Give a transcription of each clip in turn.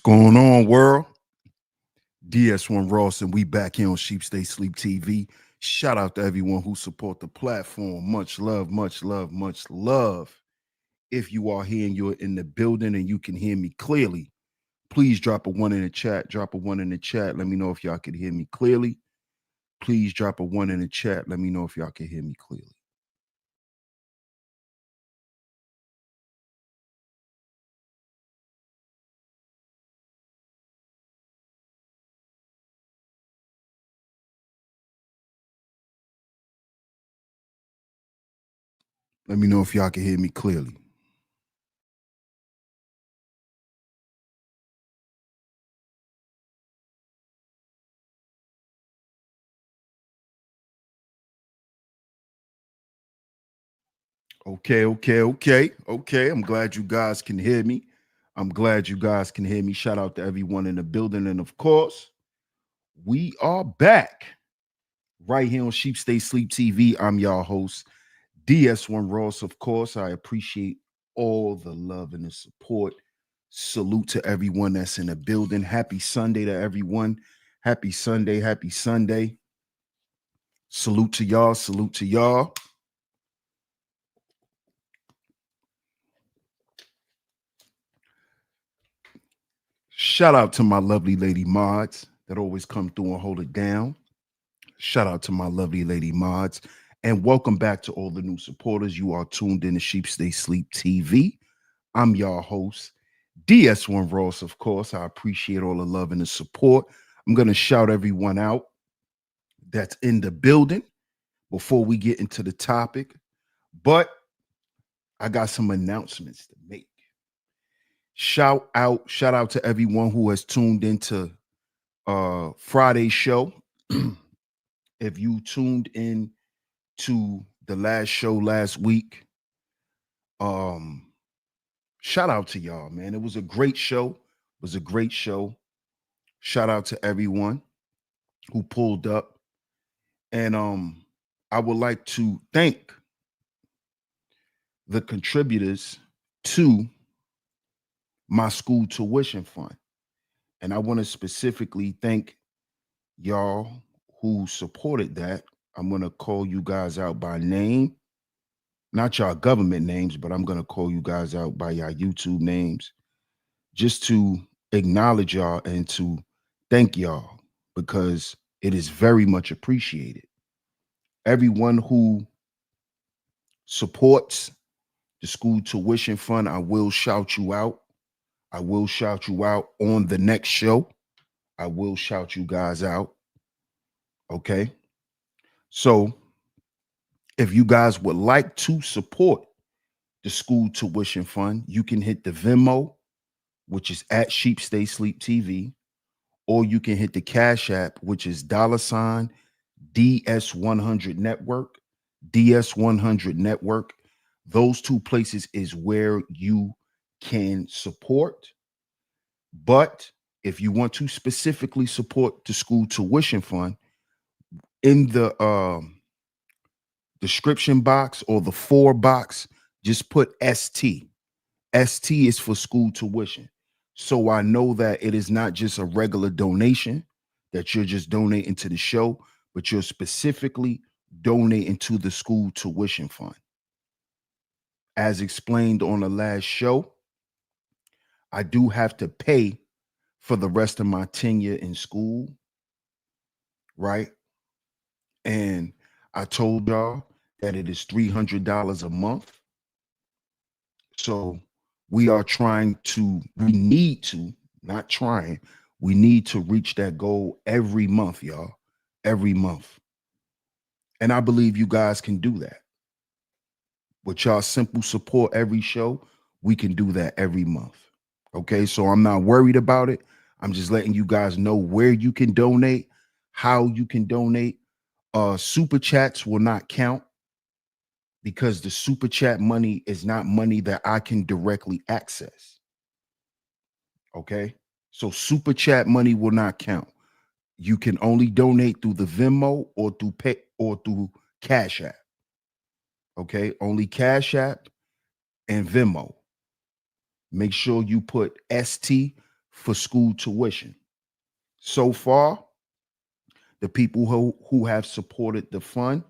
Going on, world? DS1 Ross, and we back here on Sheep Stay Sleep TV. Shout out to everyone who support the platform. Much love, much love, much love. If you are here and you're in the building and you can hear me clearly, please drop a one in the chat. Drop a one in the chat. Let me know if y'all can hear me clearly. Please drop a one in the chat. Let me know if y'all can hear me clearly. Let me know if y'all can hear me clearly. Okay. I'm glad you guys can hear me. Shout out to everyone in the building. And of course, we are back right here on Sheep Stay Sleep TV. I'm your host, DS1 Ross. Of course, I appreciate all the love and the support. Salute to everyone that's in the building. Happy Sunday to everyone. Happy Sunday. Happy Sunday. Salute to y'all. Salute to y'all. Shout out to my lovely lady mods that always come through and hold it down. Shout out to my lovely lady mods. And welcome back to all the new supporters. You are tuned in to Sheep Stay Sleep TV. I'm your host, DS1 Ross, of course. I appreciate all the love and the support. I'm going to shout everyone out that's in the building before we get into the topic. But I got some announcements to make. Shout out to everyone who has tuned into Friday's show. If you tuned in to the last show last week, shout out to y'all, man. It was a great show. Shout out to everyone who pulled up. And I would like to thank the contributors to my school tuition fund. And I want to specifically thank y'all who supported that. I'm going to call you guys out by name, not y'all government names, but I'm going to call you guys out by y'all YouTube names just to acknowledge y'all and to thank y'all because it is very much appreciated. Everyone who supports the school tuition fund, I will shout you out. I will shout you out on the next show. I will shout you guys out. Okay. So if you guys would like to support the school tuition fund, you can hit the Venmo, which is at Sheep Stay Sleep TV, or you can hit the Cash App, which is $ DS100 Network. DS100 Network. Those two places is where you can support. But if you want to specifically support the school tuition fund, in the description box or the for box, just put ST. ST is for school tuition. So I know that it is not just a regular donation that you're just donating to the show, but you're specifically donating to the school tuition fund. As explained on the last show, I do have to pay for the rest of my tenure in school, right? And I told y'all that it is $300 a month. So we need to, not trying, we need to reach that goal every month, y'all, every month. And I believe you guys can do that. With y'all simple support every show, we can do that every month. Okay, so I'm not worried about it. I'm just letting you guys know where you can donate, how you can donate. Super chats will not count because the super chat money is not money that I can directly access. Okay, so super chat money will not count. You can only donate through the Venmo or through Pay or through Cash App. Okay, only Cash App and Venmo. Make sure you put ST for school tuition. So far, the people who have supported the fund,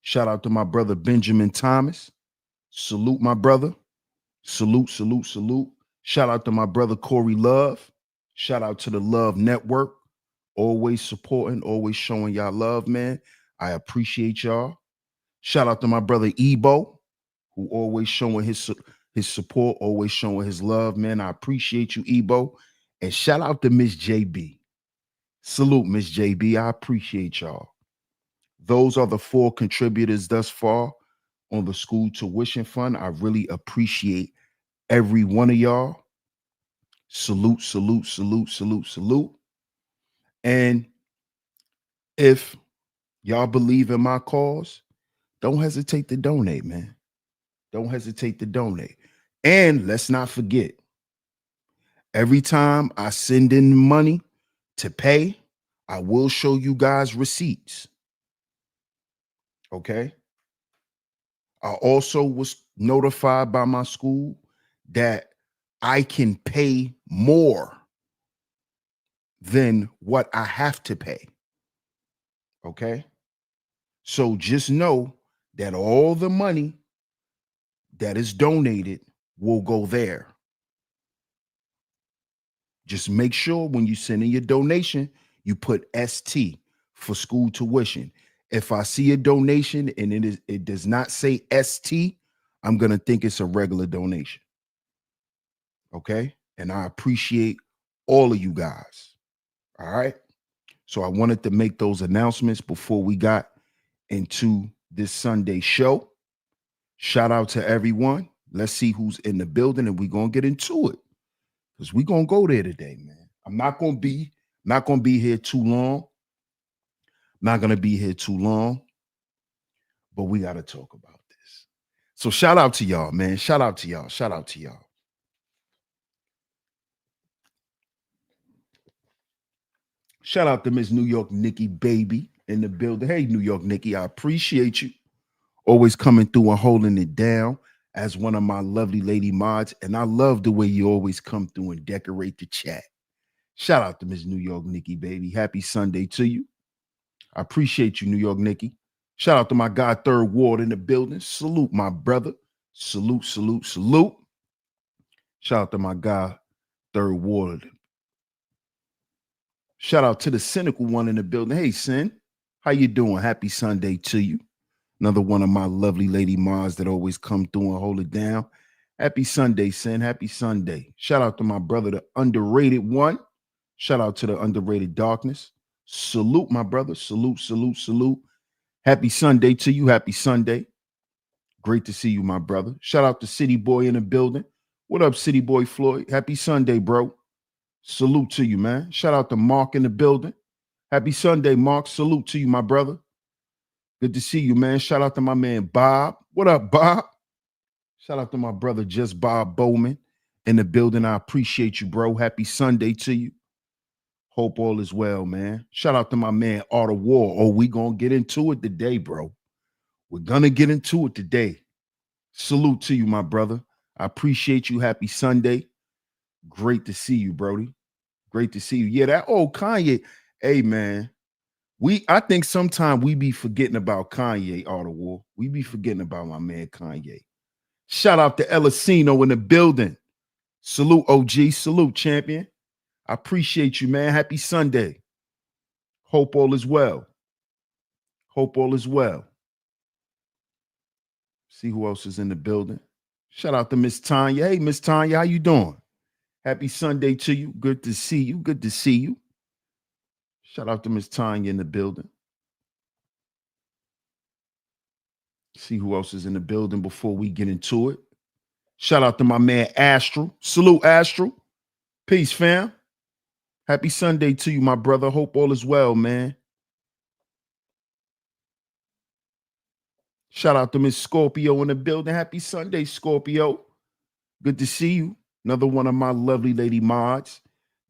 shout out to my brother Benjamin Thomas. Salute my brother. Salute, salute, salute. Shout out to my brother Corey Love. Shout out to the Love Network. Always supporting, always showing y'all love, man. I appreciate y'all. Shout out to my brother Ebo, who always showing his support, always showing his love, man. I appreciate you, Ebo. And shout out to Miss JB. Salute, Miss JB. I appreciate y'all. Those are the 4 contributors thus far on the school tuition fund. I really appreciate every one of y'all. Salute, salute, salute, salute, salute. And if y'all believe in my cause, don't hesitate to donate, man. Don't hesitate to donate. And let's not forget, every time I send in money to pay, I will show you guys receipts. Okay. I also was notified by my school that I can pay more than what I have to pay. Okay. So just know that all the money that is donated will go there. Just make sure when you send in your donation, you put ST for school tuition. If I see a donation and it does not say ST, I'm going to think it's a regular donation. Okay? And I appreciate all of you guys. All right? So I wanted to make those announcements before we got into this Sunday show. Shout out to everyone. Let's see who's in the building and we're going to get into it. Because we're going to go there today, man. I'm not going to be here too long. Not going to be here too long. But we got to talk about this. So shout out to y'all, man. Shout out to y'all. Shout out to y'all. Shout out to Miss New York Nikki Baby in the building. Hey, New York Nikki, I appreciate you. Always coming through and holding it down as one of my lovely lady mods. And I love the way you always come through and decorate the chat. Shout out to Miss New York Nikki Baby. Happy Sunday to you. I appreciate you, New York Nikki. Shout out to my guy, Third Ward in the building. Salute, my brother. Salute, salute, salute. Shout out to my guy, Third Ward. Shout out to the cynical one in the building. Hey, Sin, how you doing? Happy Sunday to you. Another one of my lovely lady mods that always come through and hold it down. Happy Sunday, Sin. Happy Sunday. Shout out to my brother, the underrated one. Shout out to the underrated darkness. Salute, my brother. Salute, salute, salute. Happy Sunday to you. Happy Sunday. Great to see you, my brother. Shout out to City Boy in the building. What up, City Boy Floyd? Happy Sunday, bro. Salute to you, man. Shout out to Mark in the building. Happy Sunday, Mark. Salute to you, my brother. Good to see you, man. Shout out to my man, Bob. What up, Bob? Shout out to my brother, Just Bob Bowman in the building. I appreciate you, bro. Happy Sunday to you. Hope all is well, man. Shout out to my man, Art of War. Oh, we gonna get into it today, bro. We're gonna get into it today. Salute to you, my brother. I appreciate you. Happy Sunday. Great to see you, Brody. Great to see you. Yeah, that old Kanye. Hey, man. I think sometimes we be forgetting about Kanye, Art of War. We be forgetting about my man Kanye. Shout out to Elisino in the building. Salute, OG. Salute, champion. I appreciate you, man. Happy Sunday. Hope all is well. Hope all is well. See who else is in the building. Shout out to Miss Tanya. Hey, Miss Tanya, how you doing? Happy Sunday to you. Good to see you. Good to see you. Shout out to Miss Tanya in the building. See who else is in the building before we get into it. Shout out to my man Astral. Salute, Astral. Peace, fam. Happy Sunday to you, my brother. Hope all is well, man. Shout out to Miss Scorpio in the building. Happy Sunday, Scorpio. Good to see you. Another one of my lovely lady mods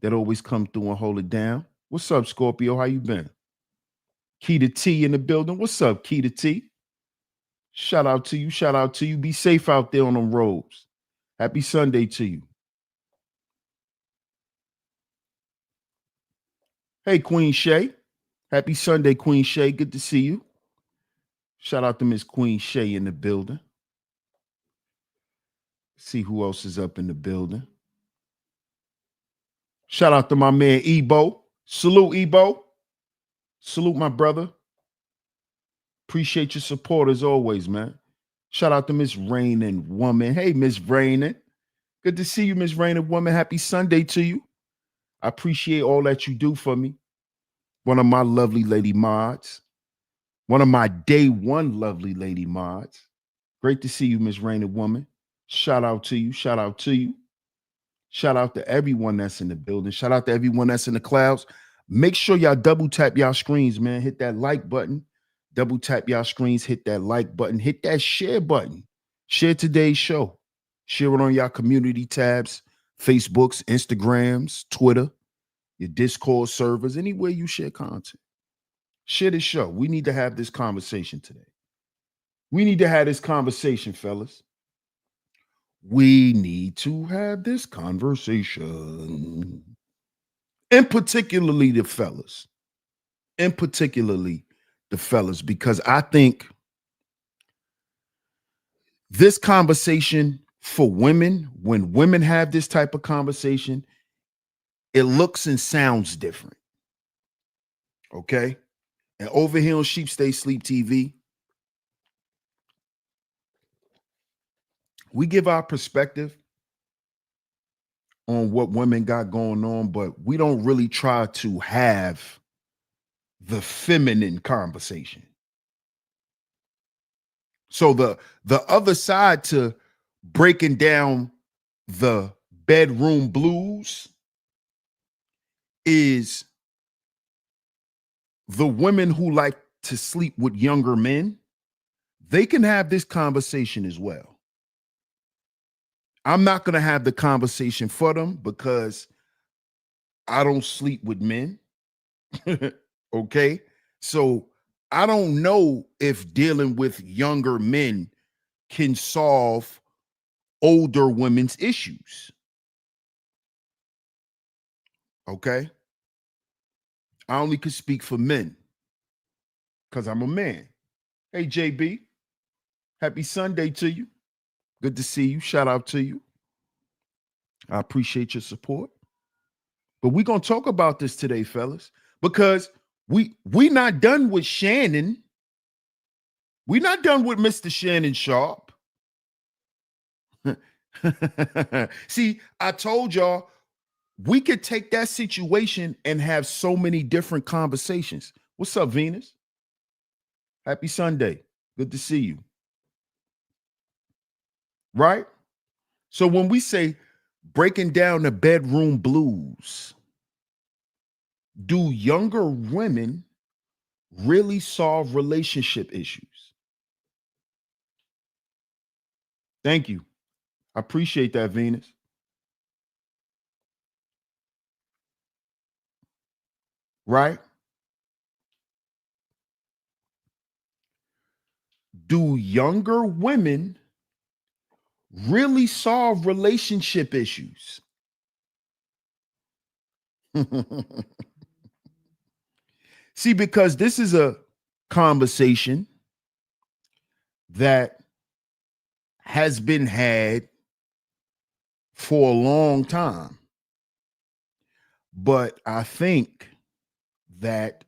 that always come through and hold it down. What's up, Scorpio? How you been? Keita T in the building. What's up, Keita T? Shout out to you. Shout out to you. Be safe out there on them roads. Happy Sunday to you. Hey, Queen Shay. Happy Sunday, Queen Shay. Good to see you. Shout out to Miss Queen Shay in the building. See who else is up in the building. Shout out to my man Ebo. Salute, Ebo. Salute, my brother. Appreciate your support as always, man. Shout out to Miss Raining Woman. Hey, Miss Raining. Good to see you, Miss Raining Woman. Happy Sunday to you. I appreciate all that you do for me. One of my lovely lady mods. One of my day one lovely lady mods. Great to see you, Miss Raining Woman. Shout out to you. Shout out to you. Shout out to everyone that's in the building. Shout out to everyone that's in the clouds. Make sure y'all double tap y'all screens, man. Hit that like button. Double tap y'all screens. Hit that like button. Hit that share button. Share today's show. Share it on y'all community tabs, Facebooks, Instagrams, Twitter, your Discord servers, anywhere you share content. Share this show. We need to have this conversation today. We need to have this conversation, fellas. We need to have this conversation. And particularly the fellas. And particularly the fellas, because I think this conversation for women, when women have this type of conversation, it looks and sounds different. Okay? And over here on Sheep Stay Sleep TV, we give our perspective on what women got going on, but we don't really try to have the feminine conversation. So the other side to breaking down the bedroom blues is the women who like to sleep with younger men. They can have this conversation as well. I'm not going to have the conversation for them because I don't sleep with men. Okay. So I don't know if dealing with younger men can solve older women's issues. Okay. I only could speak for men because I'm a man. Hey, JB. Happy Sunday to you. Good to see you. Shout out to you. I appreciate your support. But we're going to talk about this today, fellas, because we not done with Shannon. We're not done with Mr. Shannon Sharpe. See, I told y'all we could take that situation and have so many different conversations. What's up, Venus? Happy Sunday. Good to see you. Right? So when we say breaking down the bedroom blues, do younger women really solve relationship issues? Thank you. I appreciate that, Venus. Right? Do younger women really solve relationship issues? See, because this is a conversation that has been had for a long time. But I think that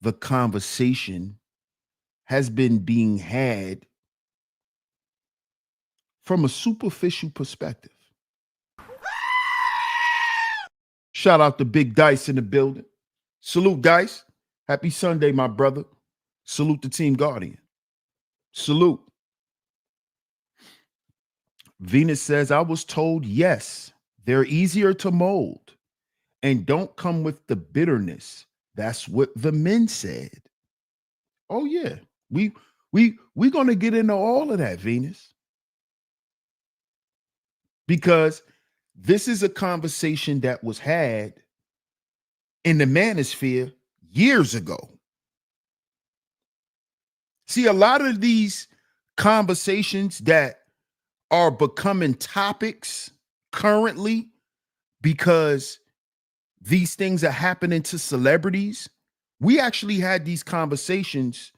the conversation has been being had from a superficial perspective. Shout out to Big Dice in the building. Salute, Dice. Happy Sunday, my brother. Salute the Team Guardian. Salute. Venus says, I was told yes, they're easier to mold and don't come with the bitterness. That's what the men said. Oh, yeah. We're gonna get into all of that, Venus. Because this is a conversation that was had in the manosphere years ago. See, a lot of these conversations that are becoming topics currently because these things are happening to celebrities. We actually had these conversations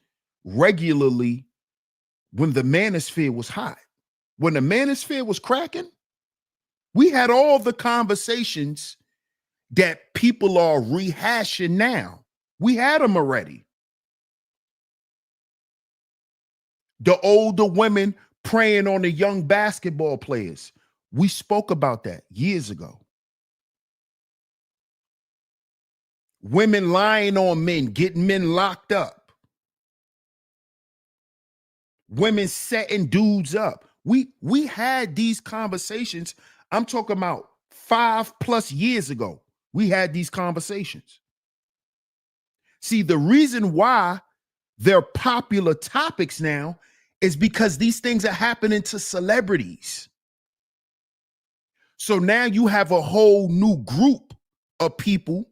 regularly when the manosphere was hot. When the manosphere was cracking, we had all the conversations that people are rehashing now. We had them already. The older women preying on the young basketball players. We spoke about that years ago. Women lying on men, getting men locked up. Women setting dudes up. We had these conversations. I'm talking about 5+ years ago. We had these conversations. See, the reason why they're popular topics now is because these things are happening to celebrities. So now you have a whole new group of people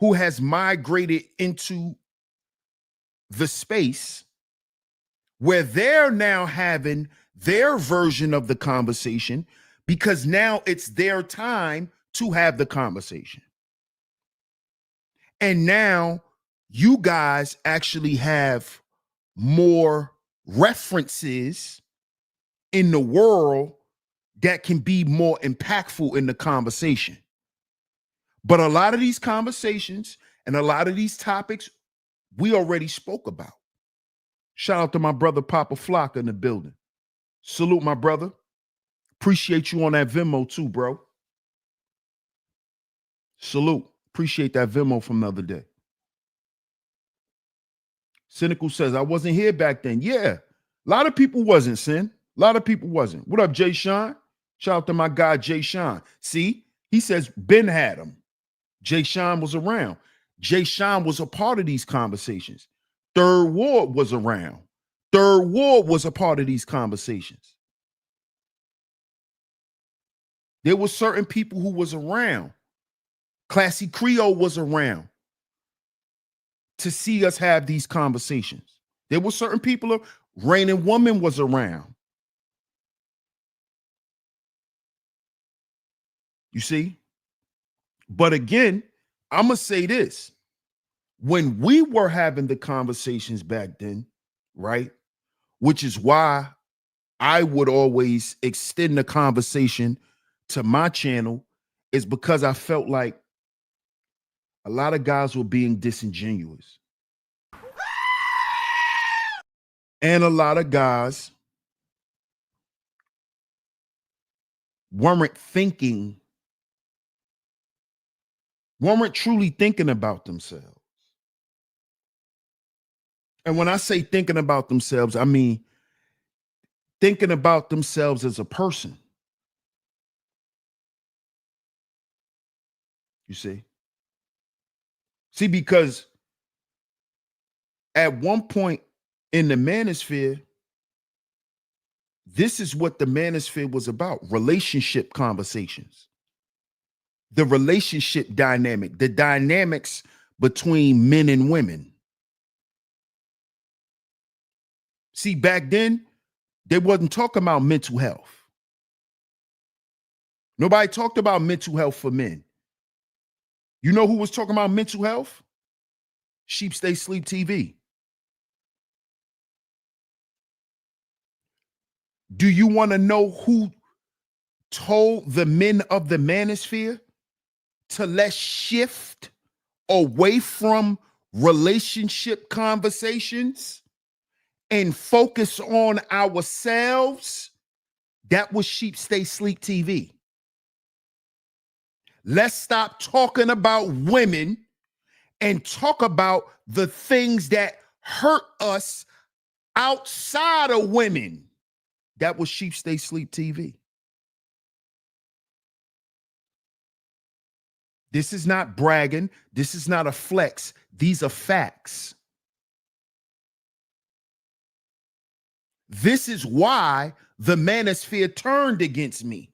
who has migrated into the space where they're now having their version of the conversation because now it's their time to have the conversation. And now you guys actually have more references in the world that can be more impactful in the conversation. But a lot of these conversations and a lot of these topics we already spoke about. Shout out to my brother Papa Flocka in the building. Salute, my brother. Appreciate you on that Venmo too, bro. Salute. Appreciate that Venmo from the other day. Cynical says, I wasn't here back then. Yeah, a lot of people wasn't, Sin. A lot of people wasn't. What up, Jay Sean? Shout out to my guy, Jay Sean. See, he says Ben had him. Jay Sean was around. Jay Sean was a part of these conversations. Third Ward was around. Third Ward was a part of these conversations. There were certain people who was around. Classy Creole was around to see us have these conversations. There were certain people, Raining Woman was around. You see? But again, I'm going to say this. When we were having the conversations back then, right? Which is why I would always extend the conversation to my channel, is because I felt like a lot of guys were being disingenuous. And a lot of guys weren't truly thinking about themselves. And when I say thinking about themselves, I mean thinking about themselves as a person. You see? See, because at one point in the manosphere, this is what the manosphere was about: relationship conversations, the relationship dynamic, the dynamics between men and women. See, back then, they wasn't talking about mental health. Nobody talked about mental health for men. You know who was talking about mental health? Sheep Stay Sleep TV. Do you want to know who told the men of the manosphere to let's shift away from relationship conversations and focus on ourselves? That was Sheep Stay Sleep TV. Let's stop talking about women and talk about the things that hurt us outside of women. That was Sheep Stay Sleep TV. This is not bragging. This is not a flex. These are facts. This is why the manosphere turned against me.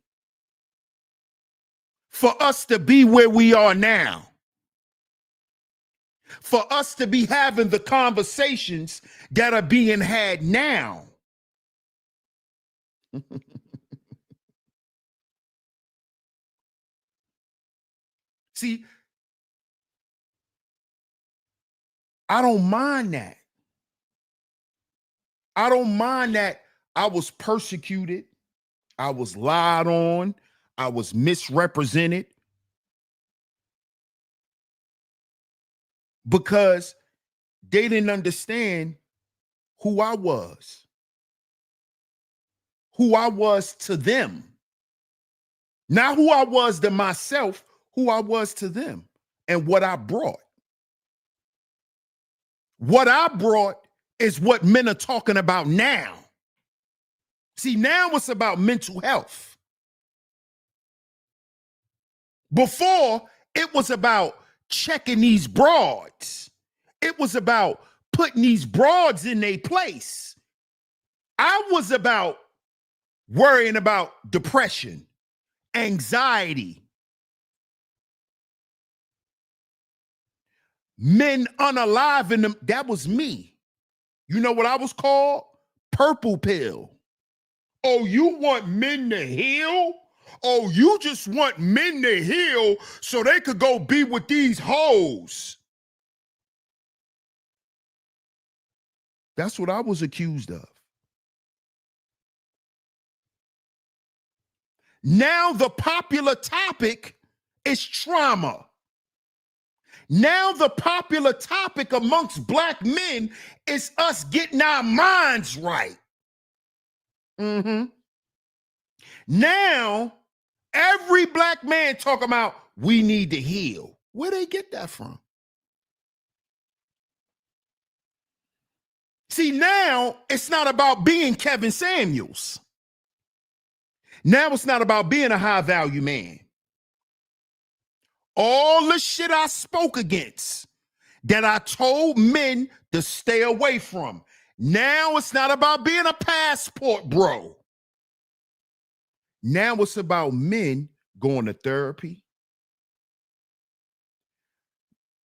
For us to be where we are now. For us to be having the conversations that are being had now. See, I don't mind that. I don't mind that I was persecuted, I was lied on, I was misrepresented because they didn't understand who I was to them. Not who I was to myself, who I was to them and what I brought. What I brought is what men are talking about now. See, now it's about mental health. Before, it was about checking these broads. It was about putting these broads in their place. I was about worrying about depression, anxiety, men unaliving them. That was me. You know what I was called? Purple pill. Oh, you want men to heal? Oh, you just want men to heal so they could go be with these hoes. That's what I was accused of. Now the popular topic is trauma. Now the popular topic amongst black men is us getting our minds right. Now, every black man talking about we need to heal. Where they get that from? See, now it's not about being Kevin Samuels. Now it's not about being a high value man. All the shit I spoke against that I told men to stay away from. Now it's not about being a passport bro. Now it's about men going to therapy,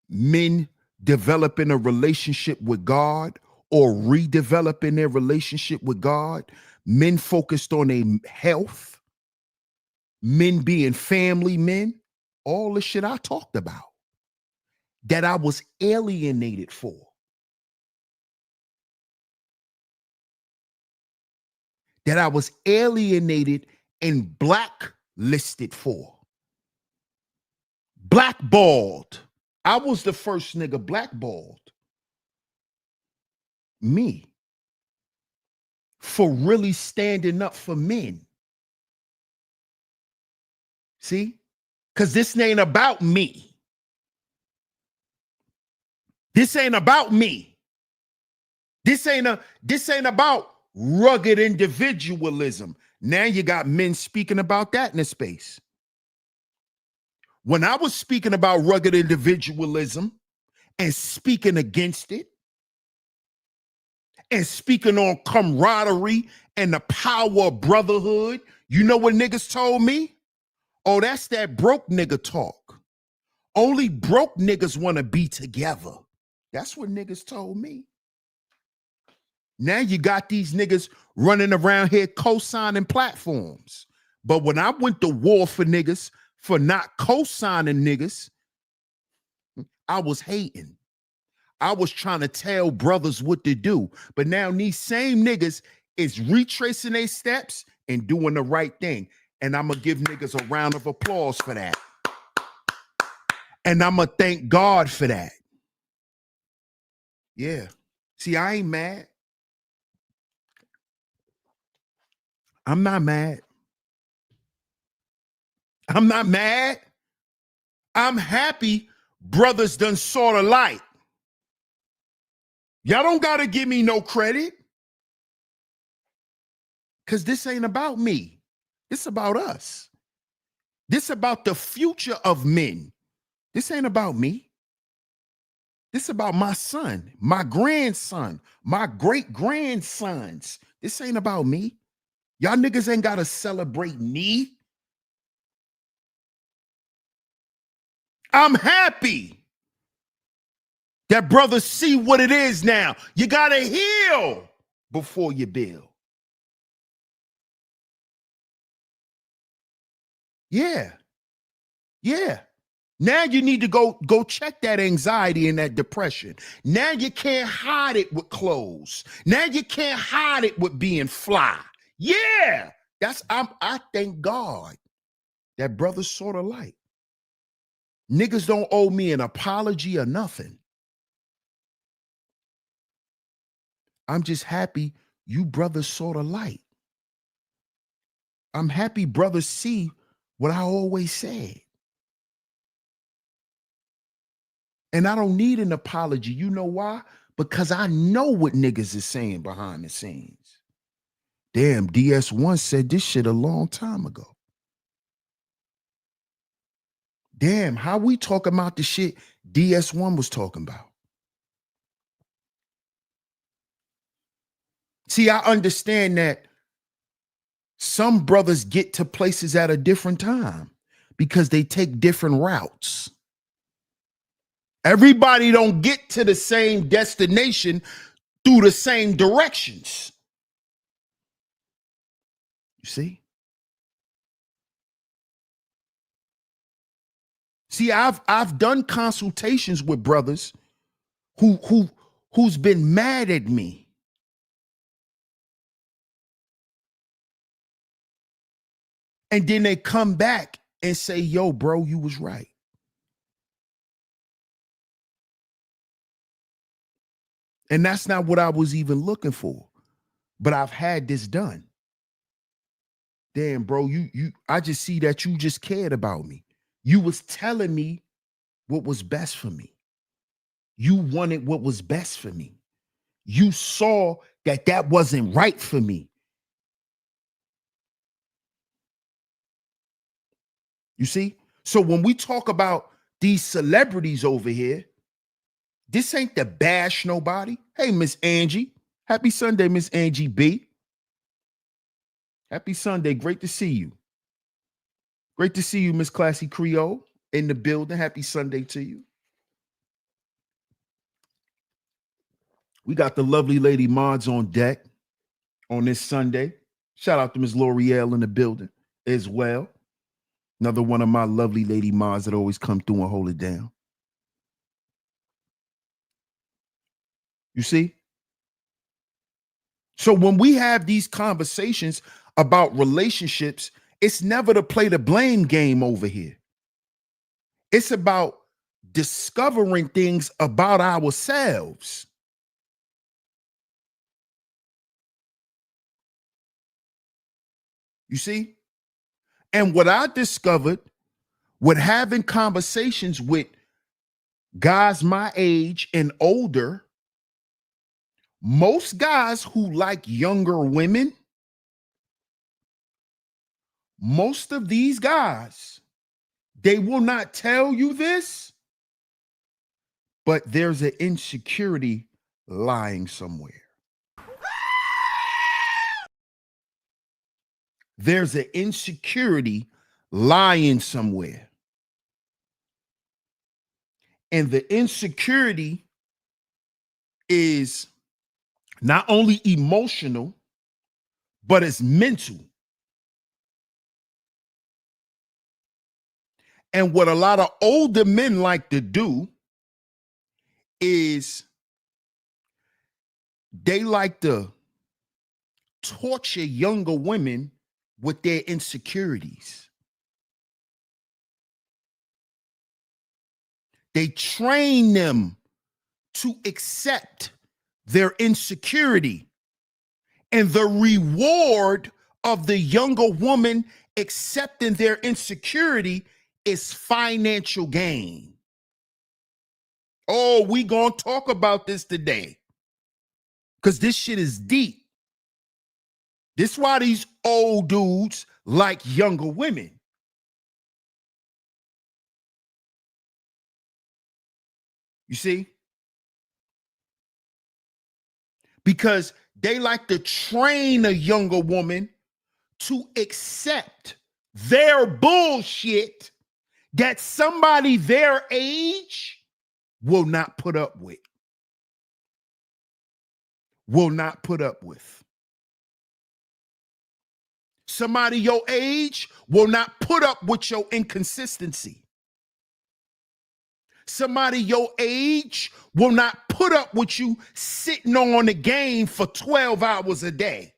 men developing a relationship with God or redeveloping their relationship with God, men focused on their health, men being family men, all the shit I talked about that I was alienated for. That I was alienated and blacklisted for. Blackballed. I was the first nigga blackballed. Me. For really standing up for men. See? Because this ain't about me. This ain't about me. This ain't about rugged individualism. Now you got men speaking about that in the space. When I was speaking about rugged individualism and speaking against it and speaking on camaraderie and the power of brotherhood, you know what niggas told me? Oh, that's that broke nigga talk. Only broke niggas want to be together. That's what niggas told me. Now you got these niggas running around here co-signing platforms. But when I went to war for niggas for not co-signing niggas, I was hating. I was trying to tell brothers what to do. But now these same niggas is retracing their steps and doing the right thing. And I'm going to give niggas a round of applause for that. And I'm going to thank God for that. Yeah. See, I ain't mad. I'm not mad. I'm not mad. I'm happy brothers done saw the light. Y'all don't got to give me no credit. Because this ain't about me. It's about us. This about the future of men. This ain't about me. This about my son, my grandson, my great-grandsons. This ain't about me. Y'all niggas ain't got to celebrate me. I'm happy that brothers see what it is now. You got to heal before you build. Yeah. Yeah. Now you need to go check that anxiety and that depression. Now you can't hide it with clothes. Now you can't hide it with being fly. Yeah, I thank God that brothers sort of like. Niggas don't owe me an apology or nothing. I'm just happy you brothers sort of like. I'm happy brothers see what I always said. And I don't need an apology. You know why? Because I know what niggas is saying behind the scenes. Damn, DS1 said this shit a long time ago. Damn, how we talking about the shit DS1 was talking about? See, I understand that some brothers get to places at a different time because they take different routes. Everybody don't get to the same destination through the same directions. You see? See, I've done consultations with brothers who's been mad at me. And then they come back and say, yo, bro, you was right. And that's not what I was even looking for. But I've had this done. Damn, bro, I just see that you just cared about me. You was telling me what was best for me. You wanted what was best for me. You saw that that wasn't right for me. You see? So when we talk about these celebrities over here, this ain't to bash nobody. Hey, Miss Angie. Happy Sunday, Miss Angie B. Happy Sunday. Great to see you. Great to see you, Miss Classy Creole, in the building. Happy Sunday to you. We got the lovely lady mods on deck on this Sunday. Shout out to Miss L'Oreal in the building as well. Another one of my lovely lady mods that always come through and hold it down. You see? So when we have these conversations about relationships, it's never to play the blame game over here. It's about discovering things about ourselves. You see? And what I discovered with having conversations with guys my age and older, most guys who like younger women, most of these guys, they will not tell you this, but there's an insecurity lying somewhere. There's an insecurity lying somewhere. And the insecurity is not only emotional, but it's mental. And what a lot of older men like to do is they like to torture younger women with their insecurities. They train them to accept their insecurity. And the reward of the younger woman accepting their insecurity is financial gain. Oh, we gonna talk about this today because this shit is deep. This is why these old dudes like younger women. You see? Because they like to train a younger woman to accept their bullshit that somebody their age will not put up with. Will not put up with. Somebody your age will not put up with your inconsistency. Somebody your age will not put up with you sitting on the game for 12 hours a day.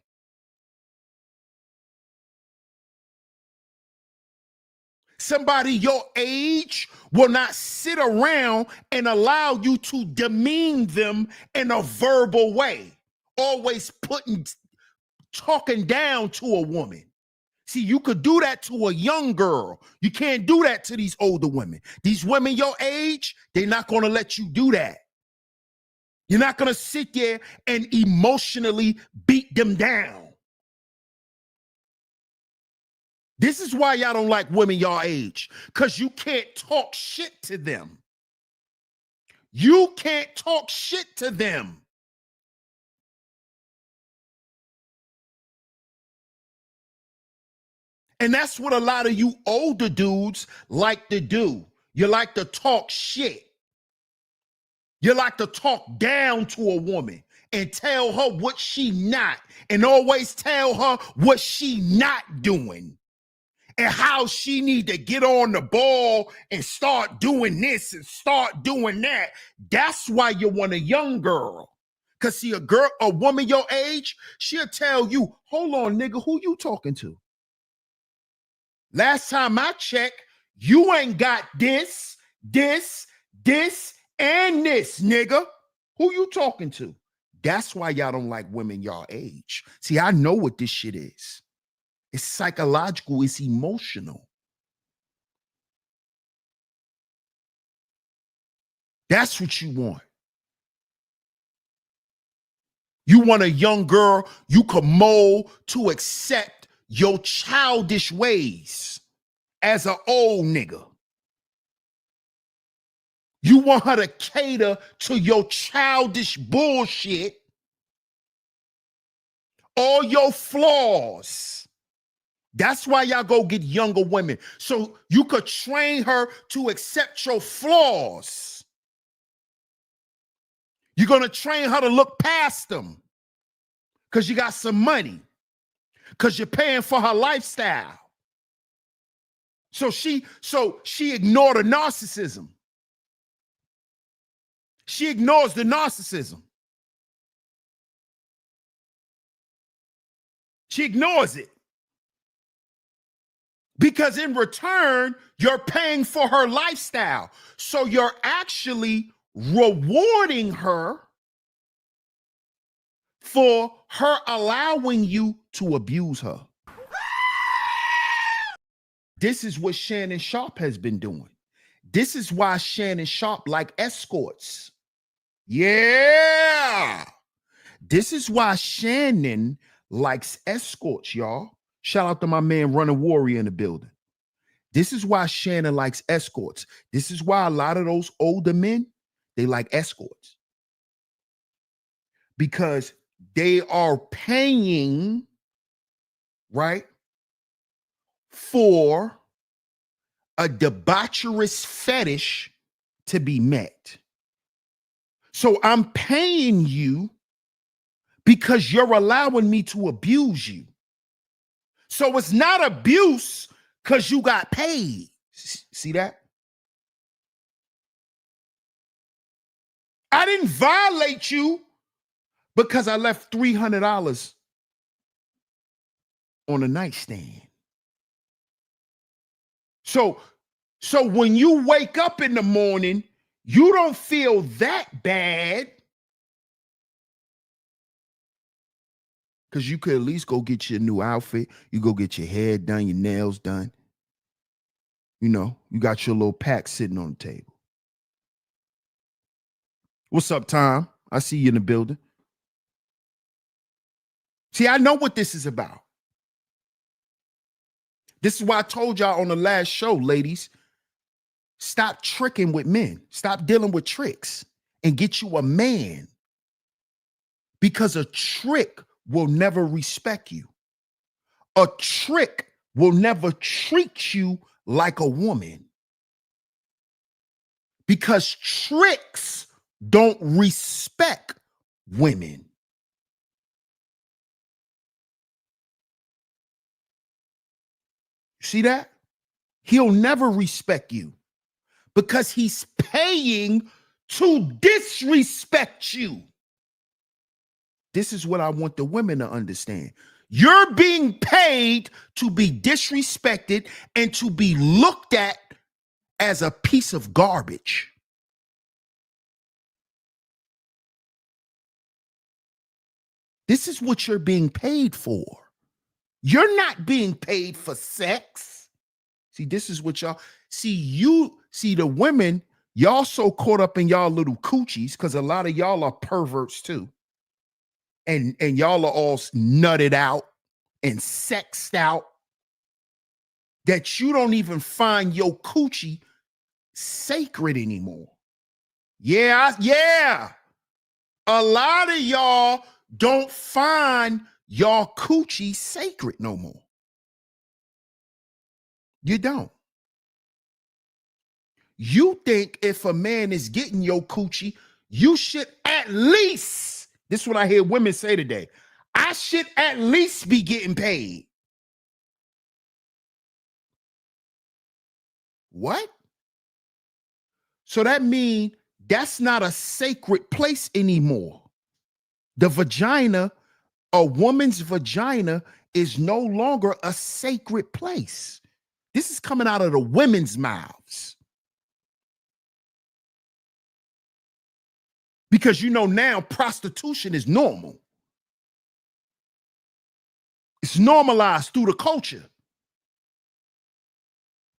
Somebody your age will not sit around and allow you to demean them in a verbal way, always talking down to a woman. See, you could do that to a young girl. You can't do that to these older women. These women your age, they're not going to let you do that. You're not going to sit there and emotionally beat them down. This is why y'all don't like women your age, because you can't talk shit to them. You can't talk shit to them. And that's what a lot of you older dudes like to do. You like to talk shit. You like to talk down to a woman and tell her what she not, and always tell her what she not doing and how she need to get on the ball and start doing this and start doing that. That's why you want a young girl. Because see, a woman your age, she'll tell you, hold on, nigga, who you talking to? Last time I checked, you ain't got this, and this, nigga. Who you talking to? That's why y'all don't like women y'all age. See, I know what this shit is. It's psychological, it's emotional. That's what you want. You want a young girl you can mold to accept your childish ways as an old nigga. You want her to cater to your childish bullshit, all your flaws. That's why y'all go get younger women, so you could train her to accept your flaws. You're going to train her to look past them because you got some money, because you're paying for her lifestyle. So she ignored the narcissism. She ignores the narcissism. She ignores it. Because in return, you're paying for her lifestyle. So you're actually rewarding her for her allowing you to abuse her. This is what Shannon Sharpe has been doing. This is why Shannon Sharpe like escorts. Yeah. This is why Shannon likes escorts, y'all. Shout out to my man Running Warrior in the building. This is why Shannon likes escorts. This is why a lot of those older men, they like escorts. Because they are paying, right, for a debaucherous fetish to be met. So I'm paying you because you're allowing me to abuse you. So it's not abuse because you got paid. See that? I didn't violate you because I left $300 on a nightstand. So when you wake up in the morning, you don't feel that bad because you could at least go get your new outfit. You go get your hair done, your nails done. You know, you got your little pack sitting on the table. What's up, Tom? I see you in the building. See, I know what this is about. This is why I told y'all on the last show, ladies, stop tricking with men. Stop dealing with tricks and get you a man, because a trick will never respect you. A trick will never treat you like a woman, because tricks don't respect women. See that? He'll never respect you because he's paying to disrespect you. This is what I want the women to understand. You're being paid to be disrespected and to be looked at as a piece of garbage. This is what you're being paid for. You're not being paid for sex. See, this is what y'all see the women, y'all so caught up in y'all little coochies because a lot of y'all are perverts too. And y'all are all nutted out and sexed out that you don't even find your coochie sacred anymore. Yeah. A lot of y'all don't find y'all coochie sacred no more. You don't. You think if a man is getting your coochie, you should at least, this is what I hear women say today, I should at least be getting paid. What? So that means that's not a sacred place anymore. The vagina, a woman's vagina, is no longer a sacred place. This is coming out of the women's mouths. Because now prostitution is normal. It's normalized through the culture.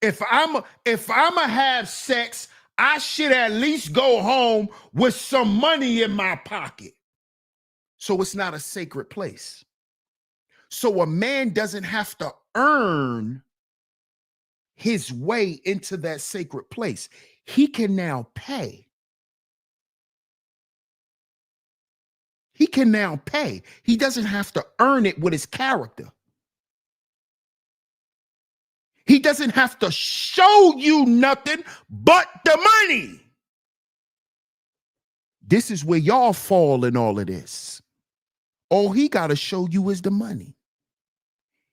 If I'ma have sex, I should at least go home with some money in my pocket. So it's not a sacred place. So a man doesn't have to earn his way into that sacred place. He can now pay. He can now pay. He doesn't have to earn it with his character. He doesn't have to show you nothing but the money. This is where y'all fall in all of this. All he got to show you is the money.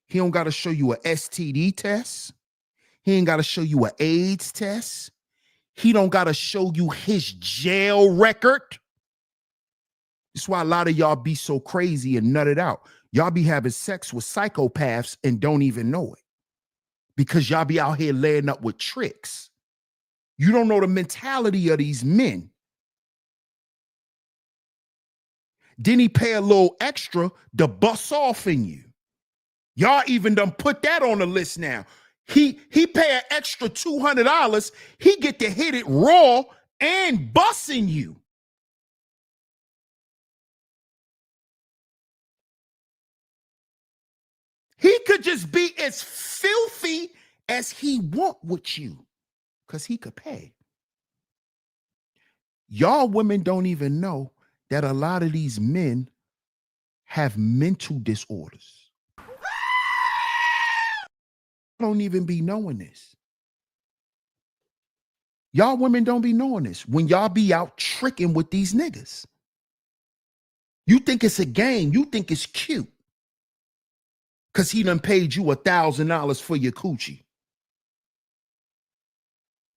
He don't got to show you a STD test. He ain't got to show you an AIDS test. He don't got to show you his jail record. That's why a lot of y'all be so crazy and nutted out. Y'all be having sex with psychopaths and don't even know it. Because y'all be out here laying up with tricks. You don't know the mentality of these men. Then he pay a little extra to bust off in you. Y'all even done put that on the list now. He pay an extra $200. He get to hit it raw and busting you. He could just be as filthy as he want with you because he could pay. Y'all women don't even know that a lot of these men have mental disorders. Don't even be knowing this. Y'all women don't be knowing this when y'all be out tricking with these niggas. You think it's a game. You think it's cute. Because he done paid you $1,000 for your coochie.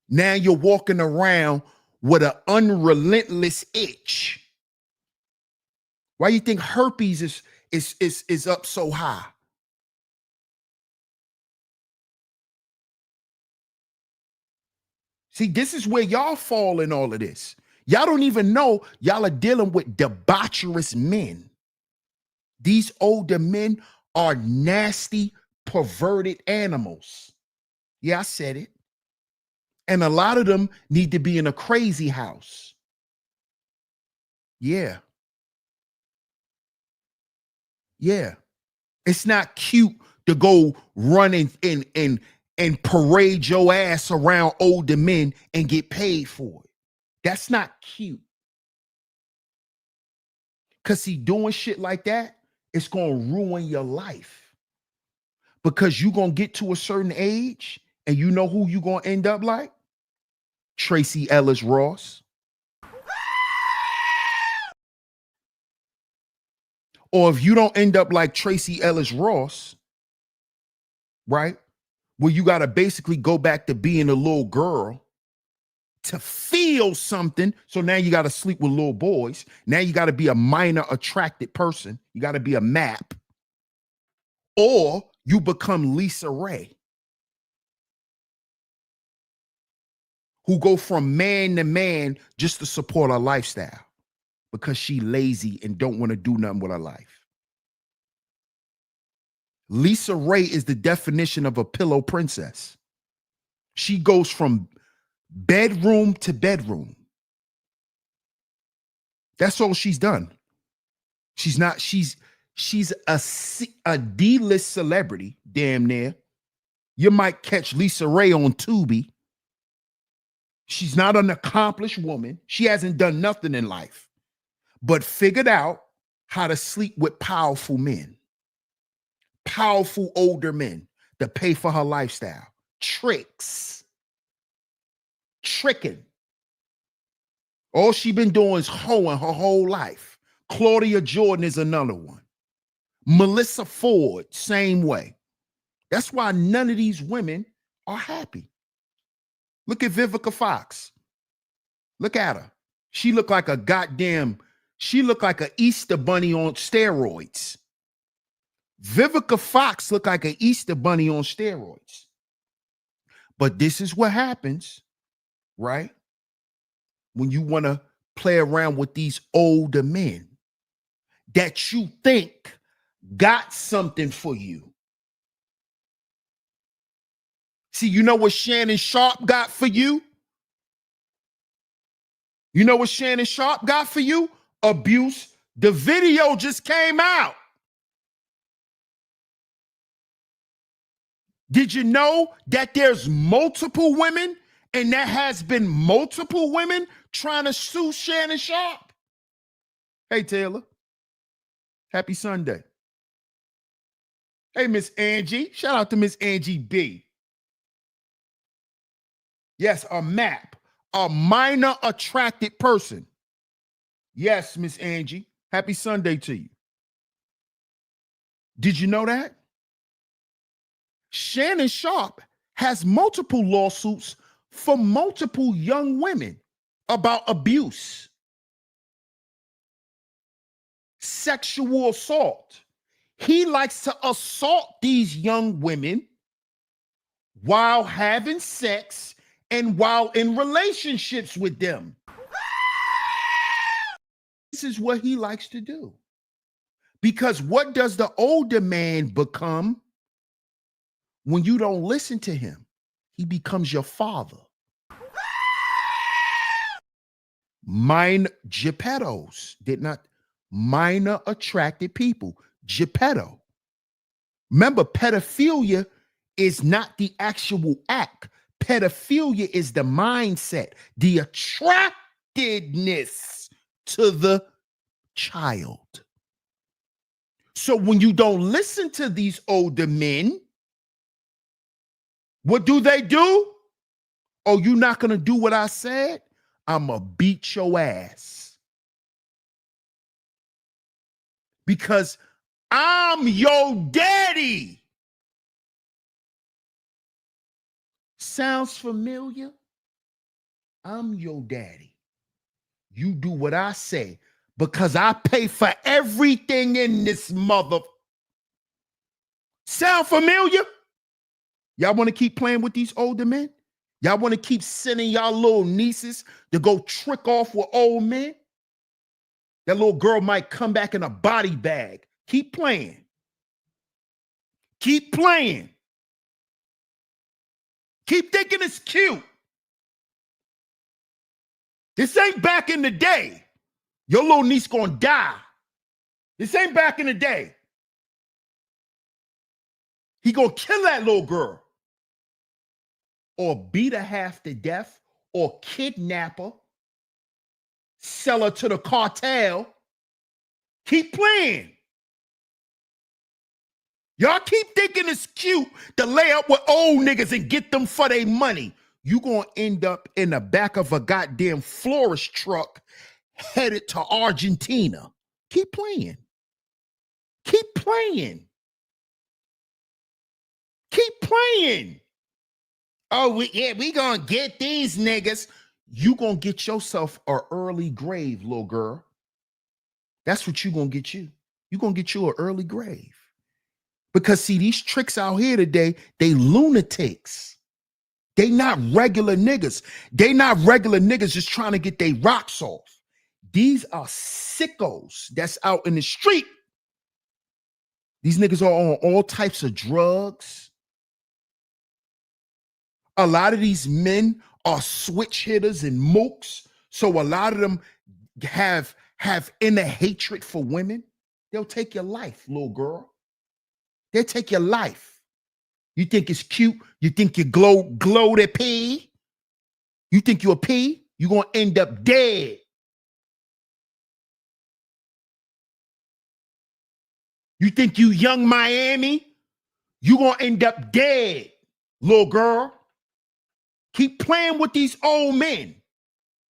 Now you're walking around with an unrelentless itch. Why you think herpes is up so high? See, this is where y'all fall in all of this. Y'all don't even know y'all are dealing with debaucherous men. These older men are nasty, perverted animals. Yeah, I said it. And a lot of them need to be in a crazy house. Yeah. Yeah. It's not cute to go running and parade your ass around older men and get paid for it. That's not cute. Because see, doing shit like that, it's going to ruin your life. Because you're going to get to a certain age and you know who you're going to end up like? Tracee Ellis Ross. Or if you don't end up like Tracee Ellis Ross, right? Where you got to basically go back to being a little girl to feel something. So now you got to sleep with little boys. Now you got to be a minor attracted person. You got to be a MAP. Or you become Lisa Ray, who go from man to man just to support her lifestyle because she lazy and don't want to do nothing with her life. Lisa Ray is the definition of a pillow princess. She goes from bedroom to bedroom. That's all she's done. She's a D-list celebrity, damn near. You might catch Lisa Ray on Tubi. She's not an accomplished woman. She hasn't done nothing in life, but figured out how to sleep with powerful men, powerful older men to pay for her lifestyle. Tricking. All she been doing is hoeing her whole life. Claudia Jordan is another one. Melissa Ford, same way. That's why none of these women are happy. Look at Vivica Fox. Look at her. She looked like an Easter bunny on steroids. Vivica Fox looked like an Easter bunny on steroids. But this is what happens, right? When you want to play around with these older men that you think got something for you. See, you know what Shannon Sharpe got for you? You know what Shannon Sharpe got for you? Abuse. The video just came out. Did you know that there's multiple women and there has been multiple women trying to sue Shannon Sharpe? Hey, Taylor. Happy Sunday. Hey, Miss Angie. Shout out to Miss Angie B. Yes, a MAP, a minor attracted person. Yes, Miss Angie. Happy Sunday to you. Did you know that? Shannon Sharpe has multiple lawsuits for multiple young women about abuse, sexual assault. He likes to assault these young women while having sex and while in relationships with them. This is what he likes to do. Because what does the older man become when you don't listen to him? He becomes your father. Geppettos did not, minor attracted people. Geppetto. Remember, pedophilia is not the actual act. Pedophilia is the mindset, the attractedness to the child. So when you don't listen to these older men, what do? Oh, you're not going to do what I said? I'm going to beat your ass. Because I'm your daddy. Sounds familiar? I'm your daddy. You do what I say because I pay for everything in this mother. Sound familiar? Y'all want to keep playing with these older men? Y'all want to keep sending y'all little nieces to go trick off with old men? That little girl might come back in a body bag. Keep playing. Keep playing. Keep thinking it's cute. This ain't back in the day. Your little niece gonna die. This ain't back in the day. He gonna kill that little girl. Or beat her half to death. Or kidnap her. Sell her to the cartel. Keep playing. Y'all keep thinking it's cute to lay up with old niggas and get them for their money. You gonna end up in the back of a goddamn florist truck headed to Argentina. Keep playing. Keep playing. Keep playing. Oh, we gonna get these niggas. you gonna get yourself a early grave, little girl. That's what you gonna get you. You gonna get you an early grave. Because see, these tricks out here today, they lunatics. They not regular niggas. They not regular niggas just trying to get their rocks off. These are sickos that's out in the street. These niggas are on all types of drugs. A lot of these men are switch hitters and mooks. So a lot of them have inner hatred for women. They'll take your life, little girl. They'll take your life. You think it's cute? You think you glow the pee? You think you're a pee? You're gonna end up dead. You think you young Miami? You're gonna end up dead, little girl. Keep playing with these old men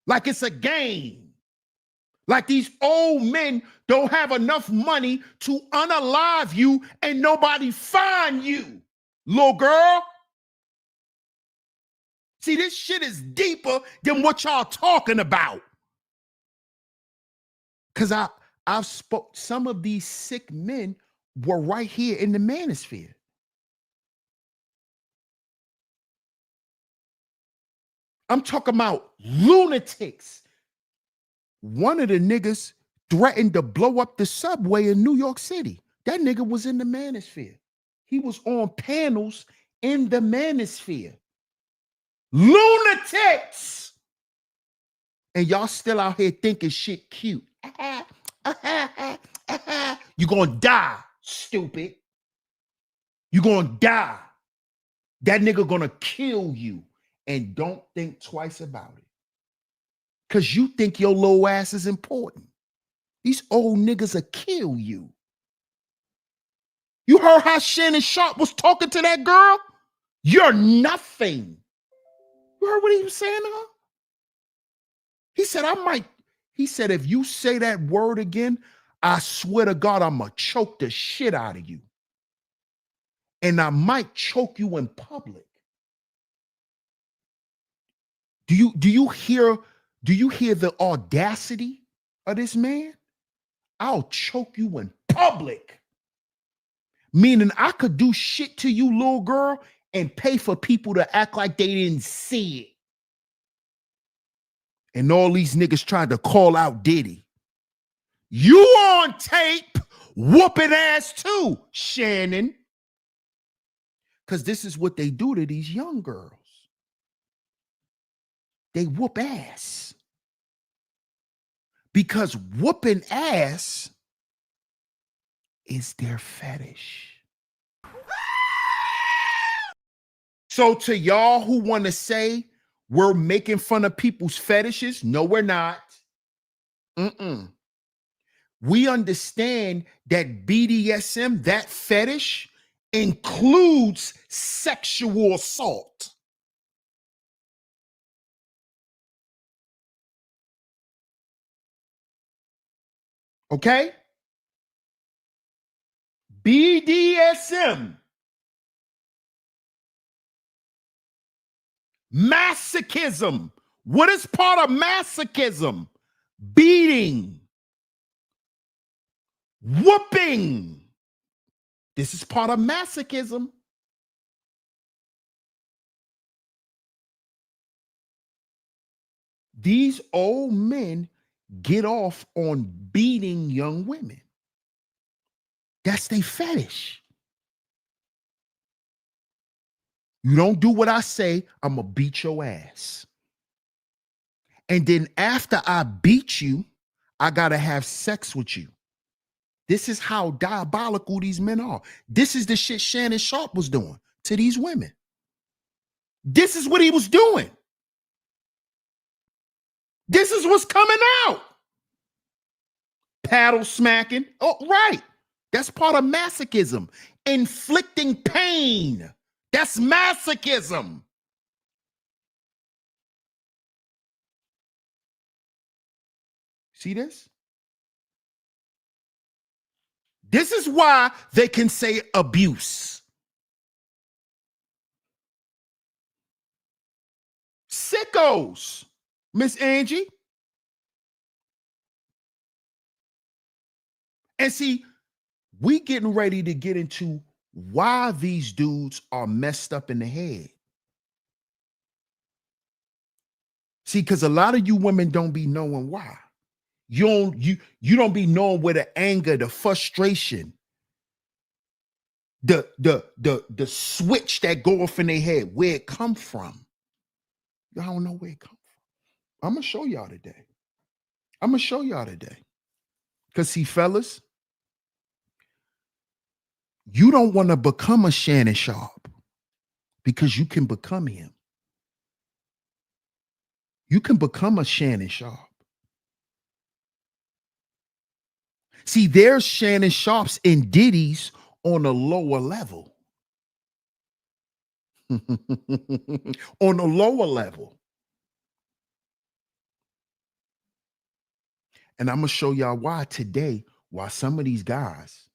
like it's a game. Like these old men don't have enough money to unalive you and nobody find you, little girl. See, this shit is deeper than what y'all talking about. Because I've spoke, some of these sick men were right here in the manosphere. I'm talking about lunatics. One of the niggas threatened to blow up the subway in New York City. That nigga was in the manosphere. He was on panels in the manosphere. Lunatics! And y'all still out here thinking shit cute. You're gonna die, stupid. You're gonna die. That nigga gonna kill you. And don't think twice about it. Because you think your low ass is important. These old niggas will kill you. You heard how Shannon Sharpe was talking to that girl? You're nothing. You heard what he was saying to her? He said, if you say that word again, I swear to God, I'm going to choke the shit out of you. And I might choke you in public. Do you hear the audacity of this man? I'll choke you in public. Meaning I could do shit to you, little girl, and pay for people to act like they didn't see it. And all these niggas tried to call out Diddy. You on tape whooping ass too, Shannon. Because this is what they do to these young girls. They whoop ass. Because whooping ass is their fetish. So to y'all who want to say we're making fun of people's fetishes, no, we're not. We understand that BDSM, that fetish, includes sexual assault. Okay? BDSM. Masochism. What is part of masochism? Beating. Whooping. This is part of masochism. These old men get off on beating young women. That's their fetish. You don't do what I say, I'm going to beat your ass. And then after I beat you, I got to have sex with you. This is how diabolical these men are. This is the shit Shannon Sharpe was doing to these women. This is what he was doing. This is what's coming out. Paddle smacking. Oh, right. That's part of masochism. Inflicting pain. That's masochism. See this? This is why they can say abuse. Sickos. Miss Angie. And see, we getting ready to get into why these dudes are messed up in the head. See, because a lot of you women don't be knowing why. You don't be knowing where the anger, the frustration, the switch that go off in their head, where it come from. Y'all don't know where it come from. I'm gonna show y'all today. I'm gonna show y'all today. Because see, fellas, you don't want to become a Shannon Sharpe because you can become him. You can become a Shannon Sharpe. See, there's Shannon Sharpes and Diddy's on a lower level. On a lower level. And I'm going to show y'all why today, why some of these guys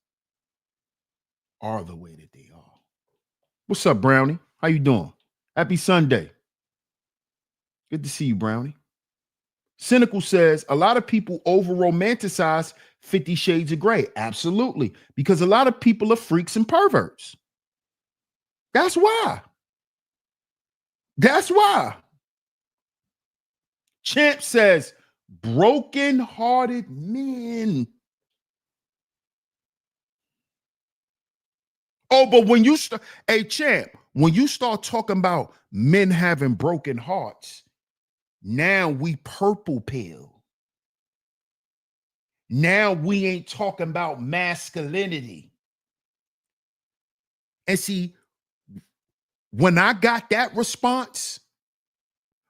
are the way that they are. What's up, Brownie? How you doing? Happy Sunday. Good to see you, Brownie. Cynical says a lot of people over romanticize 50 Shades of Grey. Absolutely. Because a lot of people are freaks and perverts. That's why. That's why. Champ says broken-hearted men. Oh, but when you start, hey, Champ, when you start talking about men having broken hearts, now we purple pill. Now we ain't talking about masculinity. And see, when I got that response,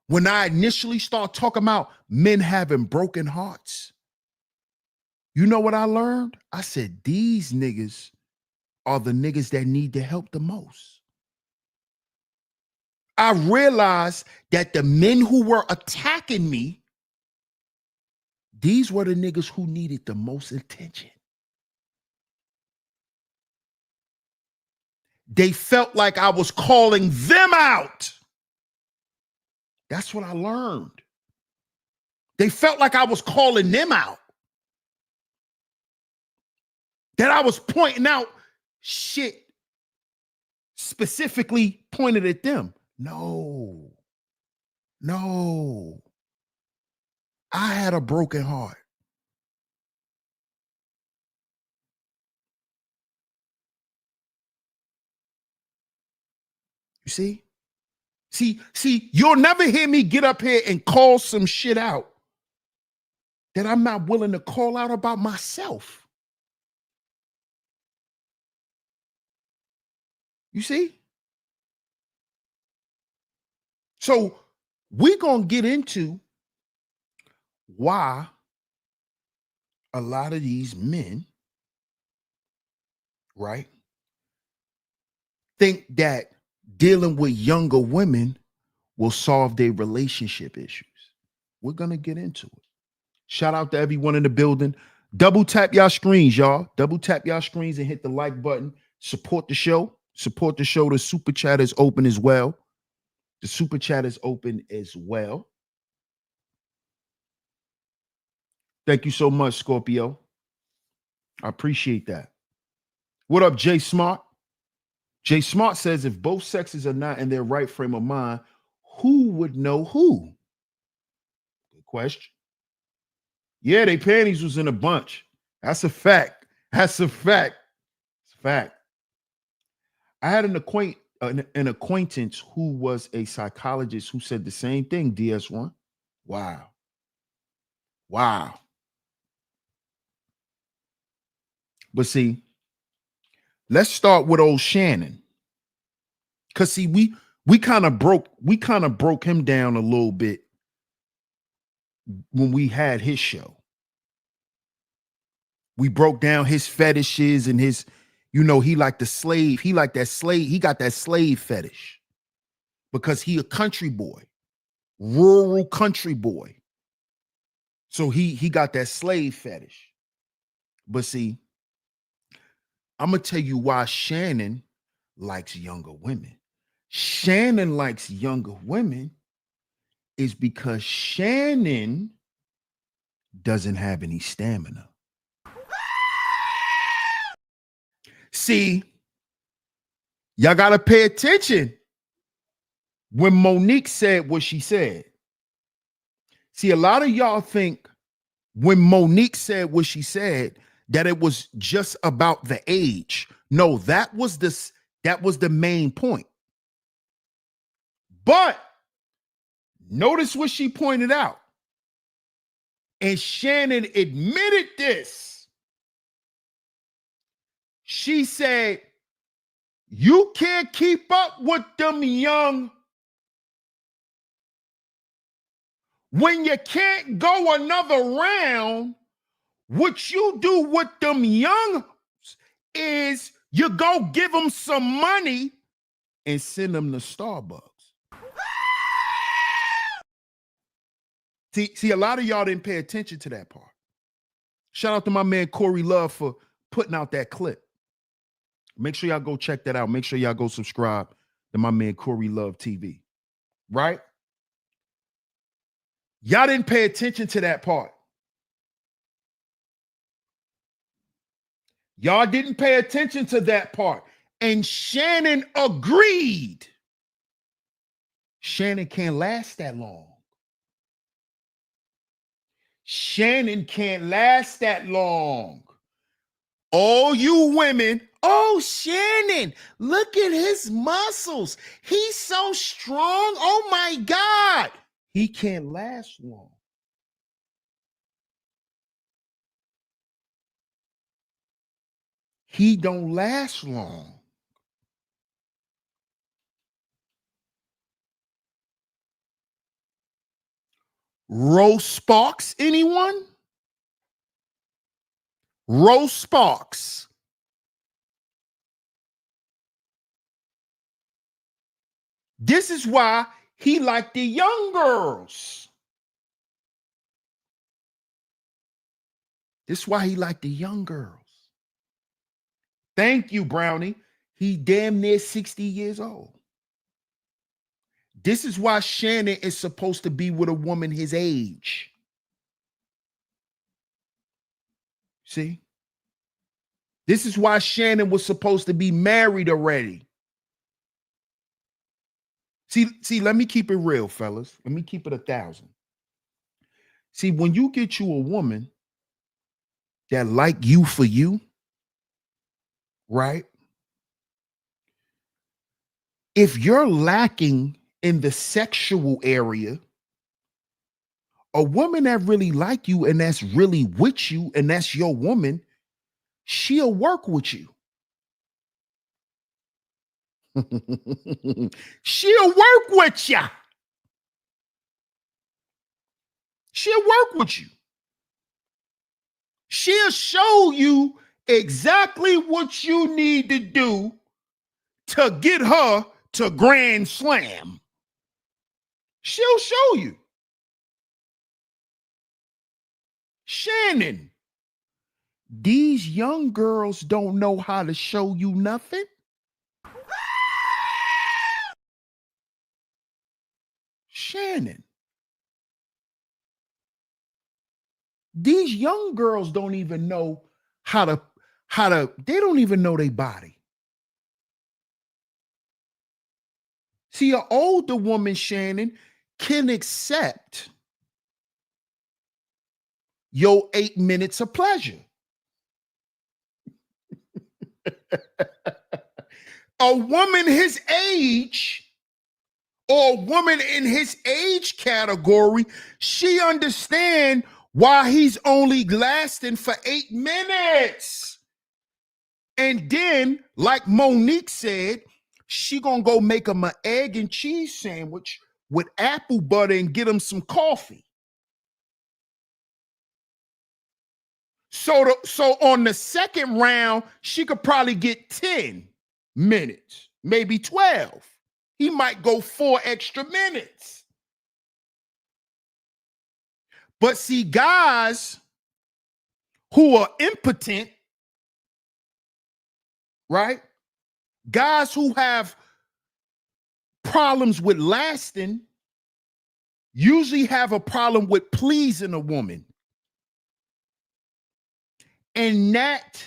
when I initially start talking about men having broken hearts, you know what I learned? I said, these niggas are the niggas that need the help the most. I realized that the men who were attacking me, these were the niggas who needed the most attention. They felt like I was calling them out. That's what I learned. They felt like I was calling them out. That I was pointing out shit specifically pointed at them. No. I had a broken heart. You see? See, you'll never hear me get up here and call some shit out that I'm not willing to call out about myself. You see? So we're going to get into why a lot of these men, right, think that dealing with younger women will solve their relationship issues. We're going to get into it. Shout out to everyone in the building. Double tap y'all screens, y'all. Double tap y'all screens and hit the like button. Support the show. Support the show. The super chat is open as well. The super chat is open as well. Thank you so much, Scorpio. I appreciate that. What up, Jay Smart? Jay Smart says if both sexes are not in their right frame of mind, who would know who? Good question. Yeah, they panties was in a bunch. That's a fact. That's a fact. It's a fact. I had an acquaintance who was a psychologist who said the same thing, DS1. Wow. But see, let's start with old Shannon. Cause see, we kind of broke him down a little bit when we had his show. We broke down his fetishes and his, he like the slave. He like that slave. He got that slave fetish because he a country boy, rural country boy. So he got that slave fetish. But see, I'm going to tell you why Shannon likes younger women. Shannon likes younger women is because Shannon doesn't have any stamina. See, y'all got to pay attention when Monique said what she said. See, a lot of y'all think when Monique said what she said that it was just about the age. No, that was the main point. But notice what she pointed out. And Shannon admitted this. She said, you can't keep up with them young. When you can't go another round, what you do with them young is you go give them some money and send them to Starbucks. See, a lot of y'all didn't pay attention to that part. Shout out to my man Corey Love for putting out that clip. Make sure y'all go check that out. Make sure y'all go subscribe to my man Corey Love TV. Right? Y'all didn't pay attention to that part. Y'all didn't pay attention to that part. And Shannon agreed. Shannon can't last that long. Shannon can't last that long. All you women, oh, Shannon, look at his muscles. He's so strong. Oh, my God. He can't last long. He don't last long. Rose Sparks, anyone? Rose Sparks. This is why he liked the young girls. This is why he liked the young girls. Thank you, Brownie. He damn near 60 years old. This is why Shannon is supposed to be with a woman his age. See? This is why Shannon was supposed to be married already. See, let me keep it real, fellas. Let me keep it 1,000. See, when you get you a woman that like you for you, right? If you're lacking in the sexual area, a woman that really like you and that's really with you and that's your woman, she'll work with you. She'll work with you. She'll work with you. She'll show you exactly what you need to do to get her to Grand Slam. She'll show you. Shannon, these young girls don't know how to show you nothing. Shannon, these young girls don't even know how to, they don't even know their body. See, an older woman, Shannon, can accept your 8 minutes of pleasure. A woman his age or a woman in his age category, she understand why he's only lasting for 8 minutes. And then, like Monique said, she gonna go make him an egg and cheese sandwich with apple butter and get him some coffee. So on the second round, she could probably get 10 minutes, maybe 12. He might go 4 extra minutes. But see, guys who are impotent, right? Guys who have problems with lasting, usually have a problem with pleasing a woman. And that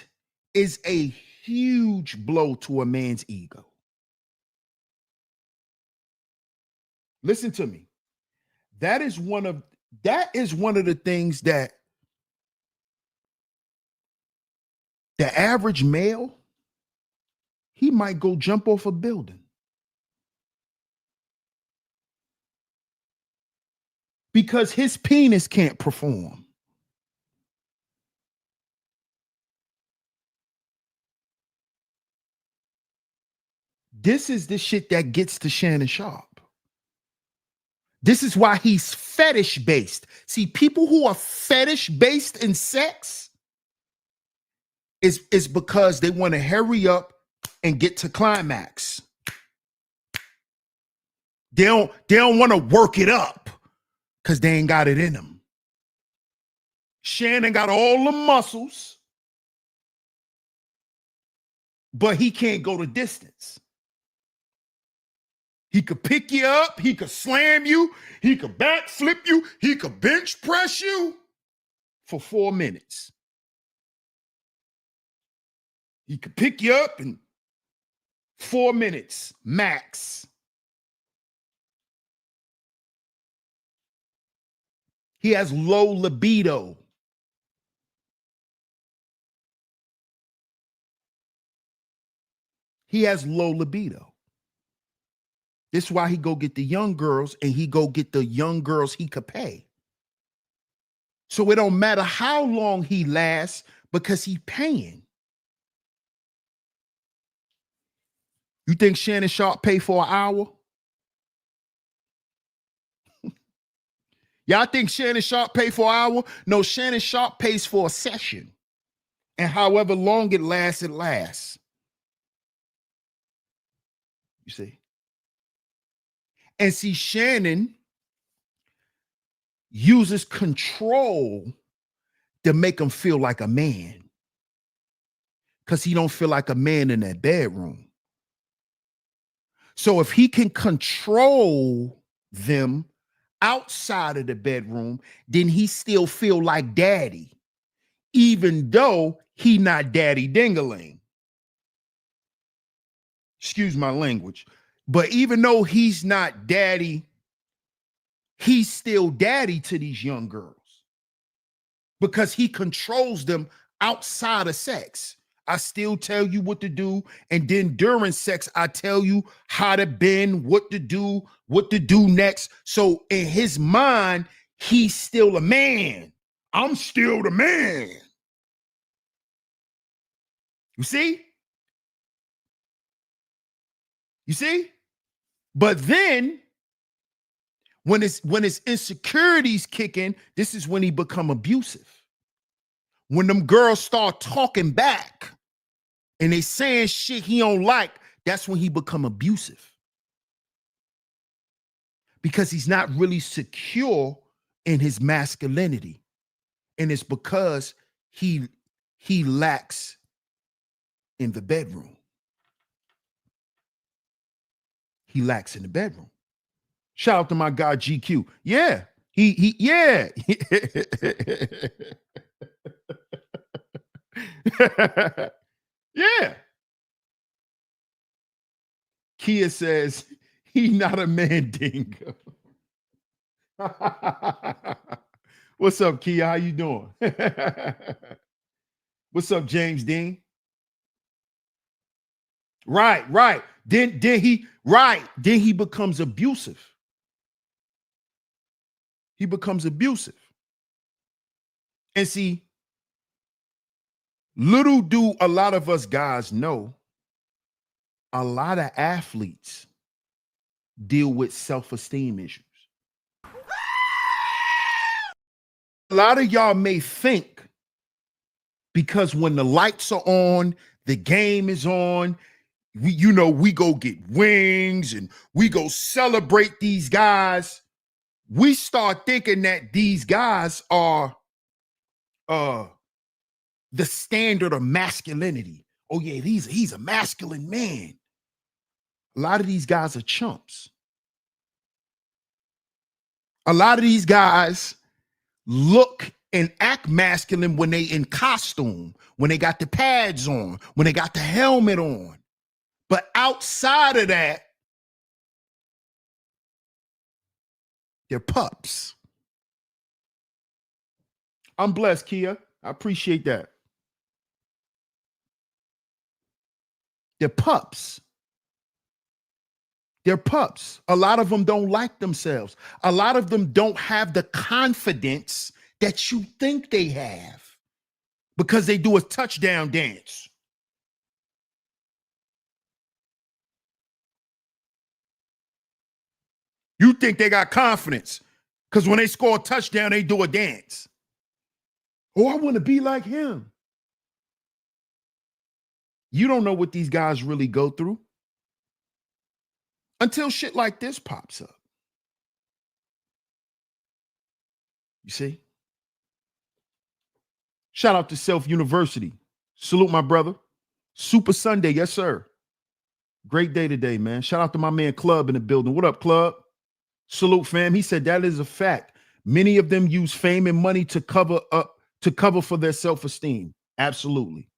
is a huge blow to a man's ego. Listen to me. That is one of the things that the average male, he might go jump off a building because his penis can't perform. This is the shit that gets to Shannon Sharpe. This is why he's fetish based. See, people who are fetish based in sex is because they want to hurry up and get to climax. They don't want to work it up because they ain't got it in them. Shannon got all the muscles, but he can't go the distance. He could pick you up, he could slam you, he could backflip you, he could bench press you for 4 minutes. He could pick you up in 4 minutes max. He has low libido. He has low libido. This is why he go get the young girls, and he go get the young girls he could pay. So it don't matter how long he lasts because he paying. You think Shannon Sharpe pay for an hour? Y'all think Shannon Sharpe pay for an hour? No, Shannon Sharpe pays for a session. And however long it lasts, it lasts. You see? And see, Shannon uses control to make him feel like a man. Because he don't feel like a man in that bedroom. So if he can control them outside of the bedroom, then he still feel like daddy, even though he not daddy dingaling. Excuse my language. But even though he's not daddy, he's still daddy to these young girls because he controls them outside of sex. I still tell you what to do. And then during sex, I tell you how to bend, what to do next. So in his mind, he's still a man. I'm still the man. You see? You see? But then when his insecurities kick in, this is when he become abusive. When them girls start talking back and they saying shit he don't like, that's when he become abusive. Because he's not really secure in his masculinity. And it's because he lacks in the bedroom. He lacks in the bedroom. Shout out to my guy GQ. Yeah. Yeah. Yeah. Kia says he not a man dingo. What's up, Kia? How you doing? What's up, James Dean? Right. Then he becomes abusive. He becomes abusive. And see, little do a lot of us guys know, a lot of athletes deal with self-esteem issues. A lot of y'all may think because when the lights are on, the game is on, we go get wings and we go celebrate these guys. We start thinking that these guys are the standard of masculinity. Oh yeah, he's a masculine man. A lot of these guys are chumps. A lot of these guys look and act masculine when they in costume, when they got the pads on, when they got the helmet on. But outside of that, they're pups. I'm blessed, Kia. I appreciate that. They're pups. They're pups. A lot of them don't like themselves. A lot of them don't have the confidence that you think they have because they do a touchdown dance. You think they got confidence because when they score a touchdown, they do a dance. Oh, I want to be like him. You don't know what these guys really go through until shit like this pops up. You see? Shout out to Self University. Salute my brother. Super Sunday. Yes, sir. Great day today, man. Shout out to my man Club in the building. What up, Club? Salute, fam. He said that is a fact. Many of them use fame and money to cover for their self-esteem. Absolutely.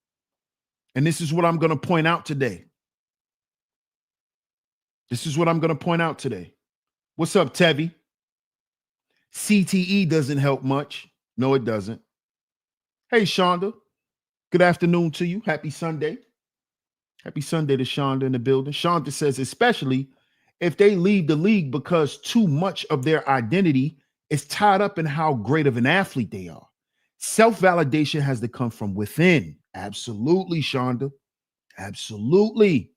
And this is what I'm going to point out today. What's up, Tevi? CTE doesn't help much. No, it doesn't. Hey, Shonda. Good afternoon to you. Happy Sunday. Happy Sunday to Shonda in the building. Shonda says, especially if they leave the league because too much of their identity is tied up in how great of an athlete they are. Self-validation has to come from within. Absolutely, Shonda. Absolutely.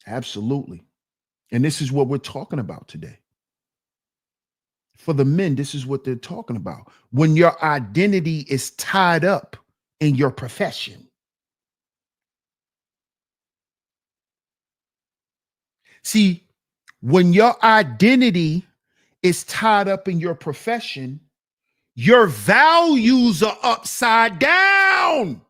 Absolutely. And this is what we're talking about today. For the men, this is what they're talking about. When your identity is tied up in your profession. See, when your identity is tied up in your profession, your values are upside down.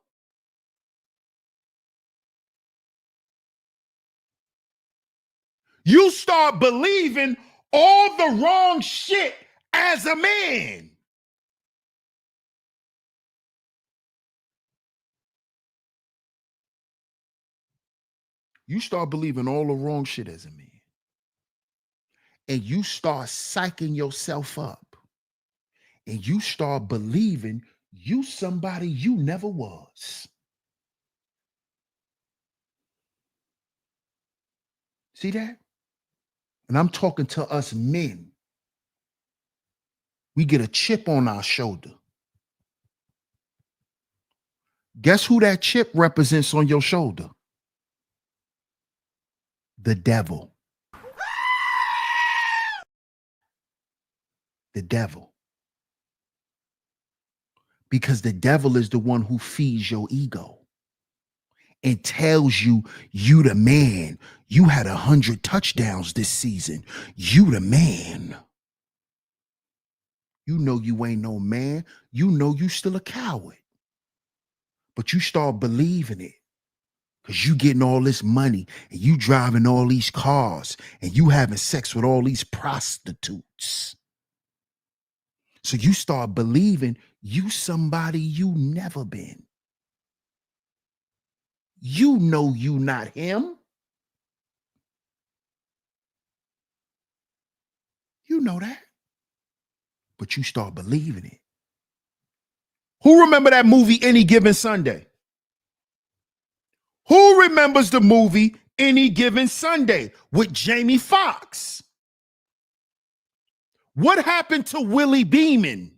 You start believing all the wrong shit as a man. You start believing all the wrong shit as a man. And you start psyching yourself up. And you start believing you somebody you never was. See that? And I'm talking to us men. We get a chip on our shoulder. Guess who that chip represents on your shoulder? The devil. The devil. Because the devil is the one who feeds your ego and tells you, you the man. You had 100 touchdowns this season. You the man. You know you ain't no man. You know you still a coward. But you start believing it because you getting all this money and you driving all these cars and you having sex with all these prostitutes. So you start believing you somebody you never been. You know you not him. You know that. But you start believing it. Who remember that movie Any Given Sunday? Who remembers the movie Any Given Sunday with Jamie Foxx? What happened to Willie Beeman?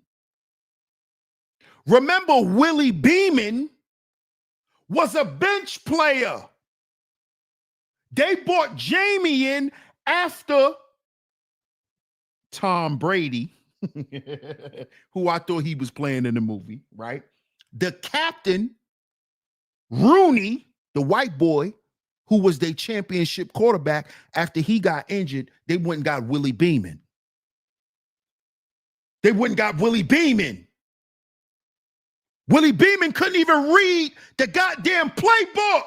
Remember, Willie Beeman was a bench player. They brought Jamie in after Tom Brady, who I thought he was playing in the movie, right? The captain, Rooney, the white boy, who was their championship quarterback, after he got injured, they went and got Willie Beeman. They went and got Willie Beeman. Willie Beeman couldn't even read the goddamn playbook.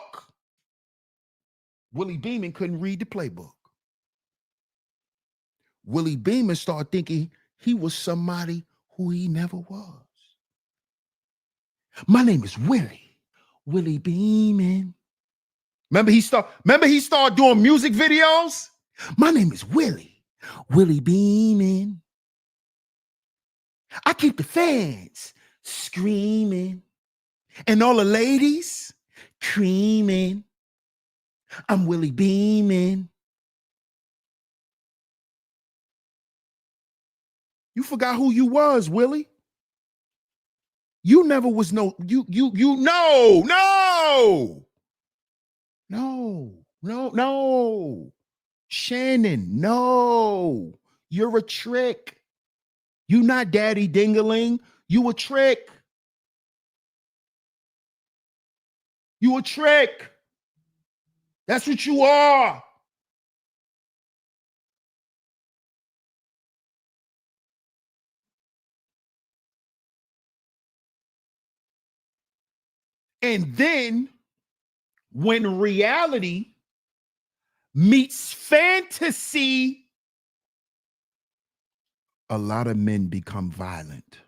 Willie Beeman couldn't read the playbook. Willie Beeman started thinking he was somebody who he never was. My name is Willie Beeman. Remember he started doing music videos? My name is Willie Beeman. I keep the fans screaming and all the ladies creaming. I'm Willie Beeman. You forgot who you was, Willie. You never was no, no. Shannon, no. You're a trick. You not Daddy Dingaling. You a trick. You a trick. That's what you are. And then when reality meets fantasy, a lot of men become violent.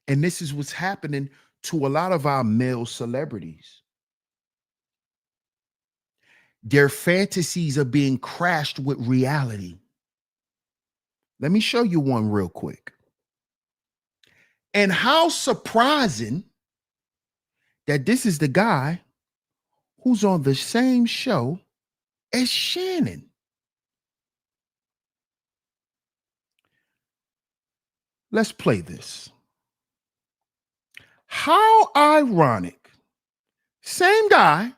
And this is what's happening to a lot of our male celebrities. Their fantasies are being crashed with reality. Let me show you one real quick. And how surprising that this is the guy who's on the same show as Shannon. Let's play this. How ironic. Same guy.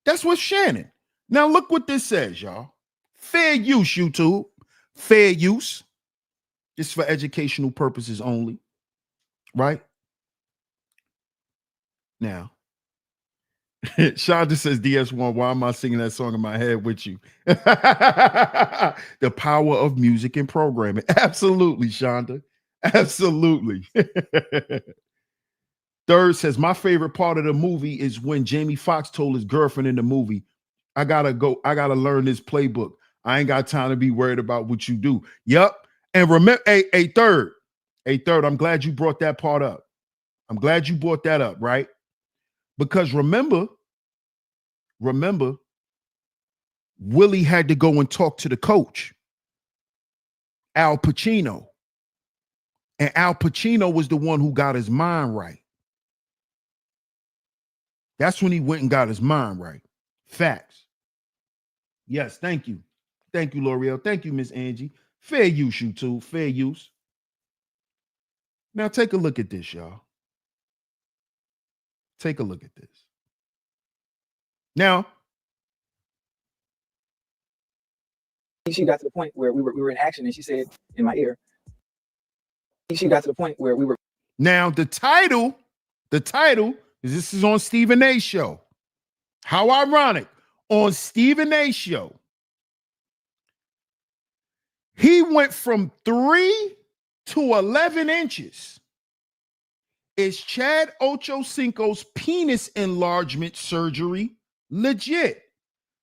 That's what Shannon. Now look what this says, y'all. Fair use, YouTube. Fair use. This is for educational purposes only. Right? Now, Shonda says, DS1, why am I singing that song in my head with you? The power of music and programming. Absolutely, Shonda. Absolutely. Third says, my favorite part of the movie is when Jamie Foxx told his girlfriend in the movie, I gotta learn this playbook. I ain't got time to be worried about what you do. Yep. And remember, third, I'm glad you brought that part up. I'm glad you brought that up, right? Because remember, Willie had to go and talk to the coach, Al Pacino. And Al Pacino was the one who got his mind right. That's when he went and got his mind right. Facts. Yes, thank you. Thank you, L'Oreal. Thank you, Miss Angie. Fair use, you two. Fair use. Now take a look at this, y'all. Take a look at this. Now, she got to the point where we were in action, and she said in my ear, she got to the point where we were. Now the title is, this is on Stephen A. show. How ironic. On Stephen A. show, he went from 3 to 11 inches. Is Chad Ochocinco's penis enlargement surgery legit?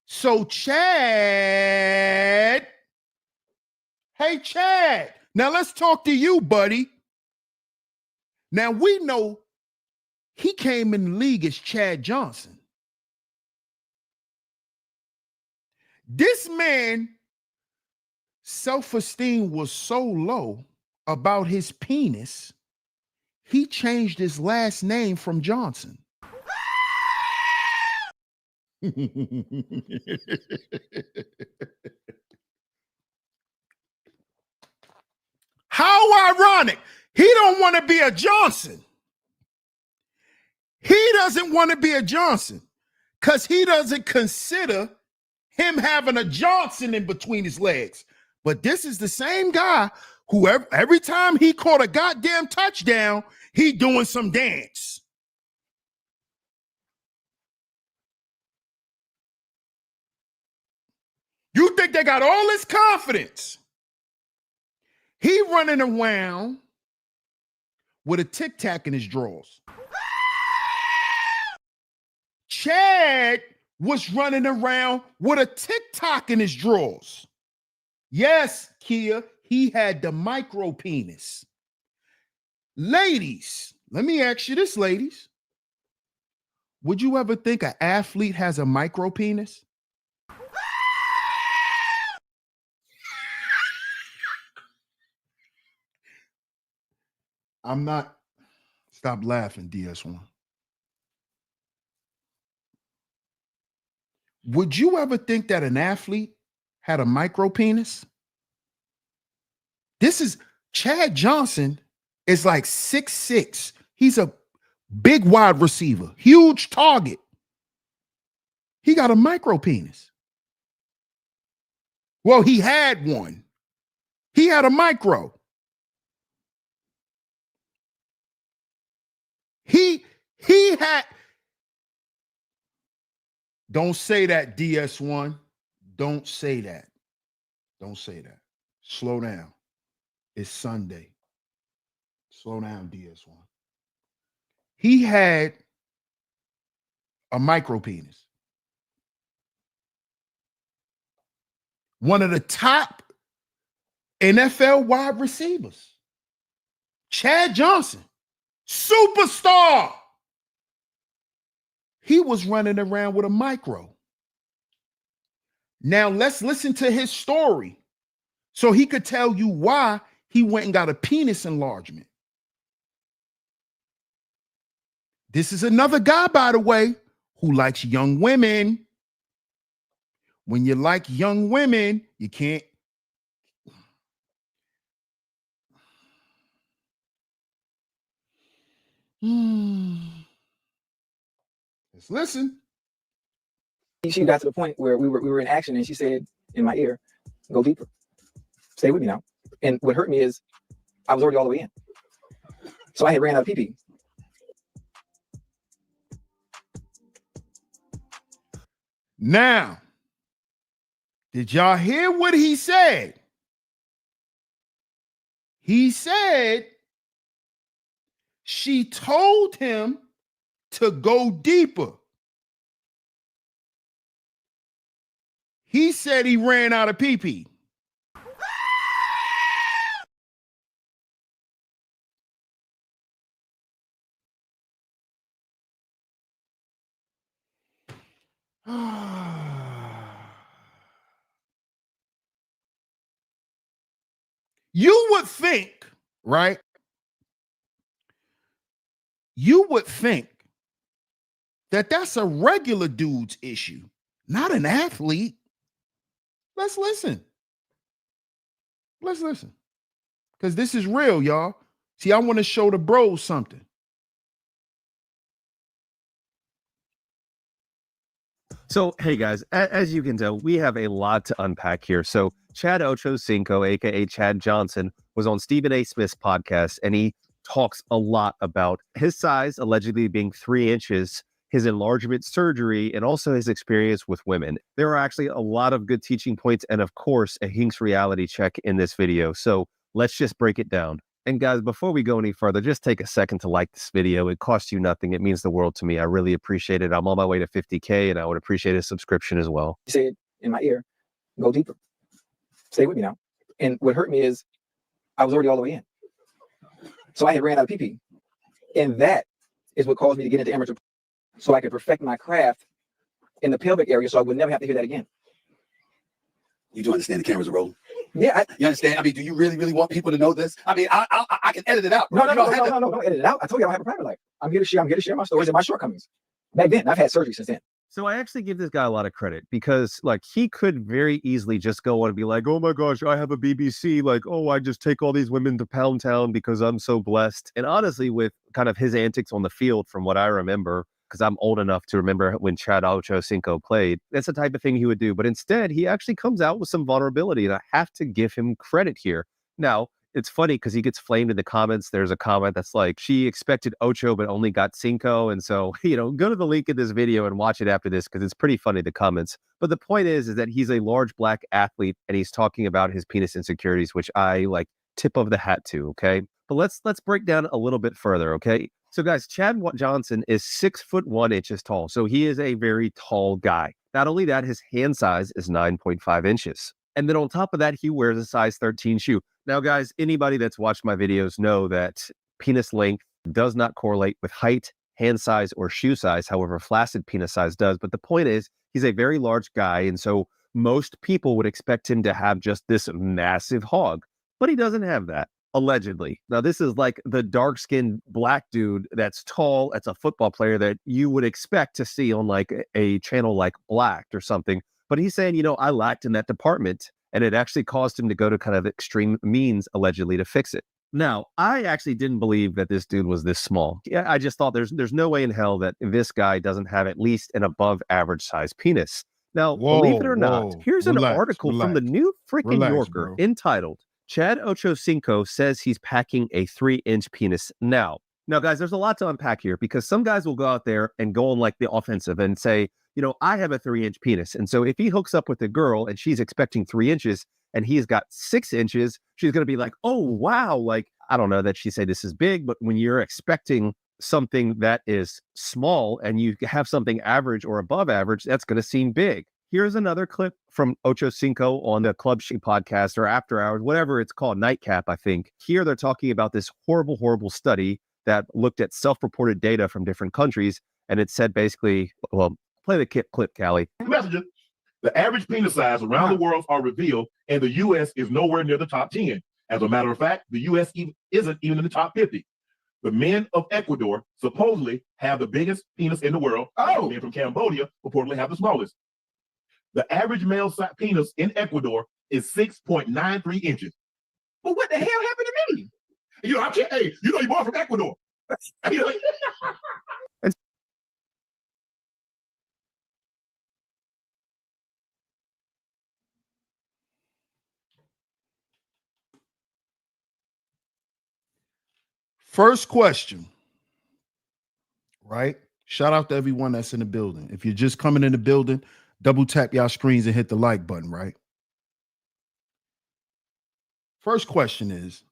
So Chad, hey Chad, now let's talk to you, buddy. Now we know he came in the league as Chad Johnson. This man, self-esteem was so low about his penis, he changed his last name from Johnson. How ironic. He don't want to be a Johnson. He doesn't want to be a Johnson because he doesn't consider him having a Johnson in between his legs. But this is the same guy who every time he caught a goddamn touchdown, he doing some dance. You think they got all this confidence? He running around with a Tic Tac in his drawers. Chad was running around with a TikTok in his drawers. Yes, Kia, he had the micro penis. Ladies, let me ask you this, ladies. Would you ever think an athlete has a micro penis? I'm not. Stop laughing, DS1. Would you ever think that an athlete had a micro penis? This is Chad Johnson is like 6'6". He's a big wide receiver, huge target. He got a micro penis. Well, he had one. He had a micro. He had. Don't say that, DS1. Don't say that. Don't say that. Slow down. It's Sunday. Slow down, DS1. He had a micro penis. One of the top NFL wide receivers. Chad Johnson, superstar. He was running around with a micro. Now let's listen to his story so he could tell you why he went and got a penis enlargement. This is another guy, by the way, who likes young women. When you like young women, you can't. Let's listen. She got to the point where we were in action, and she said in my ear, "Go deeper. Stay with me now." And what hurt me is I was already all the way in, so I had ran out of pee-pee. Now, did y'all hear what he said? He said she told him to go deeper. He said he ran out of pee-pee. You would think, right? You would think that that's a regular dude's issue, not an athlete. Let's listen. Let's listen. Because this is real, y'all. See, I want to show the bros something. So, hey guys, as you can tell, we have a lot to unpack here. So, Chad Ochocinco, aka Chad Johnson, was on Stephen A. Smith's podcast, and he talks a lot about his size allegedly being 3 inches, his enlargement surgery, and also his experience with women. There are actually a lot of good teaching points, and of course, a Hinks reality check in this video. So, let's just break it down. And guys, before we go any further, just take a second to like this video. It costs you nothing. It means the world to me. I really appreciate it. I'm on my way to 50K, and I would appreciate a subscription as well. She said in my ear, "Go deeper. Stay with me now." And what hurt me is I was already all the way in, so I had ran out of pee-pee. And that is what caused me to get into amateur, so I could perfect my craft in the pelvic area, so I would never have to hear that again. You do understand the cameras are rolling? Yeah. You understand? I mean, do you really want people to know this? I mean, I can edit it out. No, bro. don't edit it out. I told you I don't have a private life. I'm here to share my stories and my shortcomings. Back then, I've had surgery since then. So I actually give this guy a lot of credit because like he could very easily just go on and be like, oh my gosh, I have a BBC. Like, oh, I just take all these women to Pound Town because I'm so blessed. And honestly, with kind of his antics on the field, from what I remember, because I'm old enough to remember when Chad Ochocinco played, that's the type of thing he would do. But instead, he actually comes out with some vulnerability, and I have to give him credit here. Now, it's funny because he gets flamed in the comments. There's a comment that's like, she expected Ocho, but only got Cinco. And so, go to the link in this video and watch it after this because it's pretty funny, the comments. But the point is that he's a large black athlete and he's talking about his penis insecurities, which I like tip of the hat to. Okay. But let's break down a little bit further. Okay. So guys, Johnson is 6'1" tall. So he is a very tall guy. Not only that, his hand size is 9.5 inches. And then on top of that, he wears a size 13 shoe. Now, guys, anybody that's watched my videos know that penis length does not correlate with height, hand size, or shoe size. However, flaccid penis size does. But the point is, he's a very large guy. And so most people would expect him to have just this massive hog. But he doesn't have that. Allegedly. Now, this is like the dark-skinned black dude that's tall, that's a football player that you would expect to see on like a channel like Blacked or something. But he's saying, I lacked in that department, and it actually caused him to go to kind of extreme means, allegedly, to fix it. Now, I actually didn't believe that this dude was this small. Yeah, I just thought there's no way in hell that this guy doesn't have at least an above average size penis. Now, believe it or not, here's an article from the New Freaking Yorker entitled, Chad Ochocinco says he's packing a 3-inch penis now. Now, guys, there's a lot to unpack here because some guys will go out there and go on like the offensive and say, I have a 3-inch penis. And so if he hooks up with a girl and she's expecting 3 inches and he's got 6 inches, she's going to be like, oh, wow. Like, I don't know that she say this is big, but when you're expecting something that is small and you have something average or above average, that's going to seem big. Here's another clip from Ochocinco on the Club She podcast or After Hours, whatever it's called, Nightcap, I think. Here they're talking about this horrible, horrible study that looked at self-reported data from different countries. And it said basically, well, play the clip, Callie. Messages. The average penis size around the world are revealed, and the U.S. is nowhere near the top 10. As a matter of fact, the U.S. isn't even in the top 50. The men of Ecuador supposedly have the biggest penis in the world. Oh, men from Cambodia reportedly have the smallest. The average male penis in Ecuador is 6.93 inches. Well, what the hell happened to me? I can't. Hey, you're born from Ecuador. First question, right? Shout out to everyone that's in the building. If you're just coming in the building, double tap y'all screens and hit the like button, right? First question is,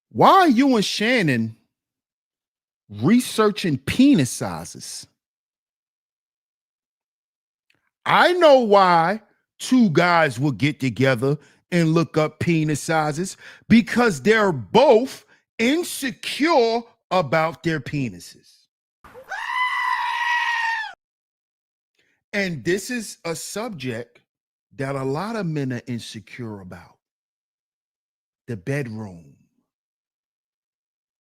why are you and Shannon researching penis sizes? I know why two guys will get together and look up penis sizes, because they're both insecure about their penises. And this is a subject that a lot of men are insecure about. The bedroom,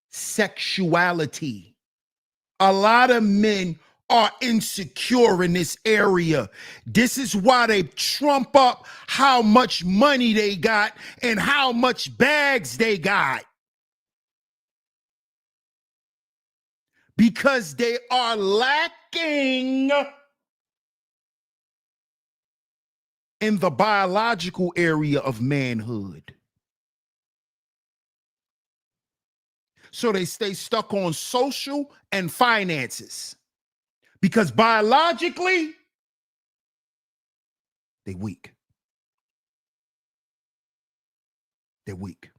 sexuality. A lot of men are insecure in this area. This is why they trump up how much money they got and how much bags they got. Because they are lacking in the biological area of manhood. So they stay stuck on social and finances. Because biologically, they're weak. They're weak.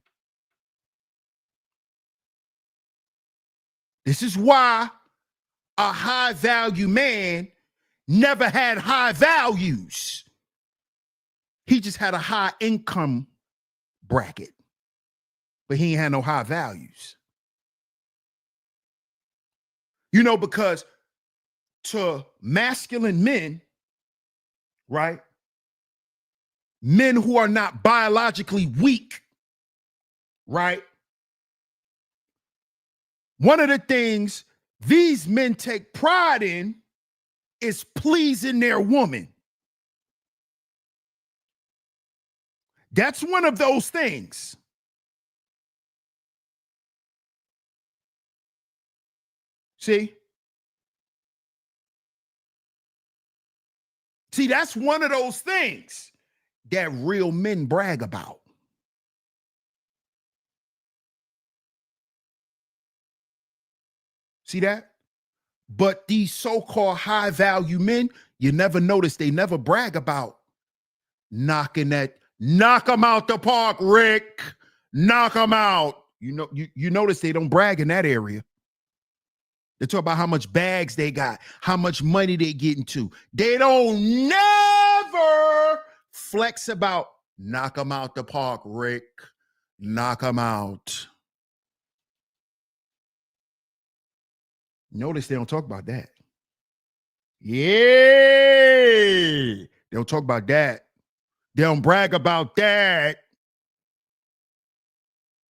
This is why a high value man never had high values. He just had a high income bracket, but he ain't had no high values. Because to masculine men, right? Men who are not biologically weak, right? One of the things these men take pride in is pleasing their woman. That's one of those things. See, that's one of those things that real men brag about. See that? But these so-called high-value men, you never notice, they never brag about knock them out the park, Rick. Knock them out. You notice they don't brag in that area. They talk about how much bags they got, how much money they get into. They don't never flex about knock them out the park, Rick. Knock them out. Notice they don't talk about that. Yeah. They don't talk about that. They don't brag about that.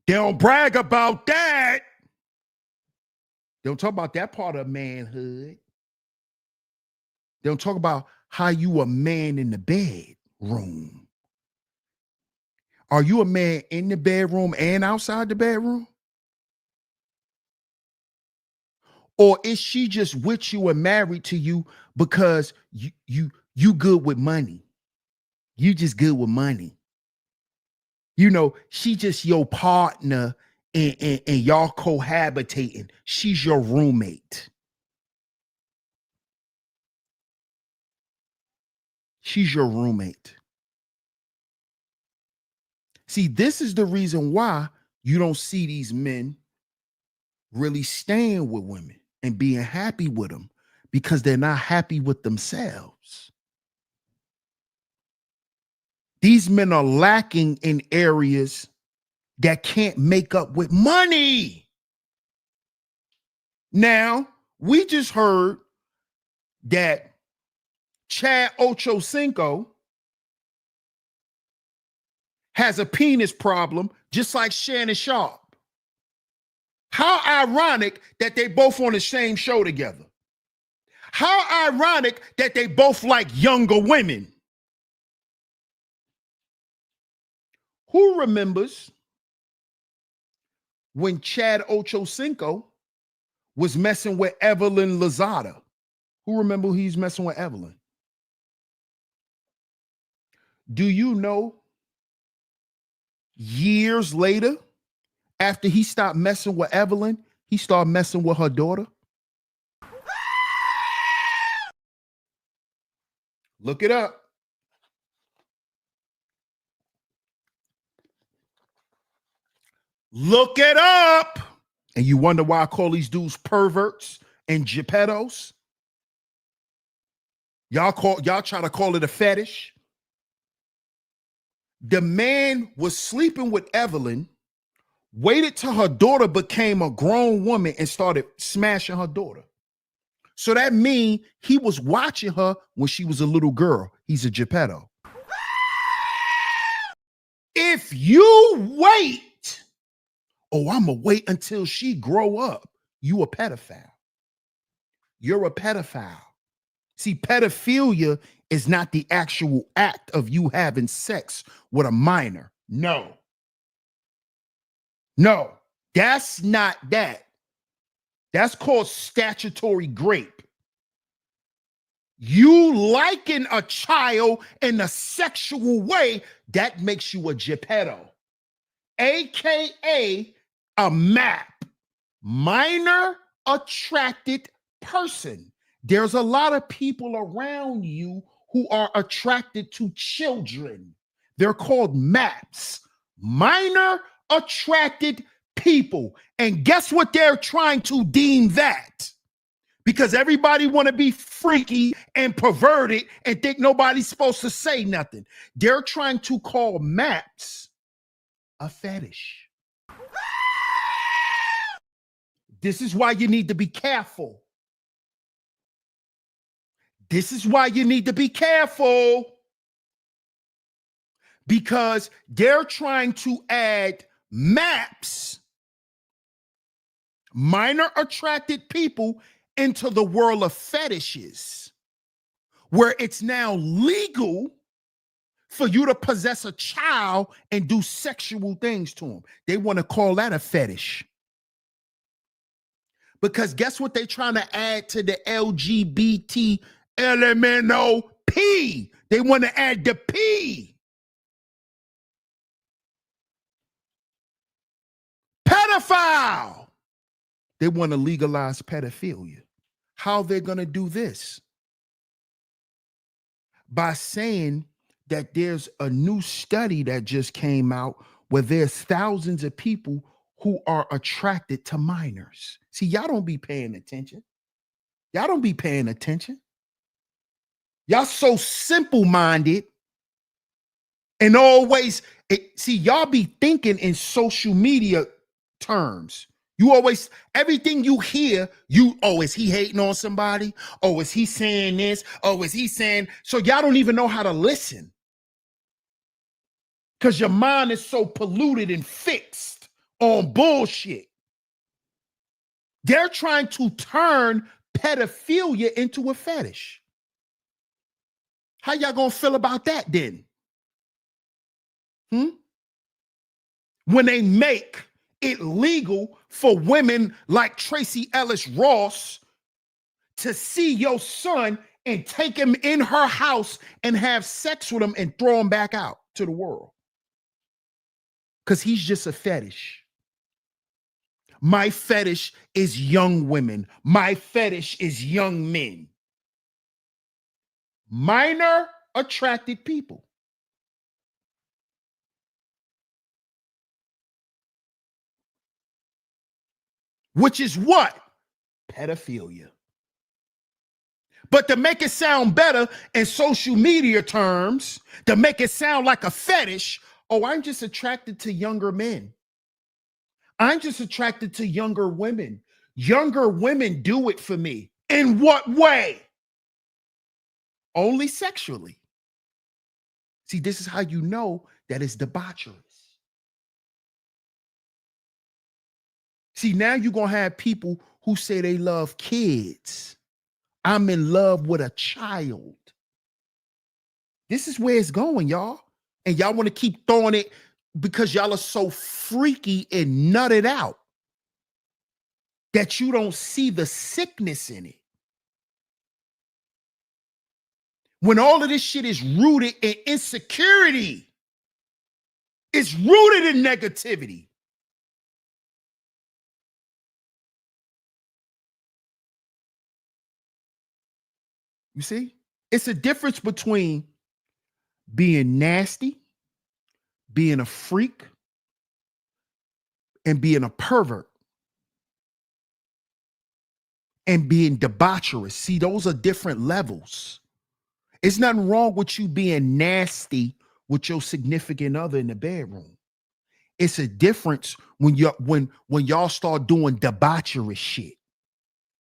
They don't brag about that. They don't talk about that part of manhood. They don't talk about how you a man in the bedroom. Are you a man in the bedroom and outside the bedroom? Or is she just with you and married to you because you good with money? You just good with money. You know, she just your partner and y'all cohabitating. She's your roommate. She's your roommate. See, this is the reason why you don't see these men really staying with women and being happy with them, because they're not happy with themselves. These men are lacking in areas that can't make up with money. Now, we just heard that Chad Ochocinco has a penis problem, just like Shannon Sharp. How ironic that they both on the same show together. How ironic that they both like younger women. Who remembers when Chad Ochocinco was messing with Evelyn Lozada? Who remember he's messing with Evelyn? Do you know years later, after he stopped messing with Evelyn, he started messing with her daughter? Look it up. Look it up. And you wonder why I call these dudes perverts and geppettos? Y'all try to call it a fetish. The man was sleeping with Evelyn, waited till her daughter became a grown woman and started smashing her daughter. So that means he was watching her when she was a little girl. He's a geppetto. If you wait, I'm going to wait until she grow up, you a pedophile. You're a pedophile. See, pedophilia is not the actual act of you having sex with a minor. No, that's not that. That's called statutory grape. You liking a child in a sexual way, that makes you a geppetto, AKA a MAP, minor attracted person. There's a lot of people around you who are attracted to children. They're called MAPs, minor attracted people. And guess what they're trying to deem that? Because everybody want to be freaky and perverted and think nobody's supposed to say nothing. They're trying to call MAPs a fetish. This is why you need to be careful. This is why you need to be careful. Because they're trying to add MAPs, minor attracted people, into the world of fetishes, where it's now legal for you to possess a child and do sexual things to them. They want to call that a fetish. Because guess what they're trying to add to the LGBT LMNO P? They want to add the P. Pedophile. They want to legalize pedophilia. How they're going to do this? By saying that there's a new study that just came out where there's thousands of people who are attracted to minors. See, y'all don't be paying attention. Y'all don't be paying attention. Y'all so simple-minded and always see, y'all be thinking in social media terms. You always, everything you hear, is he hating on somebody? Oh, is he saying this? Oh, is he saying? So y'all don't even know how to listen. Because your mind is so polluted and fixed on bullshit. They're trying to turn pedophilia into a fetish. How y'all gonna feel about that then? When they make it legal for women like Tracy Ellis Ross to see your son and take him in her house and have sex with him and throw him back out to the world. Because he's just a fetish. My fetish is young women. My fetish is young men. Minor attracted people. Which is what? Pedophilia. But to make it sound better in social media terms, to make it sound like a fetish, oh, I'm just attracted to younger men. I'm just attracted to younger women. Younger women do it for me. In what way? Only sexually. See, this is how you know that it's debaucherous. See, now you're going to have people who say they love kids. I'm in love with a child. This is where it's going, y'all. And y'all want to keep throwing it because y'all are so freaky and nutted out that you don't see the sickness in it. When all of this shit is rooted in insecurity, it's rooted in negativity. You see? It's a difference between being nasty, being a freak, and being a pervert. And being debaucherous. See, those are different levels. It's nothing wrong with you being nasty with your significant other in the bedroom. It's a difference when y'all start doing debaucherous shit.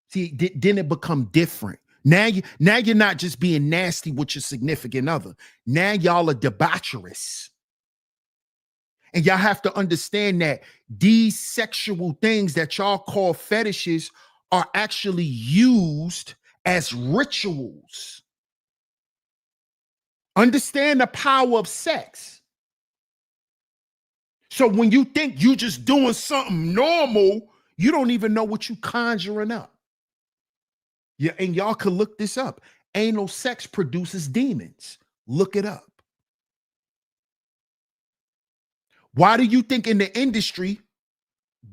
See, then it become different. Now you're not just being nasty with your significant other. Now y'all are debaucherous. And y'all have to understand that these sexual things that y'all call fetishes are actually used as rituals. Understand the power of sex. So when you think you just doing something normal, you don't even know what you conjuring up. Yeah, and y'all can look this up. Anal sex produces demons. Look it up. Why do you think in the industry,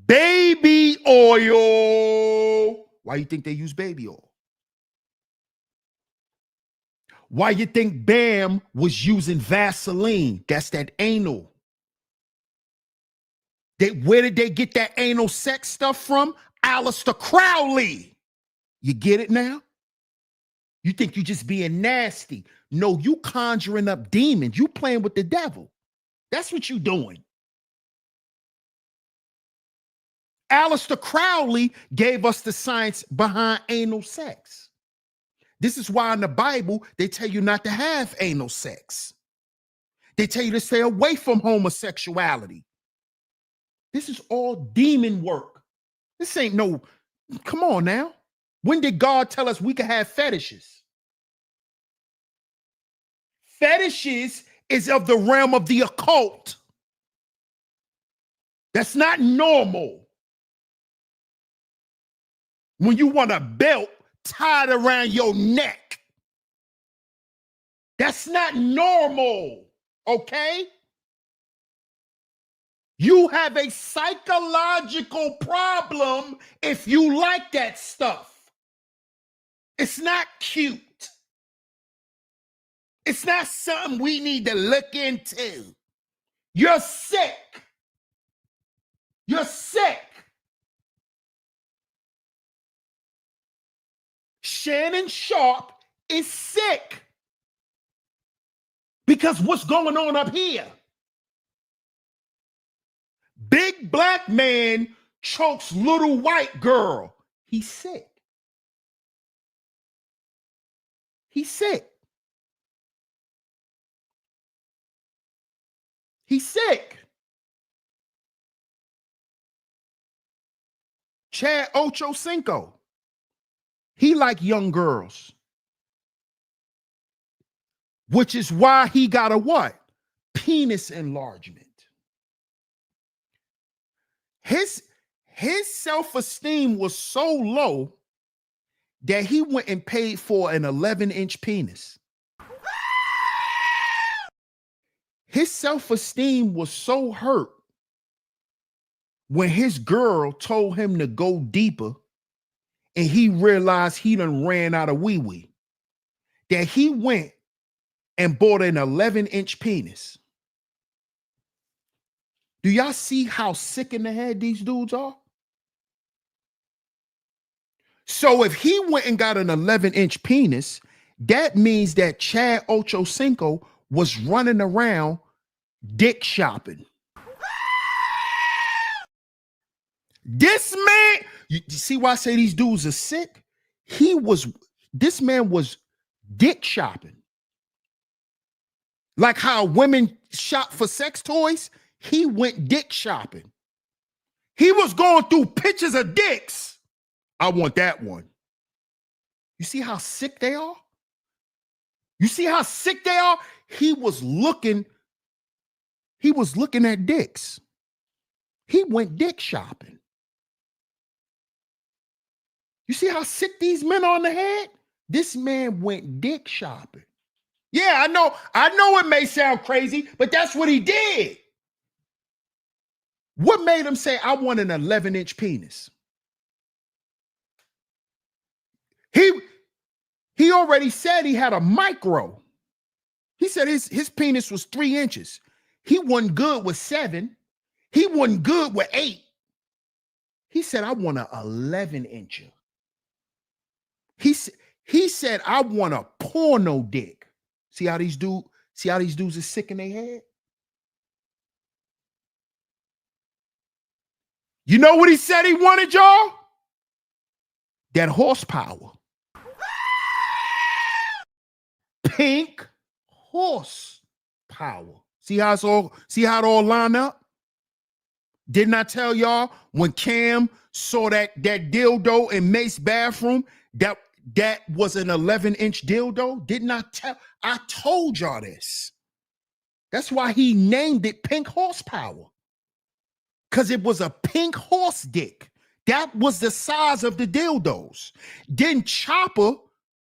baby oil? Why you think they use baby oil? Why you think Bam was using Vaseline? That's that anal. Where did they get that anal sex stuff from? Aleister Crowley. You get it now? You think you just being nasty. No, you conjuring up demons. You playing with the devil. That's what you doing. Aleister Crowley gave us the science behind anal sex. This is why in the Bible, they tell you not to have anal sex. They tell you to stay away from homosexuality. This is all demon work. This ain't no, come on now. When did God tell us we could have fetishes? Fetishes is of the realm of the occult. That's not normal. When you want a belt tied around your neck, that's not normal, okay? You have a psychological problem if you like that stuff. It's not cute. It's not something we need to look into. You're sick. You're sick. Shannon Sharp is sick. Because what's going on up here? Big black man chokes little white girl. He's sick. He's sick. He's sick. Chad Ochocinco. He like young girls. Which is why he got a what? Penis enlargement. His self-esteem was so low that he went and paid for an 11-inch penis. His self-esteem was so hurt when his girl told him to go deeper and he realized he done ran out of wee-wee, that he went and bought an 11-inch penis. Do y'all see how sick in the head these dudes are? So if he went and got an 11-inch penis, that means that Chad Ochocinco was running around dick shopping. This man, you see why I say these dudes are sick? This man was dick shopping. Like how women shop for sex toys, he went dick shopping. He was going through pictures of dicks. I want that one. You see how sick they are? You see how sick they are? He was looking at dicks. He went dick shopping. You see how sick these men are in the head? This man went dick shopping. Yeah, I know it may sound crazy, but that's what he did. What made him say, I want an 11-inch penis? He already said he had a micro. He said his penis was 3 inches. He wasn't good with 7. He wasn't good with 8. He said, I want an 11-incher. He said, I want a porno dick. See how these dudes are sick in their head? You know what he said he wanted, y'all? That horsepower. Pink horsepower. See how it all lined up? Didn't I tell y'all when Cam saw that dildo in Mace's bathroom, that was an 11-inch dildo? Didn't I tell? I told y'all this. That's why he named it Pink Horsepower. Because it was a pink horse dick. That was the size of the dildos. Then Chopper,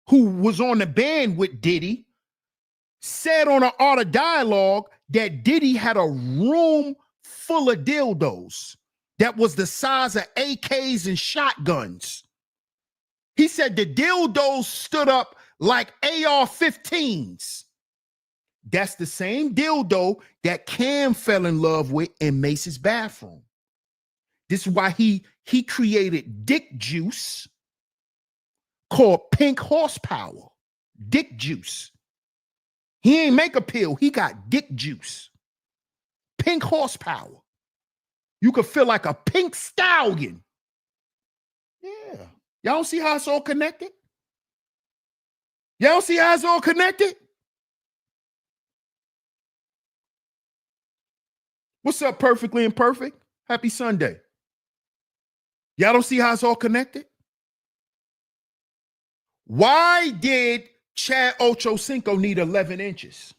who was on the band with Diddy, said on an Art of Dialogue that Diddy had a room full of dildos that was the size of AKs and shotguns. He said the dildos stood up like AR-15s. That's the same dildo that Cam fell in love with in Mace's bathroom. This is why he created dick juice called Pink Horsepower. Dick juice. He ain't make a pill. He got dick juice. Pink horsepower. You could feel like a pink stallion. Yeah. Y'all don't see how it's all connected? Y'all don't see how it's all connected? What's up, Perfectly Imperfect? Happy Sunday. Y'all don't see how it's all connected? Why did Chad Ochocinco need 11 inches?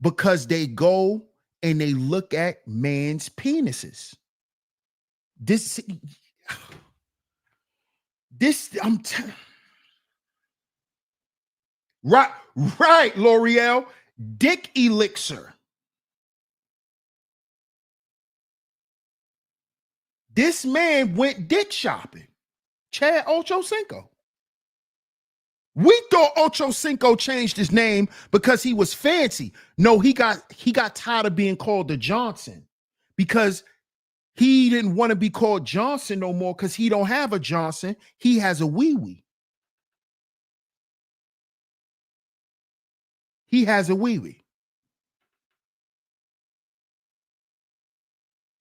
Because they go and they look at man's penises. Right, L'Oreal. Dick elixir. This man went dick shopping. Chad Ochocinco. We thought Ochocinco changed his name because he was fancy. No, he got tired of being called the Johnson because He didn't want to be called Johnson no more because he don't have a Johnson. He has a wee-wee. He has a wee-wee.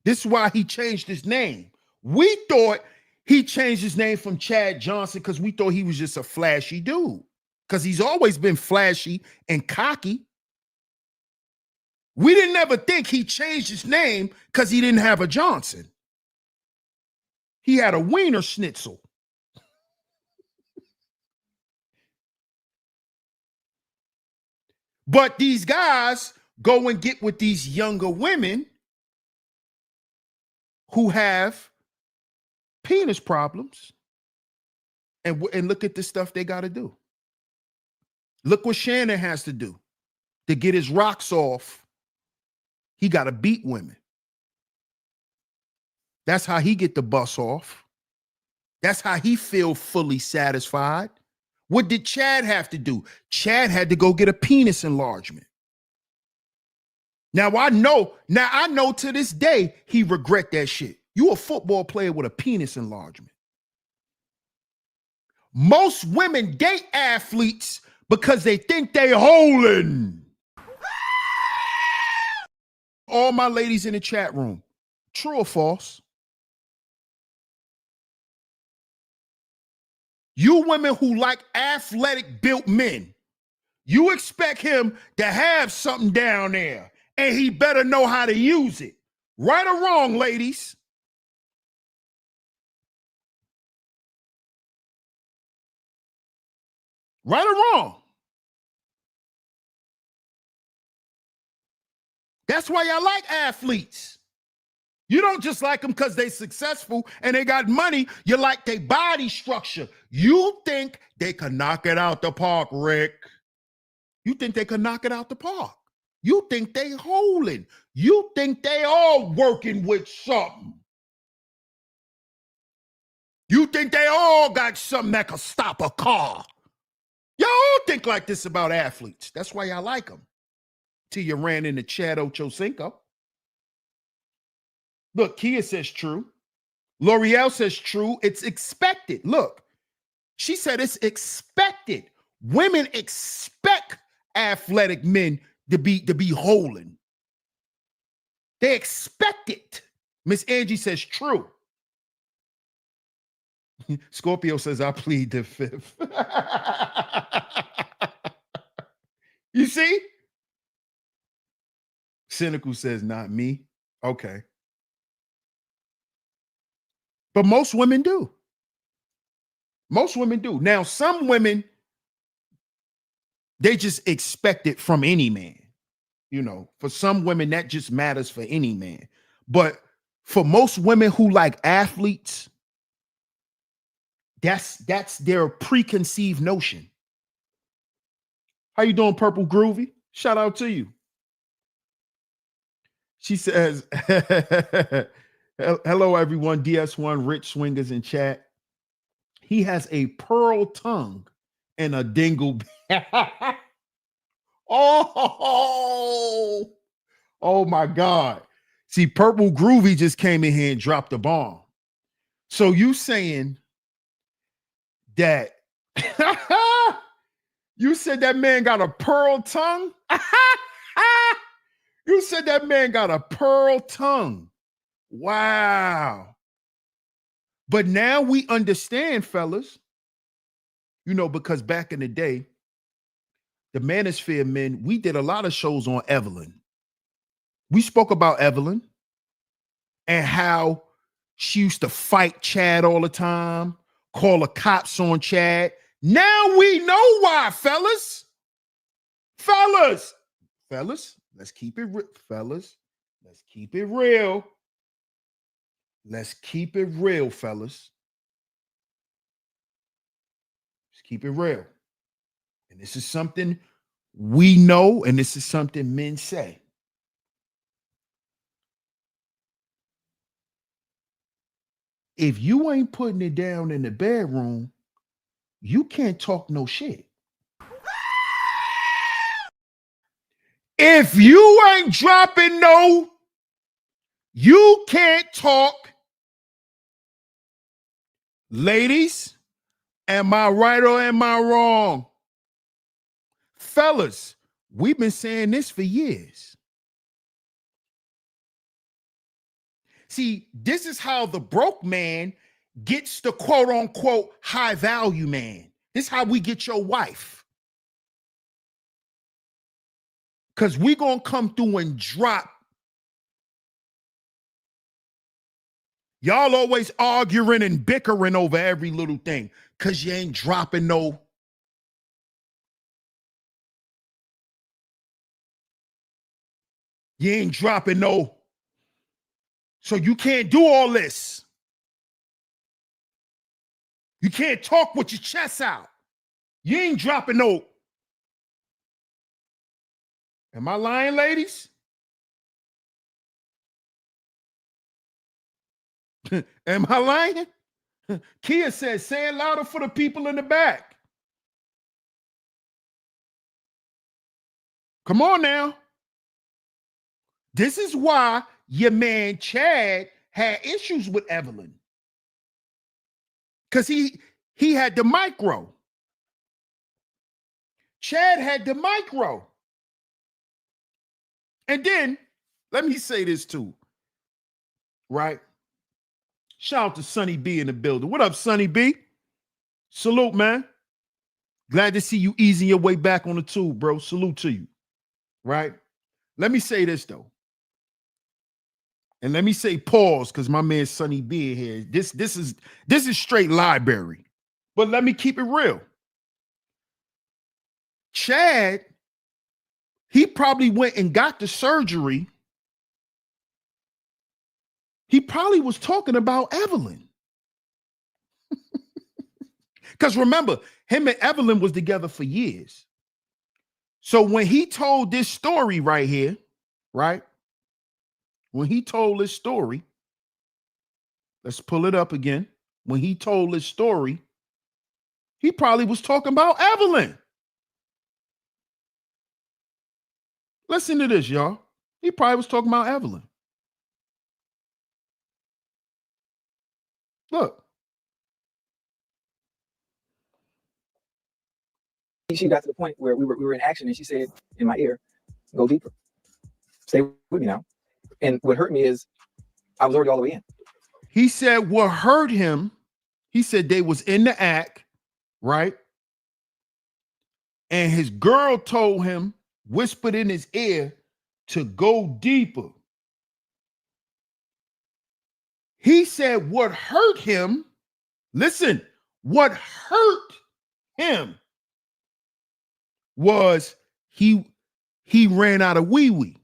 This is why he changed his name. We thought he changed his name from Chad Johnson because we thought he was just a flashy dude. Because he's always been flashy and cocky. We didn't ever think he changed his name because he didn't have a Johnson. He had a wiener schnitzel. But these guys go and get with these younger women who have penis problems and look at the stuff they got to do. Look what Shannon has to do to get his rocks off. He got to beat women. That's how he get the bus off. That's how he feel fully satisfied. What did Chad have to do? Chad had to go get a penis enlargement. Now I know to this day he regret that shit. You a football player with a penis enlargement. Most women date athletes because they think they holding. All my ladies in the chat room, true or false? You women who like athletic built men, you expect him to have something down there and he better know how to use it. Right or wrong, ladies? Right or wrong? That's why y'all like athletes. You don't just like them because they successful and they got money. You like their body structure. You think they can knock it out the park, Rick. You think they can knock it out the park. You think they holding. You think they all working with something. You think they all got something that can stop a car. Y'all all think like this about athletes. That's why y'all like them. Till you ran into Chad Ochocinco. Look, Kia says true. L'Oreal says true. It's expected. Look, she said it's expected. Women expect athletic men to be holding. They expect it. Miss Angie says true. Scorpio says I plead the fifth. You see? Cynical says not me. Okay. But most women do. Most women do. Now, some women, they just expect it from any man. You know, for some women, that just matters for any man. But for most women who like athletes, that's their preconceived notion. How you doing, Purple Groovy? Shout out to you. She says, hello, everyone. DS1, Rich Swingers in chat. He has a pearl tongue and a dingle. Oh my God. See, Purple Groovy just came in here and dropped a bomb. So you saying that you said that man got a pearl tongue? You said that man got a pearl tongue. Wow. But now we understand, fellas, you know, because back in the day, the Manosphere men, we did a lot of shows on Evelyn. We spoke about Evelyn and how she used to fight Chad all the time, call the cops on Chad. Now we know why, fellas. Fellas, let's keep it real. Fellas, let's keep it real. Let's keep it real, fellas. Let's keep it real. And this is something we know, and this is something men say. If you ain't putting it down in the bedroom, you can't talk no shit. If you ain't dropping no You can't talk. Ladies, am I right or am I wrong? Fellas, we've been saying this for years. See, this is how the broke man gets the quote unquote high value man. This is how we get your wife. Because we're going to come through and drop. Y'all always arguing and bickering over every little thing because you ain't dropping no. You ain't dropping no. So you can't do all this. You can't talk with your chest out. You ain't dropping no. Am I lying, ladies? Am I lying? Kia says, say it louder for the people in the back. Come on now. This is why your man Chad had issues with Evelyn. Because he had the micro. Chad had the micro. And then, let me say this too, right? Shout out to Sonny B in the building. What up, Sonny B? Salute, man. Glad to see you easing your way back on the tube, bro. Salute to you, right? Let me say this, though. And let me say pause, because my man Sonny B in here. This is straight library. But let me keep it real. Chad, he probably went and got the surgery. He probably was talking about Evelyn. Because remember, him and Evelyn was together for years. So when he told this story right here, right? When he told this story, let's pull it up again. When he told this story, he probably was talking about Evelyn. Listen to this, y'all. He probably was talking about Evelyn. Look. She got to the point where we were in action, and she said in my ear, "Go deeper. Stay with me now." And what hurt me is I was already all the way in. He said what hurt him, he said they was in the act, right? And his girl told him, whispered in his ear, to go deeper. He said what hurt him, listen, what hurt him was he ran out of wee-wee.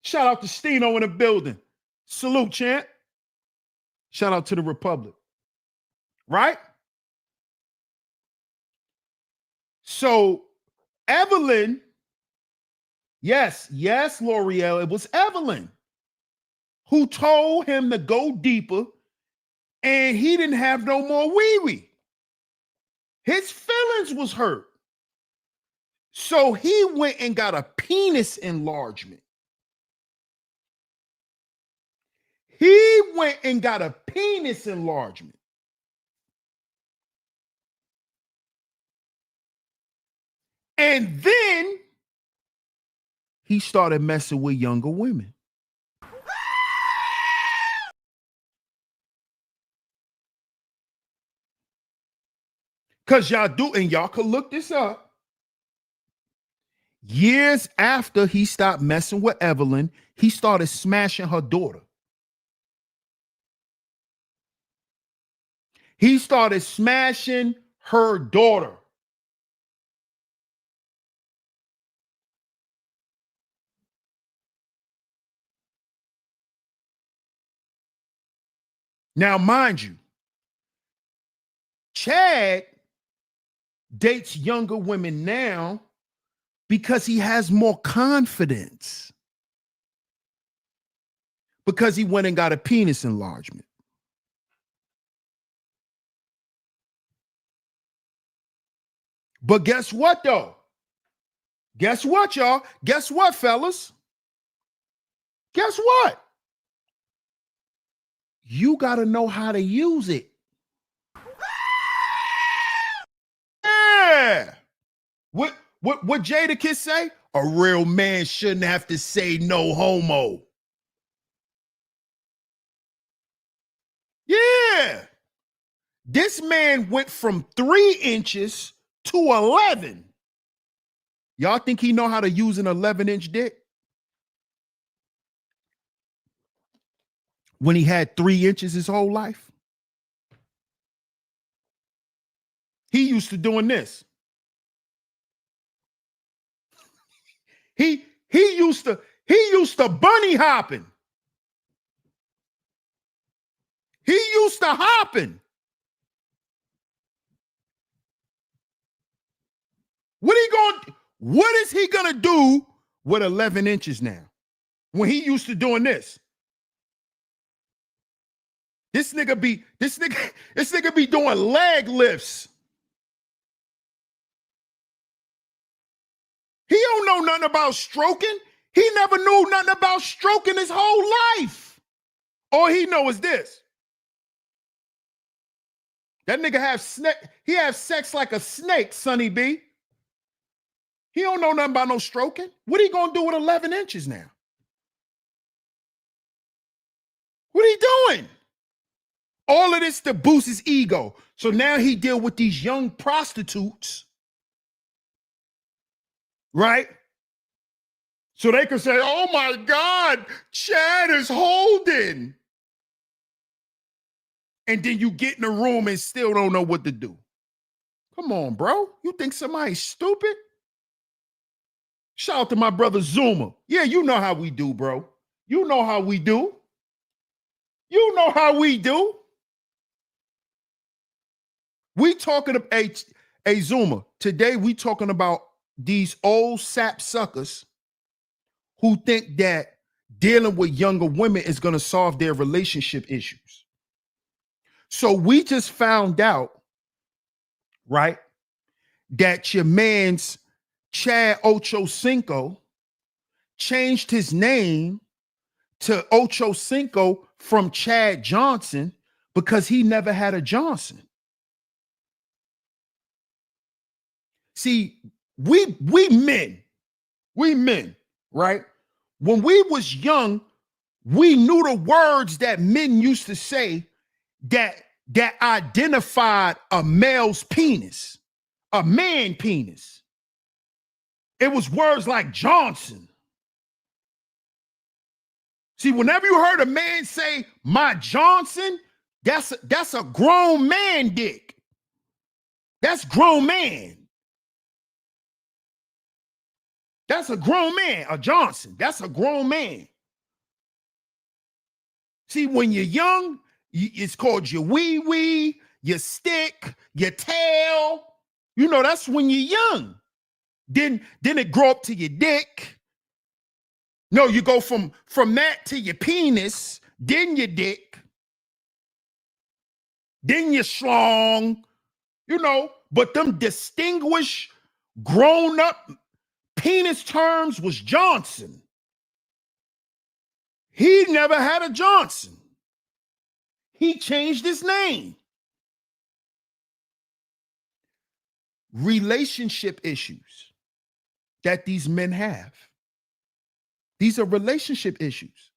Shout out to Stino in the building. Salute, champ. Shout out to the Republic. Right? So Evelyn, yes, L'Oreal, it was Evelyn who told him to go deeper, and he didn't have no more wee-wee. His feelings was hurt. So he went and got a penis enlargement. He went and got a penis enlargement. And then he started messing with younger women. Because y'all do, and y'all could look this up. Years after he stopped messing with Evelyn, he started smashing her daughter. He started smashing her daughter. Now, mind you, Chad dates younger women now because he has more confidence. Because he went and got a penis enlargement. But guess what, though? Guess what, y'all? Guess what, fellas? Guess what? You got to know how to use it. Yeah. What Jadakiss say? A real man shouldn't have to say no homo. Yeah. This man went from 3 inches to 11. Y'all think he know how to use an 11-inch dick? When he had 3 inches his whole life? He used to doing this. He used to bunny hopping. He used to hopping. What is he gonna do with 11 inches now? When he used to doing this? This nigga be doing leg lifts. He don't know nothing about stroking. He never knew nothing about stroking his whole life. All he know is this. That nigga have sex like a snake, Sonny B. He don't know nothing about no stroking. What he gonna do with 11 inches now? What he doing? All of this to boost his ego. So now he deal with these young prostitutes, right? So they can say, oh my God, Chad is holding. And then you get in the room and still don't know what to do. Come on, bro. You think somebody's stupid? Shout out to my brother Zuma. Yeah, you know how we do, bro. You know how we do. You know how we do. We talking about, hey Zuma, today we talking about these old sap suckers who think that dealing with younger women is going to solve their relationship issues. So we just found out, right, that your man's Chad Ochocinco changed his name to Ochocinco from Chad Johnson because he never had a Johnson. See, we men, right? When we was young, we knew the words that men used to say that identified a male's penis, a man penis. It was words like Johnson. See, whenever you heard a man say my Johnson, that's a grown man dick. That's grown man. That's a grown man, a Johnson. That's a grown man. See, when you're young, it's called your wee-wee, your stick, your tail. You know, that's when you're young. Then it grow up to your dick. No, you go from that to your penis, then your dick, then your schlong, you know, but them distinguished, grown-up penis terms was Johnson. He never had a Johnson. He changed his name. Relationship issues that these men have. These are relationship issues.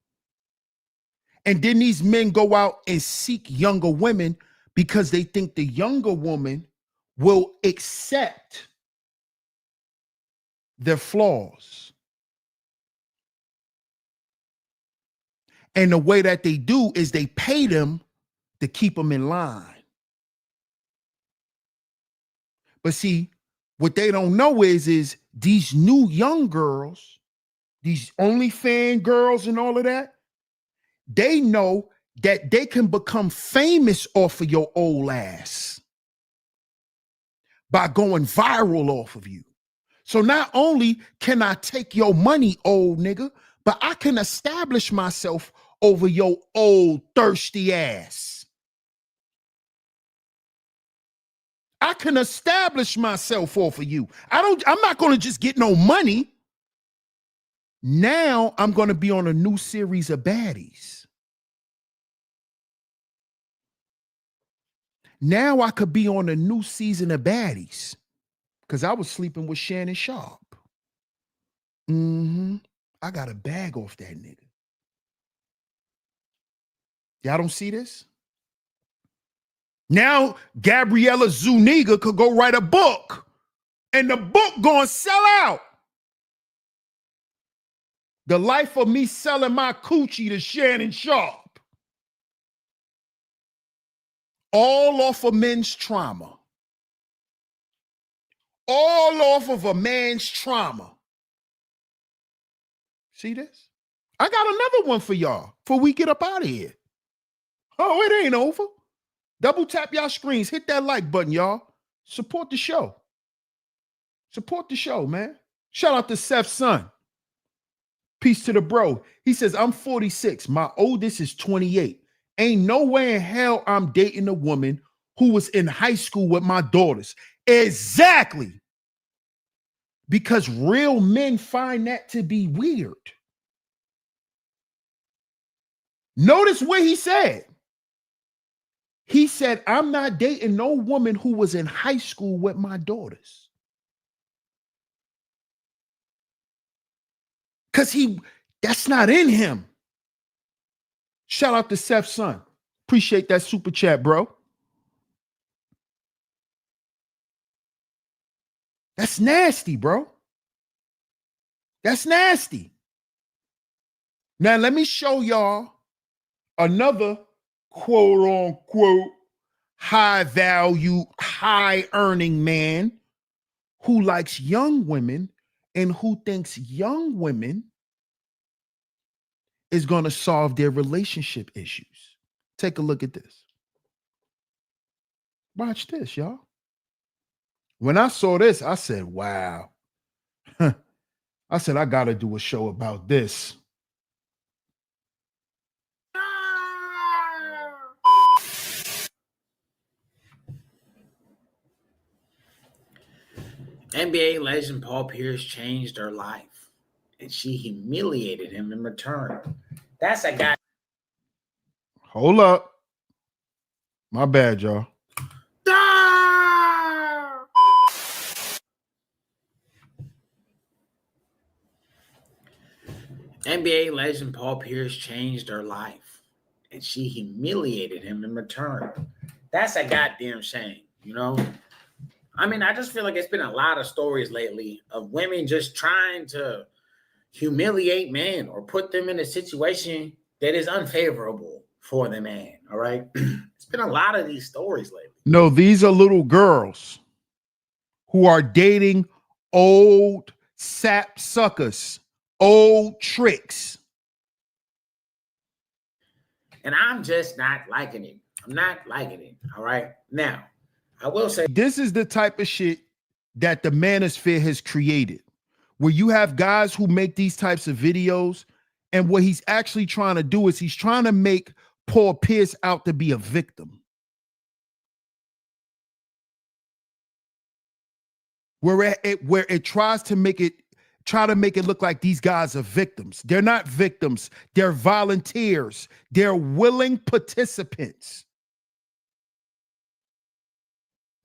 And then these men go out and seek younger women because they think the younger woman will accept their flaws. And the way that they do is they pay them to keep them in line. But see, what they don't know is these new young girls, these OnlyFans girls and all of that, they know that they can become famous off of your old ass by going viral off of you. So not only can I take your money, old nigga, but I can establish myself over your old thirsty ass. I can establish myself off of you. I'm not going to just get no money. Now I'm going to be on a new series of baddies. Now I could be on a new season of baddies because I was sleeping with Shannon Sharp. I got a bag off that nigga. Y'all don't see this? Now Gabriella Zuniga could go write a book and the book gonna sell out. The life of me selling my coochie to Shannon Sharp. All off of men's trauma. All off of a man's trauma. See this? I got another one for y'all before we get up out of here. Oh, it ain't over. Double tap y'all screens. Hit that like button, y'all. Support the show. Support the show, man. Shout out to Seth's son. Peace to the bro. He says, I'm 46. My oldest is 28. Ain't no way in hell I'm dating a woman who was in high school with my daughters. Exactly. Because real men find that to be weird. Notice what he said. He said, I'm not dating no woman who was in high school with my daughters. Because that's not in him. Shout out to Seth's son. Appreciate that super chat, bro. That's nasty, bro. That's nasty. Now, let me show y'all another quote unquote high value, high earning man who likes young women and who thinks young women is going to solve their relationship issues. Take a look at this. Watch this, y'all. When I saw this, I said, wow. I said, I got to do a show about this. NBA legend Paul Pierce changed her life, and she humiliated him in return. That's a guy. Hold up. My bad, y'all. NBA legend Paul Pierce changed her life, and she humiliated him in return. That's a goddamn shame, you know? I mean, I just feel like it's been a lot of stories lately of women just trying to humiliate men or put them in a situation that is unfavorable for the man, all right? It's been a lot of these stories lately. No, these are little girls who are dating old sap suckers, old tricks. And I'm just not liking it. I'm not liking it, all right? Now, I will say this is the type of shit that the manosphere has created, where you have guys who make these types of videos, and what he's actually trying to do is he's trying to make Paul Pierce out to be a victim. Where it tries to make it look like these guys are victims. They're not victims. They're volunteers. They're willing participants.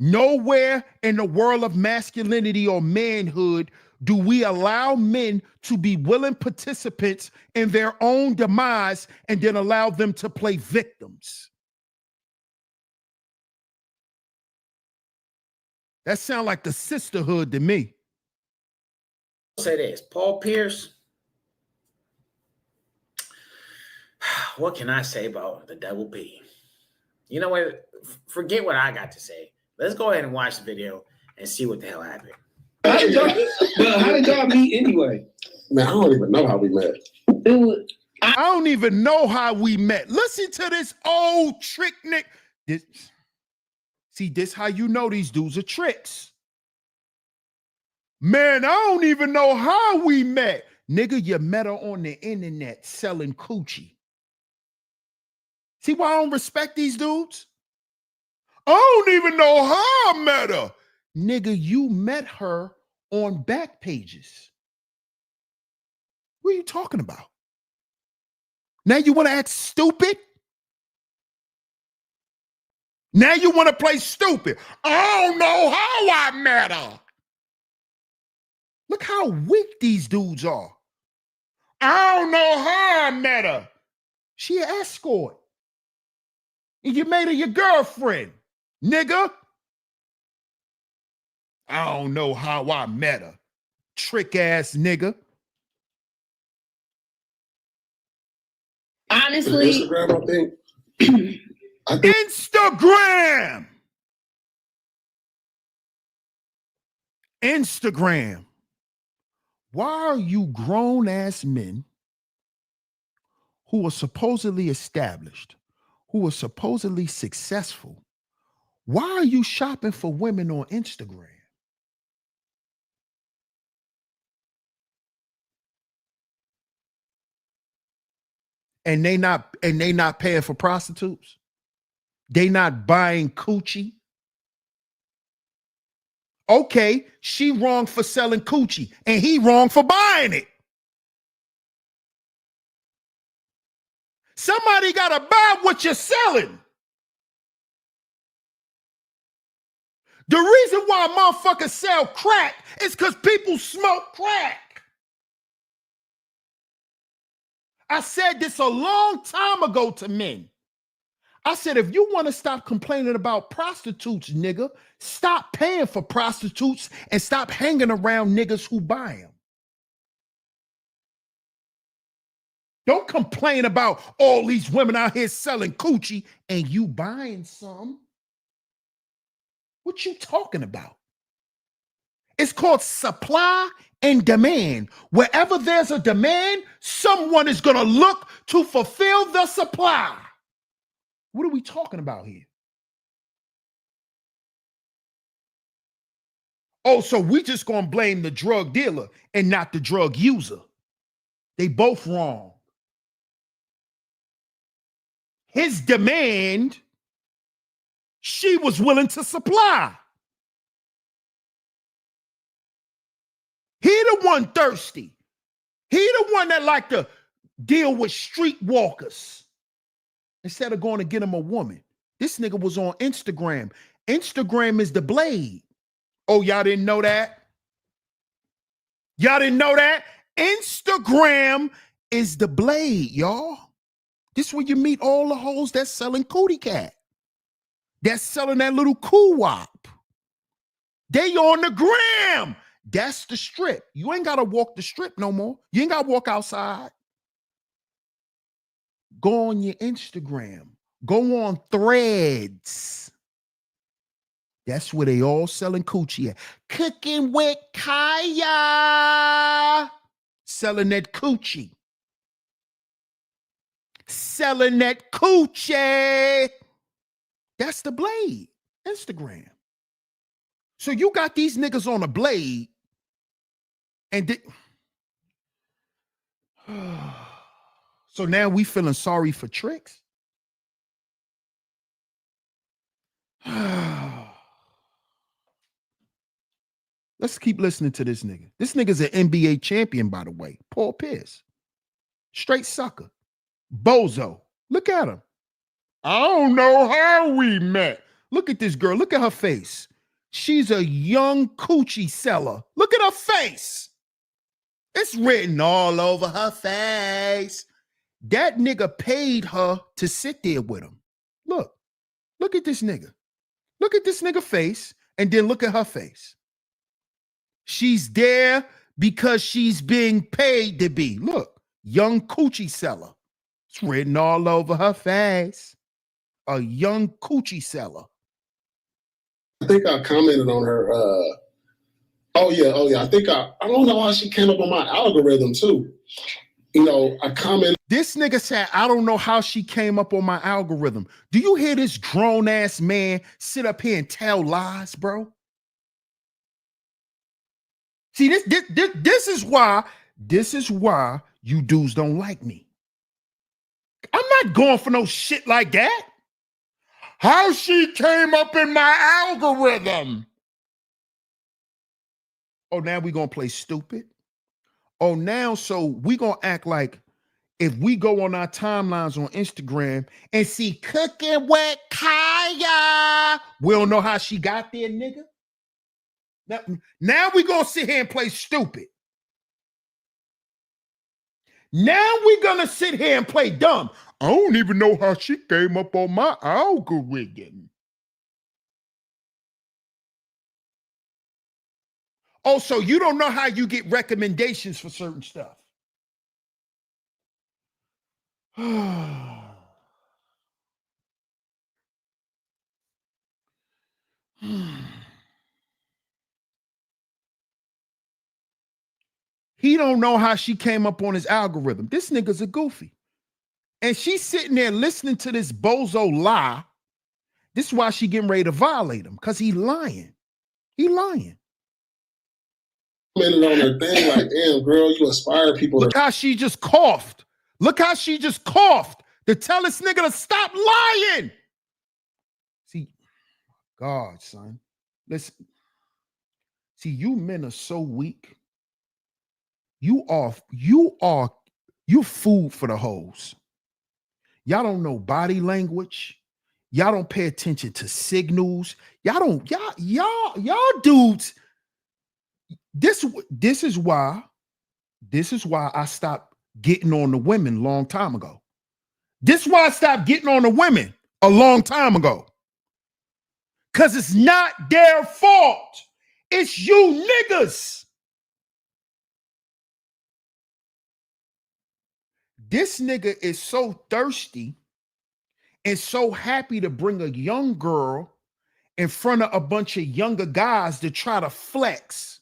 Nowhere in the world of masculinity or manhood do we allow men to be willing participants in their own demise and then allow them to play victims. That sounds like the sisterhood to me. I'll say this, Paul Pierce, what can I say about the double P? You know what? Forget what I got to say. Let's go ahead and watch the video and see what the hell happened. How did y'all meet anyway? Man, I don't even know how we met. I don't even know how we met. Listen to this old trick, Nick. This how you know these dudes are tricks. Man, I don't even know how we met. Nigga, you met her on the internet selling coochie. See why I don't respect these dudes? I don't even know how I met her. Nigga, you met her on back pages. What are you talking about? Now you want to act stupid? Now you want to play stupid. I don't know how I met her. Look how weak these dudes are. I don't know how I met her. She an escort. And you made her your girlfriend, nigga. I don't know how I met her. Trick ass nigga. Honestly, Instagram, I think Instagram. Instagram. Why are you grown ass men who are supposedly established, who are supposedly successful? Why are you shopping for women on Instagram? And they not paying for prostitutes? They not buying coochie? Okay, she wrong for selling coochie and he wrong for buying it. Somebody gotta buy what you're selling. The reason why motherfuckers sell crack is because people smoke crack. I said this a long time ago to men. I said, if you want to stop complaining about prostitutes, nigga, stop paying for prostitutes and stop hanging around niggas who buy them. Don't complain about all these women out here selling coochie and you buying some. What you talking about? It's called supply and demand. Wherever there's a demand, someone is going to look to fulfill the supply. What are we talking about here? Oh, so we just going to blame the drug dealer and not the drug user. They both wrong. His demand, she was willing to supply. He the one thirsty. He the one that like to deal with streetwalkers instead of going to get him a woman. This nigga was on Instagram. Instagram is the blade. Oh, y'all didn't know that? Y'all didn't know that? Instagram is the blade, y'all. This is where you meet all the hoes that's selling cootie cat. That's selling that little cool-wop. They on the gram. That's the strip. You ain't got to walk the strip no more. You ain't got to walk outside. Go on your Instagram. Go on Threads. That's where they all selling coochie at. Cooking with Kaya. Selling that coochie. Selling that coochie. That's the blade. Instagram. So you got these niggas on a blade and so now we feeling sorry for tricks? Let's keep listening to this nigga. This nigga's an NBA champion, by the way. Paul Pierce. Straight sucker. Bozo. Look at him. I don't know how we met. Look at this girl. Look at her face. She's a young coochie seller. Look at her face. It's written all over her face. That nigga paid her to sit there with him. Look at this nigga. Look at this nigga face and then look at her face. She's there because she's being paid to be. Look, young coochie seller. It's written all over her face. A young coochie seller. I think I commented on her. Oh yeah. I think I don't know how she came up on my algorithm too. You know, I commented. This nigga said, I don't know how she came up on my algorithm. Do you hear this grown ass man sit up here and tell lies, bro? See, this is why you dudes don't like me. I'm not going for no shit like that. How she came up in my algorithm. Oh, now we gonna play stupid? Oh, now so we gonna act like if we go on our timelines on Instagram and see Cooking with Kaya, we don't know how she got there, nigga. Now we gonna sit here and play stupid. Now we gonna sit here and play dumb. I don't even know how she came up on my algorithm. Oh, so you don't know how you get recommendations for certain stuff. He don't know how she came up on his algorithm. This nigga's a goofy. And she's sitting there listening to this bozo lie. This is why she getting ready to violate him, because he lying. He lying. Commented on her thing like, damn, girl, you inspire people. Look how she just coughed. Look how she just coughed to tell this nigga to stop lying. See, God, son. Listen. See, you men are so weak. You food for the hoes. Y'all don't know body language. Y'all don't pay attention to signals. Y'all dudes. This is why I stopped getting on the women long time ago. This is why I stopped getting on the women a long time ago. Because it's not their fault. It's you niggas. This nigga is so thirsty and so happy to bring a young girl in front of a bunch of younger guys to try to flex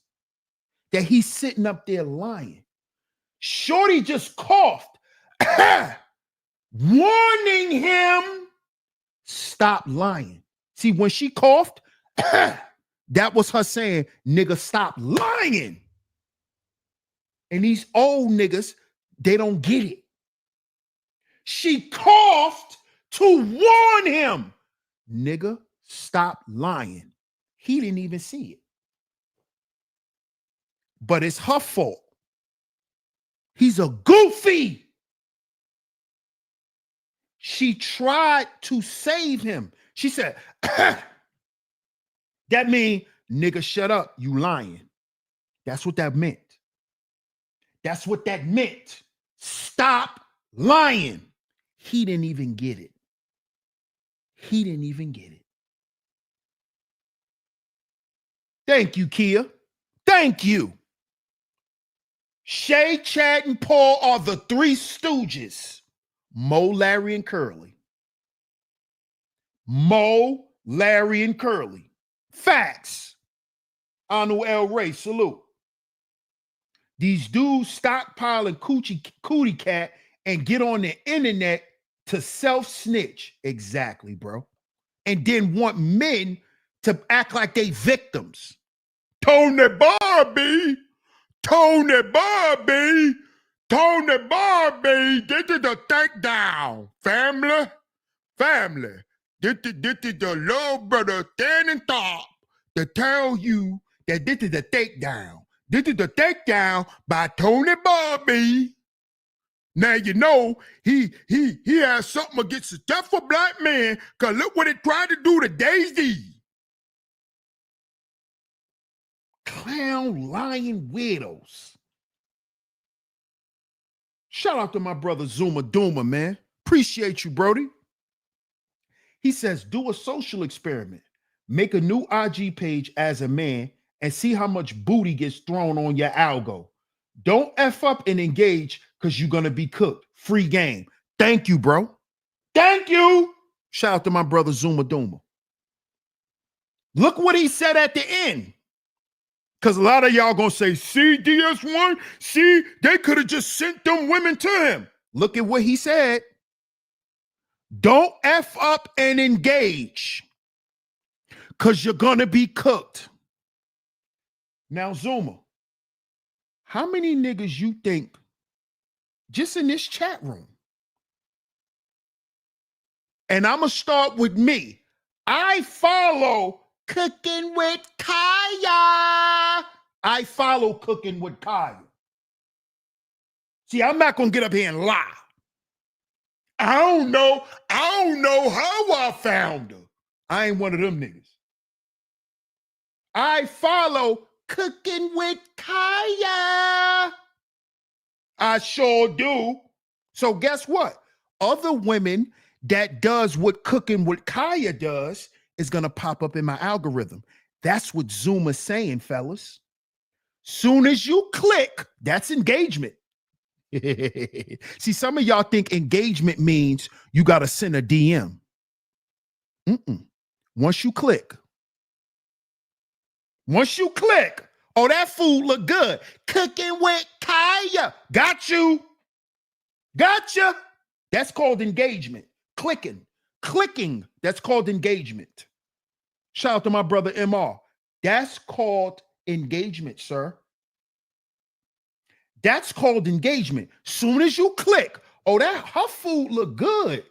that he's sitting up there lying. Shorty just coughed, warning him, stop lying. See, when she coughed, that was her saying, nigga, stop lying. And these old niggas, they don't get it. She coughed to warn him. Nigga, stop lying. He didn't even see it. But it's her fault. He's a goofy. She tried to save him. She said, that mean, nigga, shut up. You lying. That's what that meant. That's what that meant. Stop lying. He didn't even get it. He didn't even get it. Thank you, Kia. Thank you. Shay, Chad, and Paul are the three stooges. Mo, Larry, and Curly. Mo, Larry, and Curly. Facts. Anu El Rey, salute. These dudes stockpiling cootie cat and get on the internet to self-snitch. Exactly, bro. And then want men to act like they victims. Tony Barbie, Tony Barbie, Tony Barbie, this is the takedown. Family, family. This is the little brother standing top to tell you that this is a takedown. This is the takedown by Tony Barbie. Now you know he has something against the death of black men, because look what it tried to do to Daisy. Clown lying weirdos. Shout out to my brother Zuma Duma, man. Appreciate you, Brody. He says, do a social experiment. Make a new IG page as a man and see how much booty gets thrown on your algo. Don't F up and engage because you're going to be cooked. Free game. Thank you, bro. Thank you. Shout out to my brother Zuma Duma. Look what he said at the end. Because a lot of y'all going to say, see, DS1, see, they could have just sent them women to him. Look at what he said. Don't F up and engage because you're going to be cooked. Now, Zuma, how many niggas you think just in this chat room? And I'm going to start with me. I follow Cooking with Kaya. I follow Cooking with Kaya. See, I'm not gonna get up here and lie. I don't know how I found her. I ain't one of them niggas. I follow Cooking with Kaya. I sure do. So guess what? Other women that does what Cooking with Kaya does is gonna pop up in my algorithm. That's what Zoom is saying, fellas. Soon as you click, that's engagement. See, some of y'all think engagement means you got to send a DM. Once you click, oh, that food look good. Cooking with Kaya. Got you. Gotcha. That's called engagement. Clicking. That's called engagement. Shout out to my brother MR. That's called engagement, sir. That's called engagement. Soon as you click, oh, that her food look good.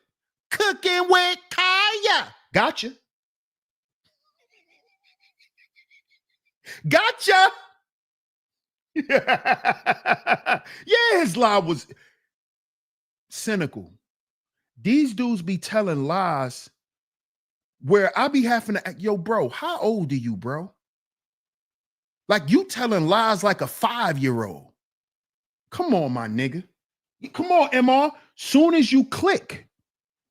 Cooking with Kaya. Gotcha. Yeah, his lie was cynical. These dudes be telling lies where I be having to, yo, bro, how old are you, bro? Like you telling lies like a 5-year-old. Come on, my nigga. Come on, MR. Soon as you click,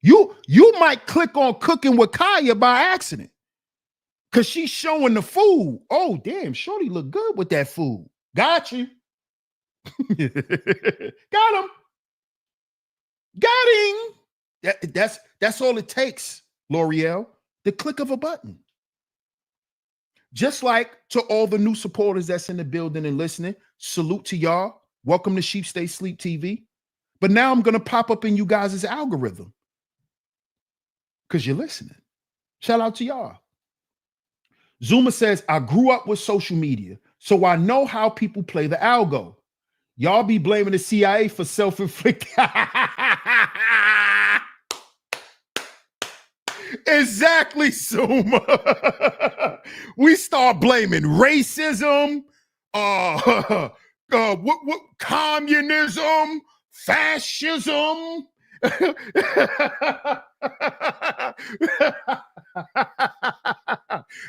you might click on Cooking with Kaya by accident. Cause she's showing the food. Oh, damn, shorty look good with that food. Got you. Got him. That's all it takes, L'Oreal. The click of a button. Just like to all the new supporters that's in the building and listening, salute to y'all. Welcome to Sheep Stay Sleep TV. But now I'm going to pop up in you guys' algorithm because you're listening. Shout out to y'all. Zuma says, I grew up with social media, so I know how people play the algo. Y'all be blaming the CIA for self-inflicted. Exactly, Zuma. We start blaming racism, what communism, fascism.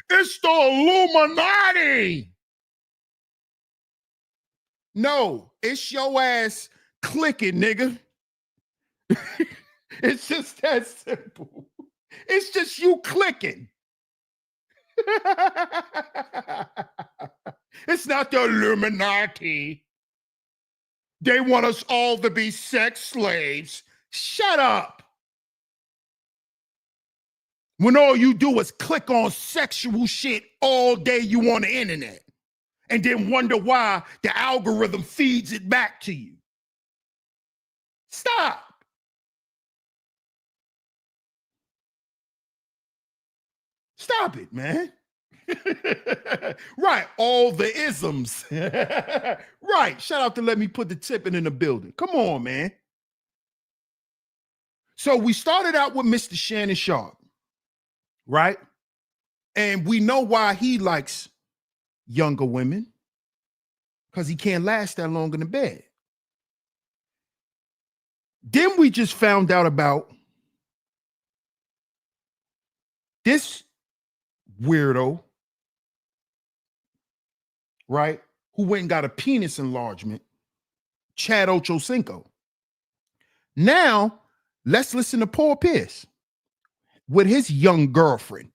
It's the Illuminati. No, it's your ass clicking, nigga. It's just that simple. It's just you clicking. It's not the Illuminati. They want us all to be sex slaves. Shut up. When all you do is click on sexual shit all day you on the internet and then wonder why the algorithm feeds it back to you. Stop. Stop it, man. Right, all the isms. Right, shout out to Let Me Put the Tipping in the building. Come on, man. So we started out with Mr. Shannon Sharpe, right? And we know why he likes younger women, because he can't last that long in the bed. Then we just found out about this weirdo, right, who went and got a penis enlargement, Chad Ochocinco. Now, let's listen to Paul Pierce with his young girlfriend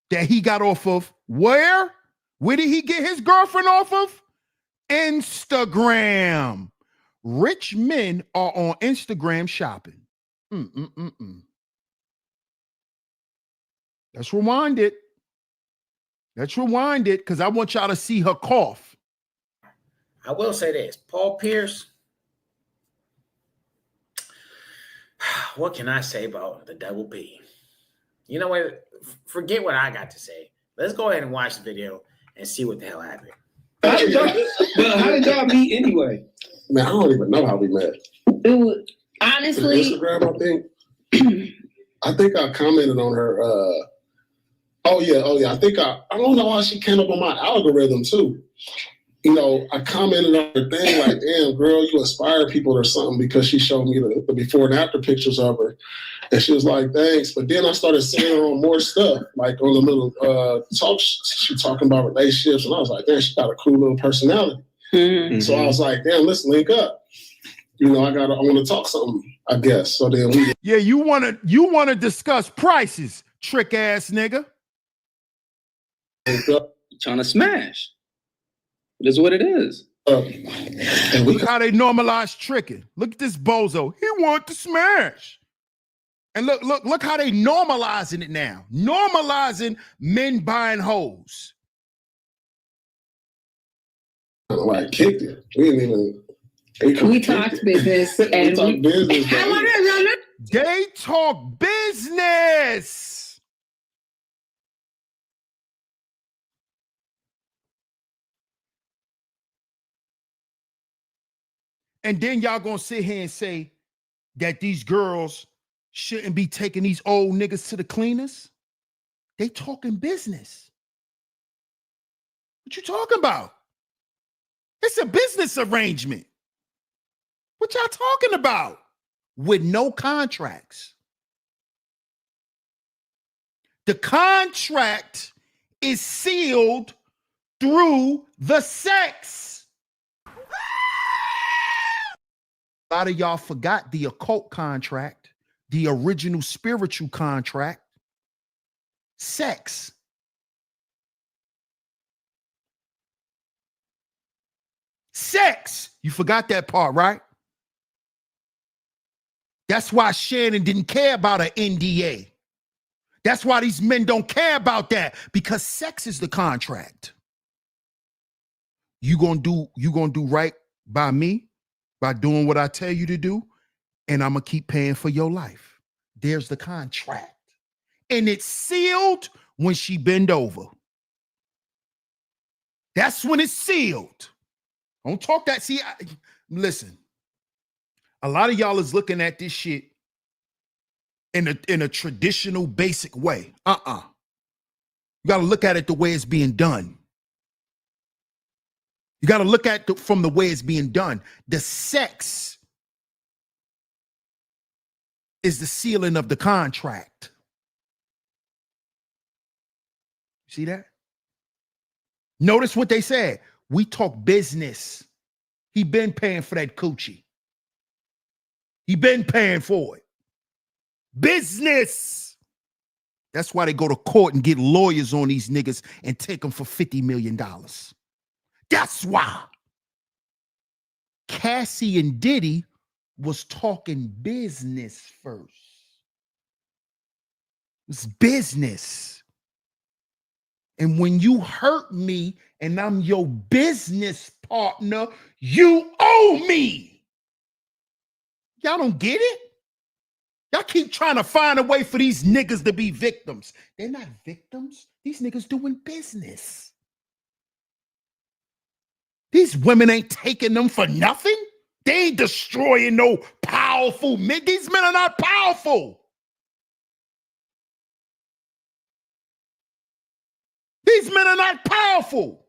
that he got off of where? Where did he get his girlfriend off of? Instagram. Rich men are on Instagram shopping. Let's rewind it. Because I want y'all to see her cough. I will say this. Paul Pierce, what can I say about the double P? You know what? Forget what I got to say. Let's go ahead and watch the video and see what the hell happened. How did y'all meet anyway? Man, I don't even know how we met. Honestly, Instagram, I think I commented on her. Oh yeah. I don't know how she came up on my algorithm too. you know, I commented on her thing like, damn, girl, you inspire people or something, because she showed me the before and after pictures of her. And she was like, thanks. But then I started seeing her on more stuff, like on the little talk, she talking about relationships. And I was like, damn, she got a cool little personality. Mhm. So I was like, damn, let's link up. You know, I want to talk something, I guess. So then we Yeah, you wanna discuss prices, trick ass nigga. linked up. Trying to smash. It is what it is. And we Look how they normalize tricking. Look at this bozo. He want to smash. And look how they normalizing it now. Normalizing men buying hoes. kind of like kicked it. We didn't even. We talked business We and talked business. They talk business. And then y'all gonna sit here and say that these girls shouldn't be taking these old niggas to the cleaners? They talking business. What you talking about? It's a business arrangement. What y'all talking about? With no contracts. The contract is sealed through the sex. A lot of y'all forgot the occult contract, the original spiritual contract. Sex. Sex. You forgot that part, right? That's why Shannon didn't care about an NDA. That's why these men don't care about that, because sex is the contract. You gonna do right by me by doing what I tell you to do, and I'm gonna keep paying for your life. There's the contract. And it's sealed when she bend over. That's when it's sealed. Don't talk that. See, listen. A lot of y'all is looking at this shit in a traditional, basic way. You got to look at it the way it's being done. You got to look at it from the way it's being done. The sex is the sealing of the contract. See that? Notice what they said. We talk business. He been paying for that coochie. He been paying for it. Business. That's why they go to court and get lawyers on these niggas and take them for $50 million. That's why. Cassie and Diddy was talking business first. It's business. And when you hurt me and I'm your business partner, you owe me. Y'all don't get it? Y'all keep trying to find a way for these niggas to be victims. They're not victims. These niggas doing business. These women ain't taking them for nothing. They ain't destroying no powerful men. These men are not powerful. These men are not powerful.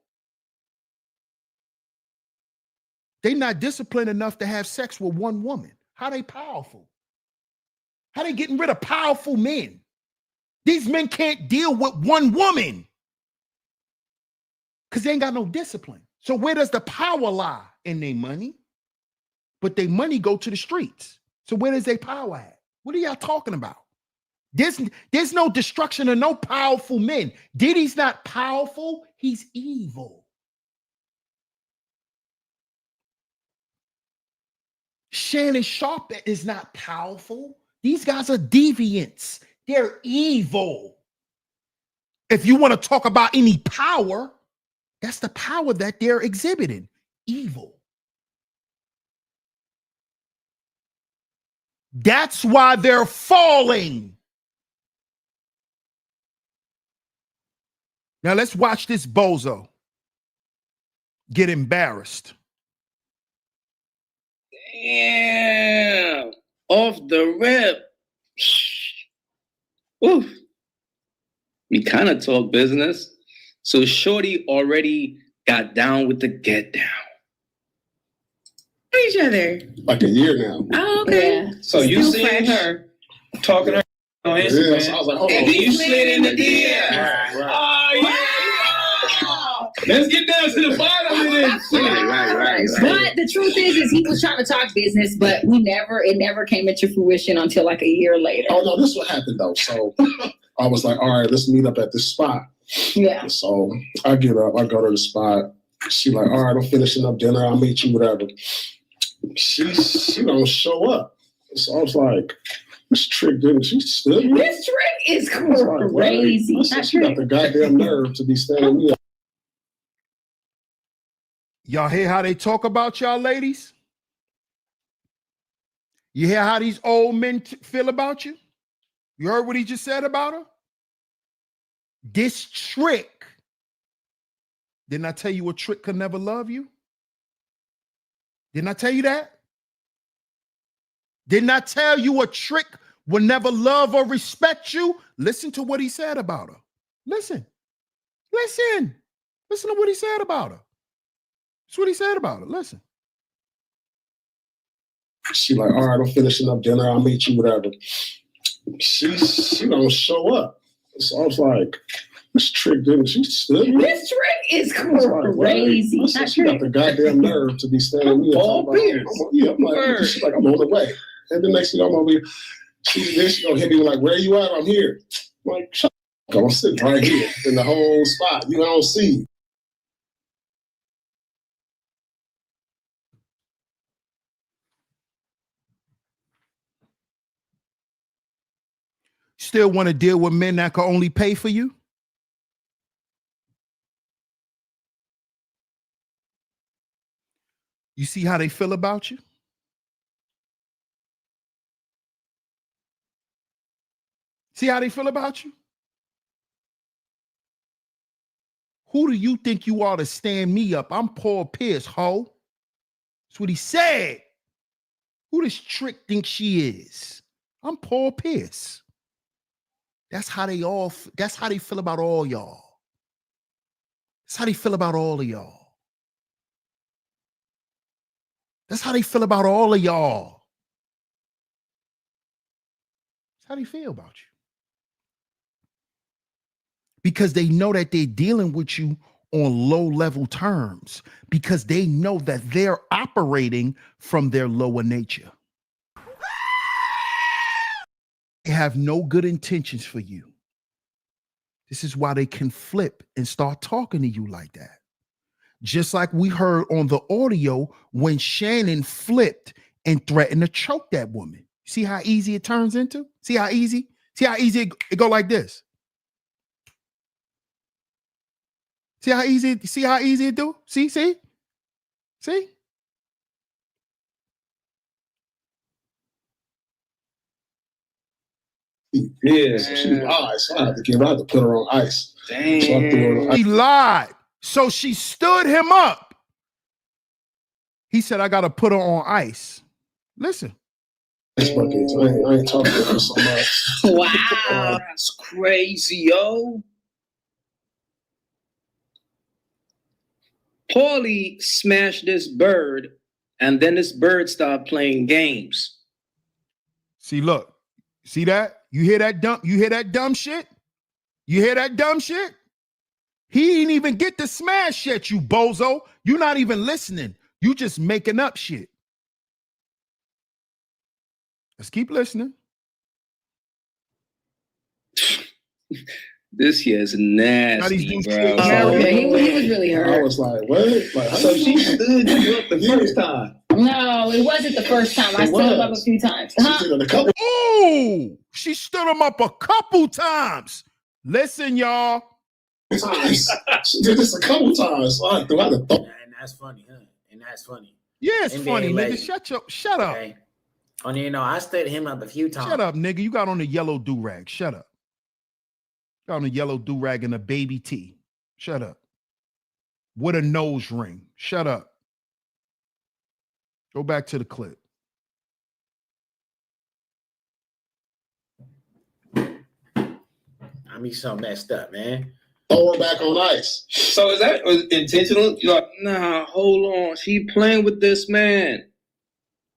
They're not disciplined enough to have sex with one woman. How they powerful? How they getting rid of powerful men? These men can't deal with one woman because they ain't got no discipline. So where does the power lie? In their money? But their money go to the streets. So where does their power at? What are y'all talking about? There's no destruction of no powerful men. Diddy's not powerful. He's evil. Shannon Sharpe is not powerful. These guys are deviants. They're evil. If you want to talk about any power, that's the power that they're exhibiting. Evil. That's why they're falling. Now let's watch this bozo get embarrassed. Damn. Off the rip. Oof. We kind of talk business. So Shorty already got down with the get down. Each other. Like a year now. Oh, okay. Yeah. So you Still seen fresh. her talking to her on Yeah, Instagram. so I was like, hold on. And then you slid in the DM. Right. Oh, yeah. Let's get down to the bottom of this. Right. But the truth is he was trying to talk business, but it never came into fruition until like a year later. Oh no, this is what happened though. So I was like, all right, let's meet up at this spot. Yeah. So I get up, I go to the spot. She like, all right, I'm finishing up dinner. I'll meet you, whatever. She don't show up. So I was like, this trick didn't. She stood me. This trick is I was like, what? crazy. I said, she got the goddamn nerve to be standing me up. Y'all hear how they talk about y'all ladies? You hear how these old men feel about you? You heard what he just said about her? This trick. Didn't I tell you a trick could never love you? Didn't I tell you that? Didn't I tell you a trick will never love or respect you? Listen to what he said about her. Listen to what he said about her. That's what he said about it. Listen. She like, all right, I'm finishing up dinner. I'll meet you, whatever. She don't show up. So I was like, this trick didn't. She stood me. This trick is I was like, what? crazy. I said, she got the goddamn nerve to be standing me up. Paul Pierce. I'm like, she's like, I'm on the way. And the next thing I'm gonna be, she gonna hit me like, where you at? I'm here. I'm like, shut up. I'm sitting right here in the whole spot. You don't see. Still want to deal with men that can only pay for you? You see how they feel about you? See how they feel about you? Who do you think you are to stand me up? I'm Paul Pierce, ho. That's what he said. Who this trick thinks she is? I'm Paul Pierce. That's how they feel about all y'all. That's how they feel about all of y'all. That's how they feel about all of y'all. That's how they feel about you. Because they know that they're dealing with you on low level terms, because they know that they're operating from their lower nature. They have no good intentions for you. This is why they can flip and start talking to you like that. Just like we heard on the audio when Shannon flipped and threatened to choke that woman. See how easy it turns into? See how easy it go like this? See how easy it do? See? Yeah. So she lied. So I had to put her on ice. Damn. So I threw her on ice. He lied. So she stood him up. He said, I got to put her on ice. Listen. I ain't talking to her so much. Wow. That's crazy, yo. Paulie smashed this bird, and then this bird started playing games. See, look. See that? You hear that dumb shit? You hear that dumb shit? He ain't even get the smash yet, you bozo. You're not even listening. You just making up shit. Let's keep listening. This here is nasty, bro. Yeah, he was really I hurt. was like, what? Like, So she stood you up the first time. No, it wasn't the first time. I It stood him up a was. few times. She Huh? did it a couple. Ooh, she stood him up a couple times. Listen, y'all. times. She did this a couple times. So I had to And that's funny, huh? And that's funny. Yeah, it's NBA funny, nigga. legend. Shut up. Okay. Oh, you know, I stood him up a few times. Shut up, nigga. You got on the yellow do-rag. Shut up. Got on a yellow do-rag and a baby tee. Shut up. With a nose ring. Shut up. Go back to the clip. I mean, so messed up, man. throw her back on ice. So is that intentional? You're like, nah, hold on. She playing with this man.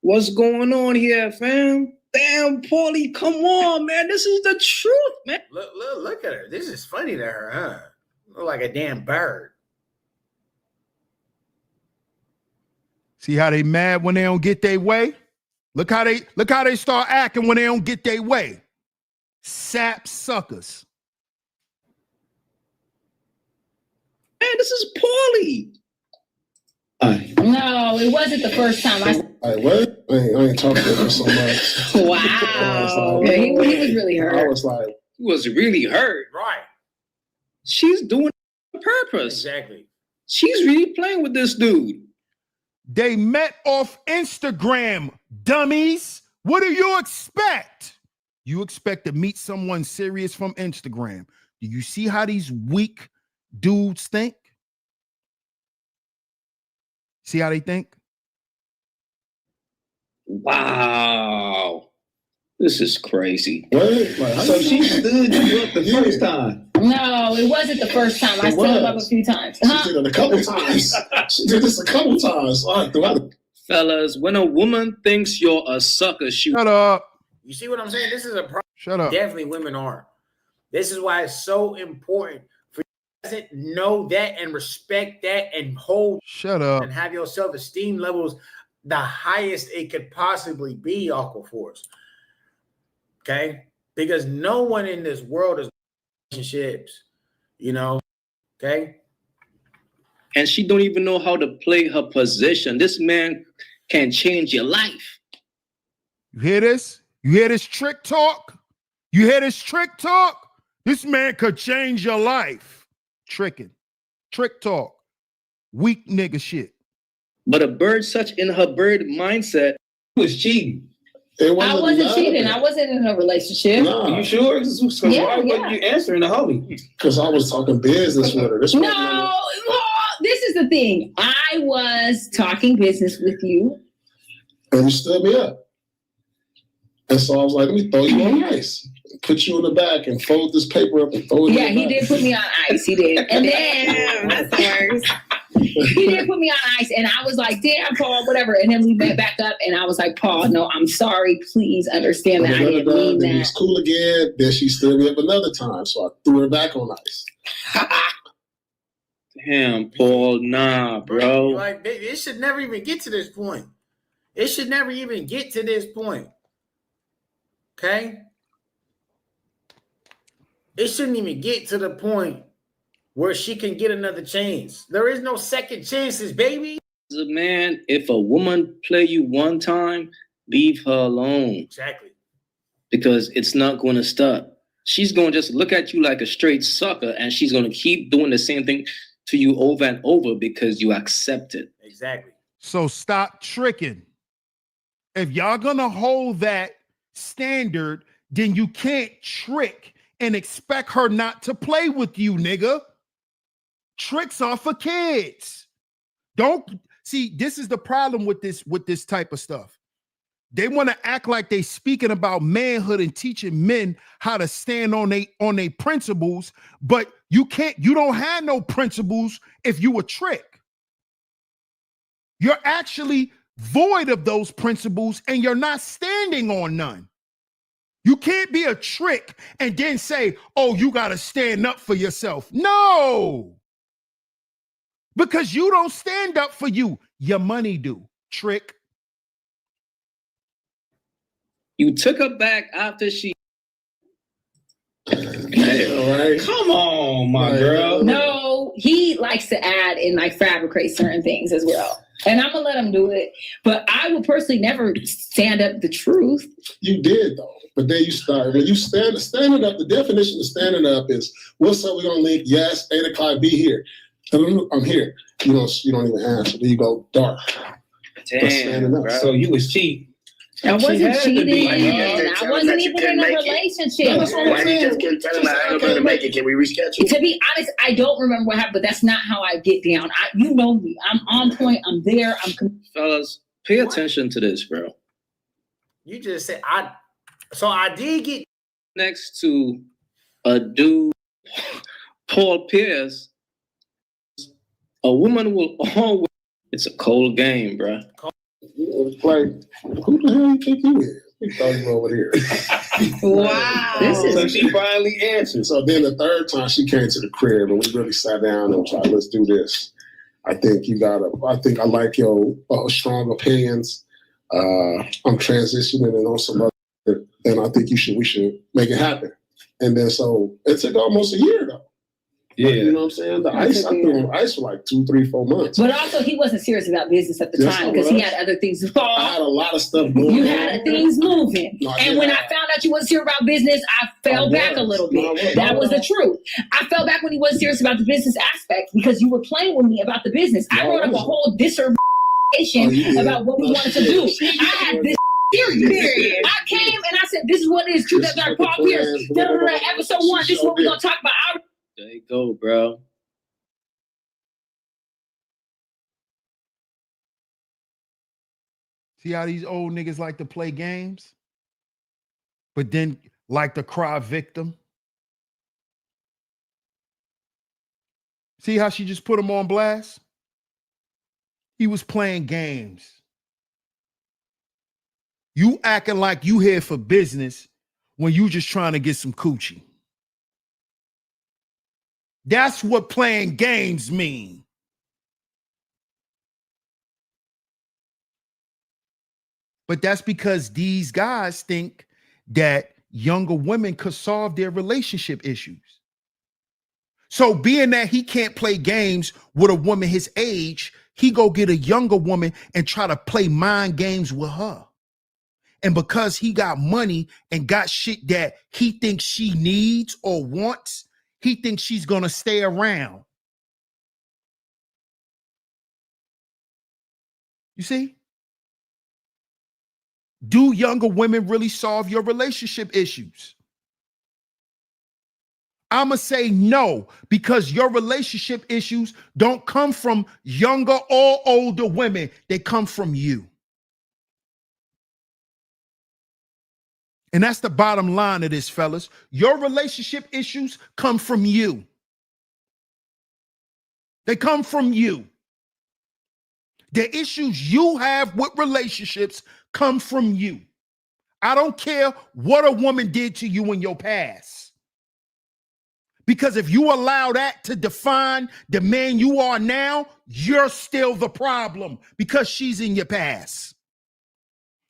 What's going on here, fam? Damn, Paulie, come on, man. This is the truth, man. Look at her. This is funny to her, huh? Look like a damn bird. See how they mad when they don't get their way? Look how they start acting when they don't get their way. Sap suckers. Man, this is Paulie. No, it wasn't the first time. Like, what? I ain't talking to her so much. Wow. Yeah, he was really I hurt. was like, He was really hurt. Right. She's doing it on purpose. Exactly. She's really playing with this dude. They met off Instagram, dummies. What do you expect? You expect to meet someone serious from Instagram. Do you see how these weak dudes think? See how they think? Wow. This is crazy. what? Like, how So you she doing? stood you up the first time. No, it wasn't the first time. I It stood him up a was. few times. She Huh? did it a couple times. She did this a couple times. All right, throughout the Fellas, when a woman thinks you're a sucker, she Shut up. You see what I'm saying? This is a problem. Shut up. Definitely women are. This is why it's so important for you to know that and respect that and hold Shut up. and have your self-esteem levels the highest it could possibly be, Aquaforce. Okay? Because no one in this world is relationships, you know. Okay? and she don't even know how to play her position. This man can change your life. You hear this? You hear this trick talk? You hear this trick talk? This man could change your life. Tricking. Trick talk. Weak nigga shit. But a bird such in her bird mindset Was cheating. It I wasn't cheating. I wasn't in a relationship. Are Nah, you sure? Because Yeah, why yeah. wasn't you answering the homie? because I was talking business with her. This No, wasn't- well, this is the thing. I was talking business with you. and you stood me up. And so I was like, let me throw you on ice. Put you in the back and fold this paper up and throw it Yeah, in the he back. did put me on ice. He did. And then that's the worst. He did put me on ice, and I was like, damn, Paul, whatever. And then we met back up, and I was like, Paul, no, I'm sorry. Please understand that I didn't mean Then it that. was cool again. Then she stood me up another time. So I threw her back on ice. Damn, Paul, nah, bro. Like it should never even get to this point. It should never even get to this point. Okay? It shouldn't even get to the point where she can get another chance. There is no second chances, baby. As a man, if a woman play you one time, leave her alone Exactly. because it's not going to stop. She's going to just look at you like a straight sucker, and she's going to keep doing the same thing to you over and over because you accept it. Exactly. So stop tricking. If y'all gonna hold that standard, then you can't trick and expect her not to play with you, nigga. Tricks are for kids. Don't see, this is the problem with this type of stuff. They want to act like they speaking about manhood and teaching men how to stand on they principles, but you don't have no principles if you a trick. You're actually void of those principles and you're not standing on none. You can't be a trick and then say, oh, you got to stand up for yourself. No, because you don't stand up for you. Your money do. Trick. You took her back after she. All right. Come on, my Right. girl. No, he likes to add and like fabricate certain things as well. And I'm gonna let him do it. But I would personally never stand up the truth. You did though. But then you start when you standing up. The definition of standing up is what's up? We gonna link. Yes, 8 o'clock. Be here. I'm here. You don't even answer. Then you go dark. standing Damn, up. bro. So you was cheating. I She wasn't had to be. cheating. Why you I wasn't even in a relationship. That's what I'm saying. keep telling me I ain't gonna make it? Can we reschedule? To be honest, I don't remember what happened, but that's not how I get down. You know me. I'm on point. I'm there. Fellas, pay attention to this, bro. You just said I did get Next to a dude Paul Pierce, a woman will always. It's a cold game, bro. It's like, who the hell you think you is? We thought you were over here. Wow. This So is she finally answered. So then the third time she came to the crib and we really sat down and tried, let's do this. I think I like your strong opinions. I'm transitioning and on some other, and I think we should make it happen. And then so it took almost a year though. Yeah. Like, you know what I'm saying? The ice, I threw on ice for like 2, 3, 4 months. But also, he wasn't serious about business at the Yes, time I because he was. had other things. I had a lot of stuff going You on. had things moving. No, I And did when not. I found out you wasn't serious about business, I fell back a little No, I bit. was. That was the truth. I fell back when he wasn't serious about the business aspect because you were playing with me about the business. I No, wrote I up a wasn't. whole dissertation about what we wanted to do. I had this serious. I came and I said, this is what it is. Truth This is after what the Paul Pierce. plans, Da-da-da-da, Episode 1. This is what we're going to talk about. There you go, bro. See how these old niggas like to play games, but then like to cry victim. See how she just put him on blast? He was playing games. You acting like you here for business when you just trying to get some coochie. That's what playing games mean. But that's because these guys think that younger women could solve their relationship issues. So being that he can't play games with a woman his age, he go get a younger woman and try to play mind games with her. And because he got money and got shit that he thinks she needs or wants, he thinks she's gonna stay around. You see? Do younger women really solve your relationship issues? I'ma say no, because your relationship issues don't come from younger or older women. They come from you. And that's the bottom line of this, fellas. Your relationship issues come from you. They come from you. The issues you have with relationships come from you. I don't care what a woman did to you in your past. Because if you allow that to define the man you are now, you're still the problem because she's in your past.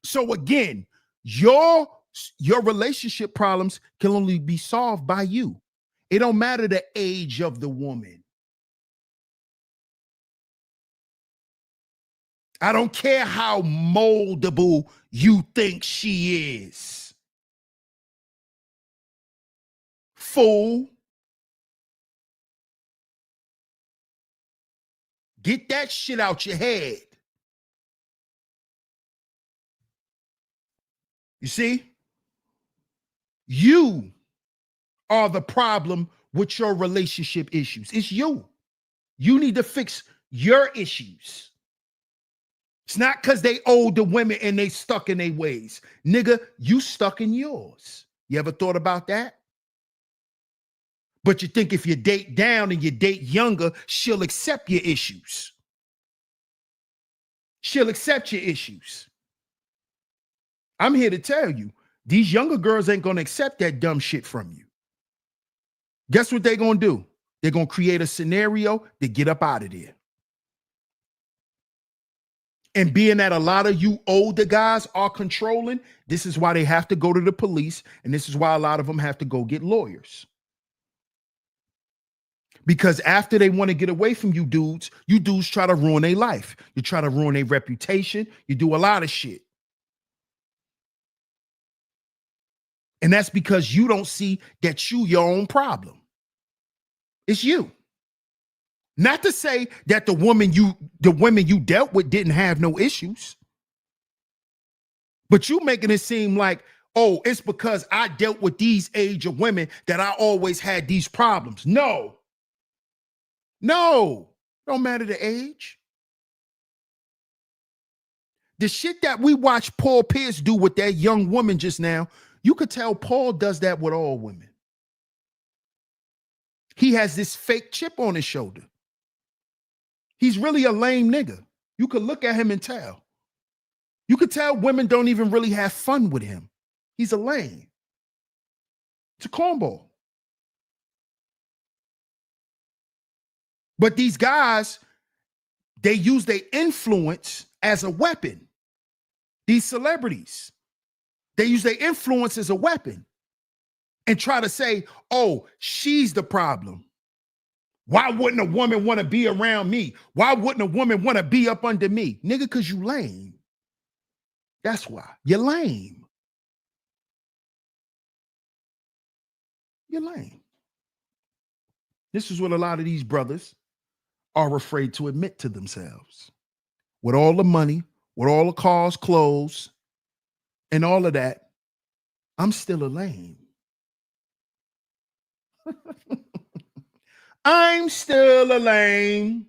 So again, your relationship problems can only be solved by you. It don't matter the age of the woman. I don't care how moldable you think she is. Fool. Get that shit out your head. You see? You are the problem with your relationship issues. It's you. You need to fix your issues. It's not because they older women and they stuck in their ways. Nigga, you stuck in yours. You ever thought about that? But you think if you date down and you date younger, she'll accept your issues. She'll accept your issues. I'm here to tell you, these younger girls ain't going to accept that dumb shit from you. Guess what they're going to do? They're going to create a scenario to get up out of there. And being that a lot of you older guys are controlling, this is why they have to go to the police. And this is why a lot of them have to go get lawyers. Because after they want to get away from you dudes try to ruin their life. You try to ruin their reputation. You do a lot of shit. And that's because you don't see that you your own problem. It's you. Not to say that the women you dealt with didn't have no issues. But you making it seem like, oh, it's because I dealt with these age of women that I always had these problems. No. No. Don't matter the age. The shit that we watched Paul Pierce do with that young woman just now, you could tell Paul does that with all women. He has this fake chip on his shoulder. He's really a lame nigga. You could look at him and tell. You could tell women don't even really have fun with him. He's a lame. It's a cornball. But these guys, they use their influence as a weapon. These celebrities, they use their influence as a weapon and try to say, oh, she's the problem. Why wouldn't a woman want to be around me? Why wouldn't a woman want to be up under me? Nigga, because you lame. That's why. You're lame. You're lame. This is what a lot of these brothers are afraid to admit to themselves. With all the money, with all the cars, clothes, and all of that, I'm still a lame. I'm still a lame.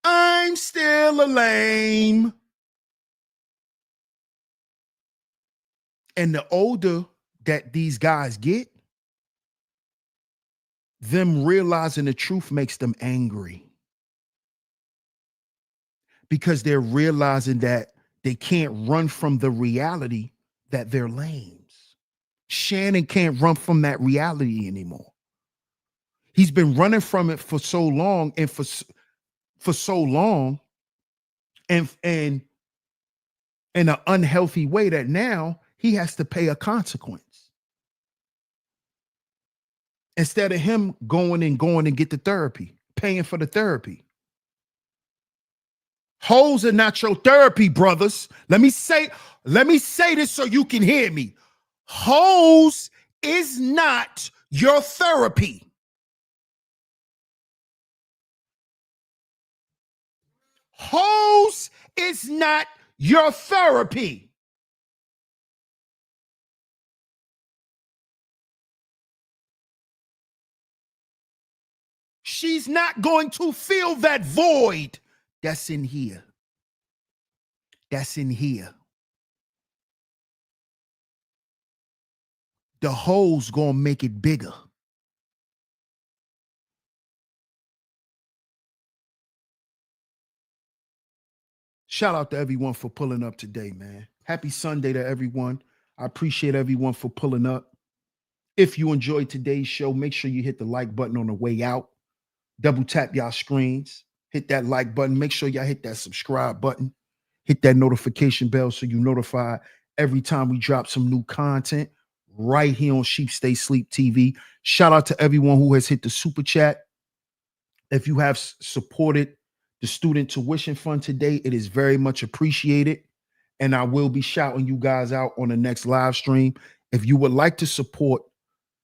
I'm still a lame. And the older that these guys get, them realizing the truth makes them angry. Because they're realizing that they can't run from the reality that they're lames. Shannon can't run from that reality anymore. He's been running from it for so long and for so long and in an unhealthy way that now he has to pay a consequence. Instead of him going and get the therapy, paying for the therapy. Hoes are not your therapy, brothers. Let me say this so you can hear me. Hoes is not your therapy. Hoes is not your therapy. She's not going to fill that void that's in here. That's in here. The hoes gonna make it bigger. Shout out to everyone for pulling up today, man. Happy Sunday to everyone. I appreciate everyone for pulling up. If you enjoyed today's show, make sure you hit the like button on the way out. Double tap y'all screens. Hit that like button. Make sure y'all hit that subscribe button. Hit that notification bell so you notified every time we drop some new content right here on Sheep Stay Sleep TV. Shout out to everyone who has hit the super chat. If you have supported the student tuition fund today, it is very much appreciated. And I will be shouting you guys out on the next live stream. If you would like to support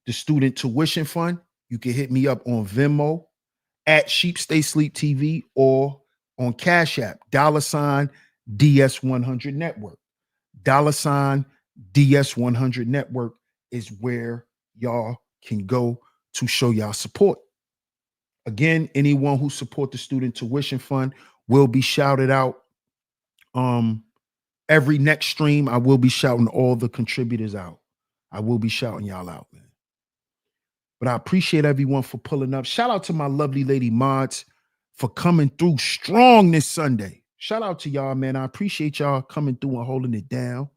the student tuition fund, you can hit me up on Venmo at Sheep Stay Sleep TV or on Cash App, $ DS100 Network. $DS100 Network is where y'all can go to show y'all support. Again, anyone who support the student tuition fund will be shouted out. Every next stream, I will be shouting all the contributors out. I will be shouting y'all out, man. But I appreciate everyone for pulling up. Shout out to my lovely lady mods for coming through strong this Sunday. Shout out to y'all, man. I appreciate y'all coming through and holding it down.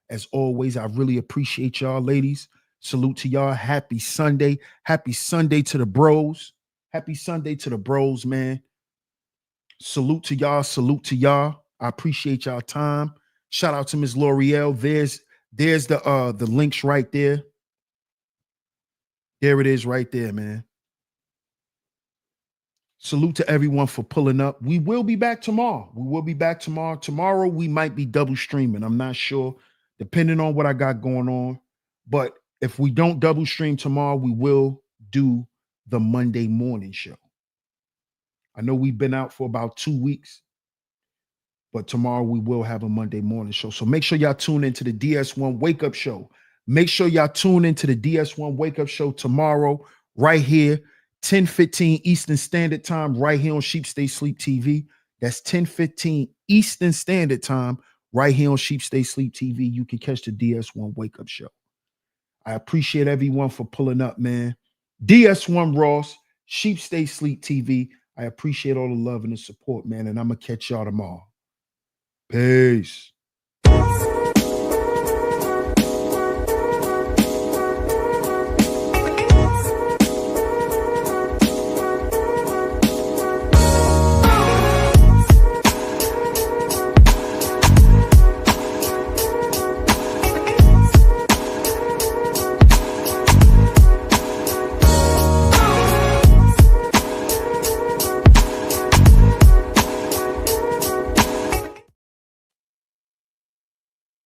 As always, I really appreciate y'all, ladies. Salute to y'all. Happy Sunday. Happy Sunday to the bros. Happy Sunday to the bros, man. Salute to y'all. Salute to y'all. I appreciate y'all time. Shout out to Ms. L'Oreal. There's the links right there. There it is right there, man. Salute to everyone for pulling up. We will be back tomorrow. Tomorrow we might be double streaming. I'm not sure, depending on what I got going on. But if we don't double stream tomorrow, we will do the Monday morning show. I know we've been out for about 2 weeks, but tomorrow we will have a Monday morning show. So make sure y'all tune into the DS1 Wake Up Show. Make sure y'all tune into the DS1 Wake Up Show tomorrow, right here, 10:15 Eastern Standard Time, right here on Sheep Stay Sleep TV. That's 10:15 Eastern Standard Time, right here on Sheep Stay Sleep TV. You can catch the DS1 Wake Up Show. I appreciate everyone for pulling up, man. DS1 Ross, Sheep Stay Sleep TV. I appreciate all the love and the support, man. And I'm going to catch y'all tomorrow. Peace.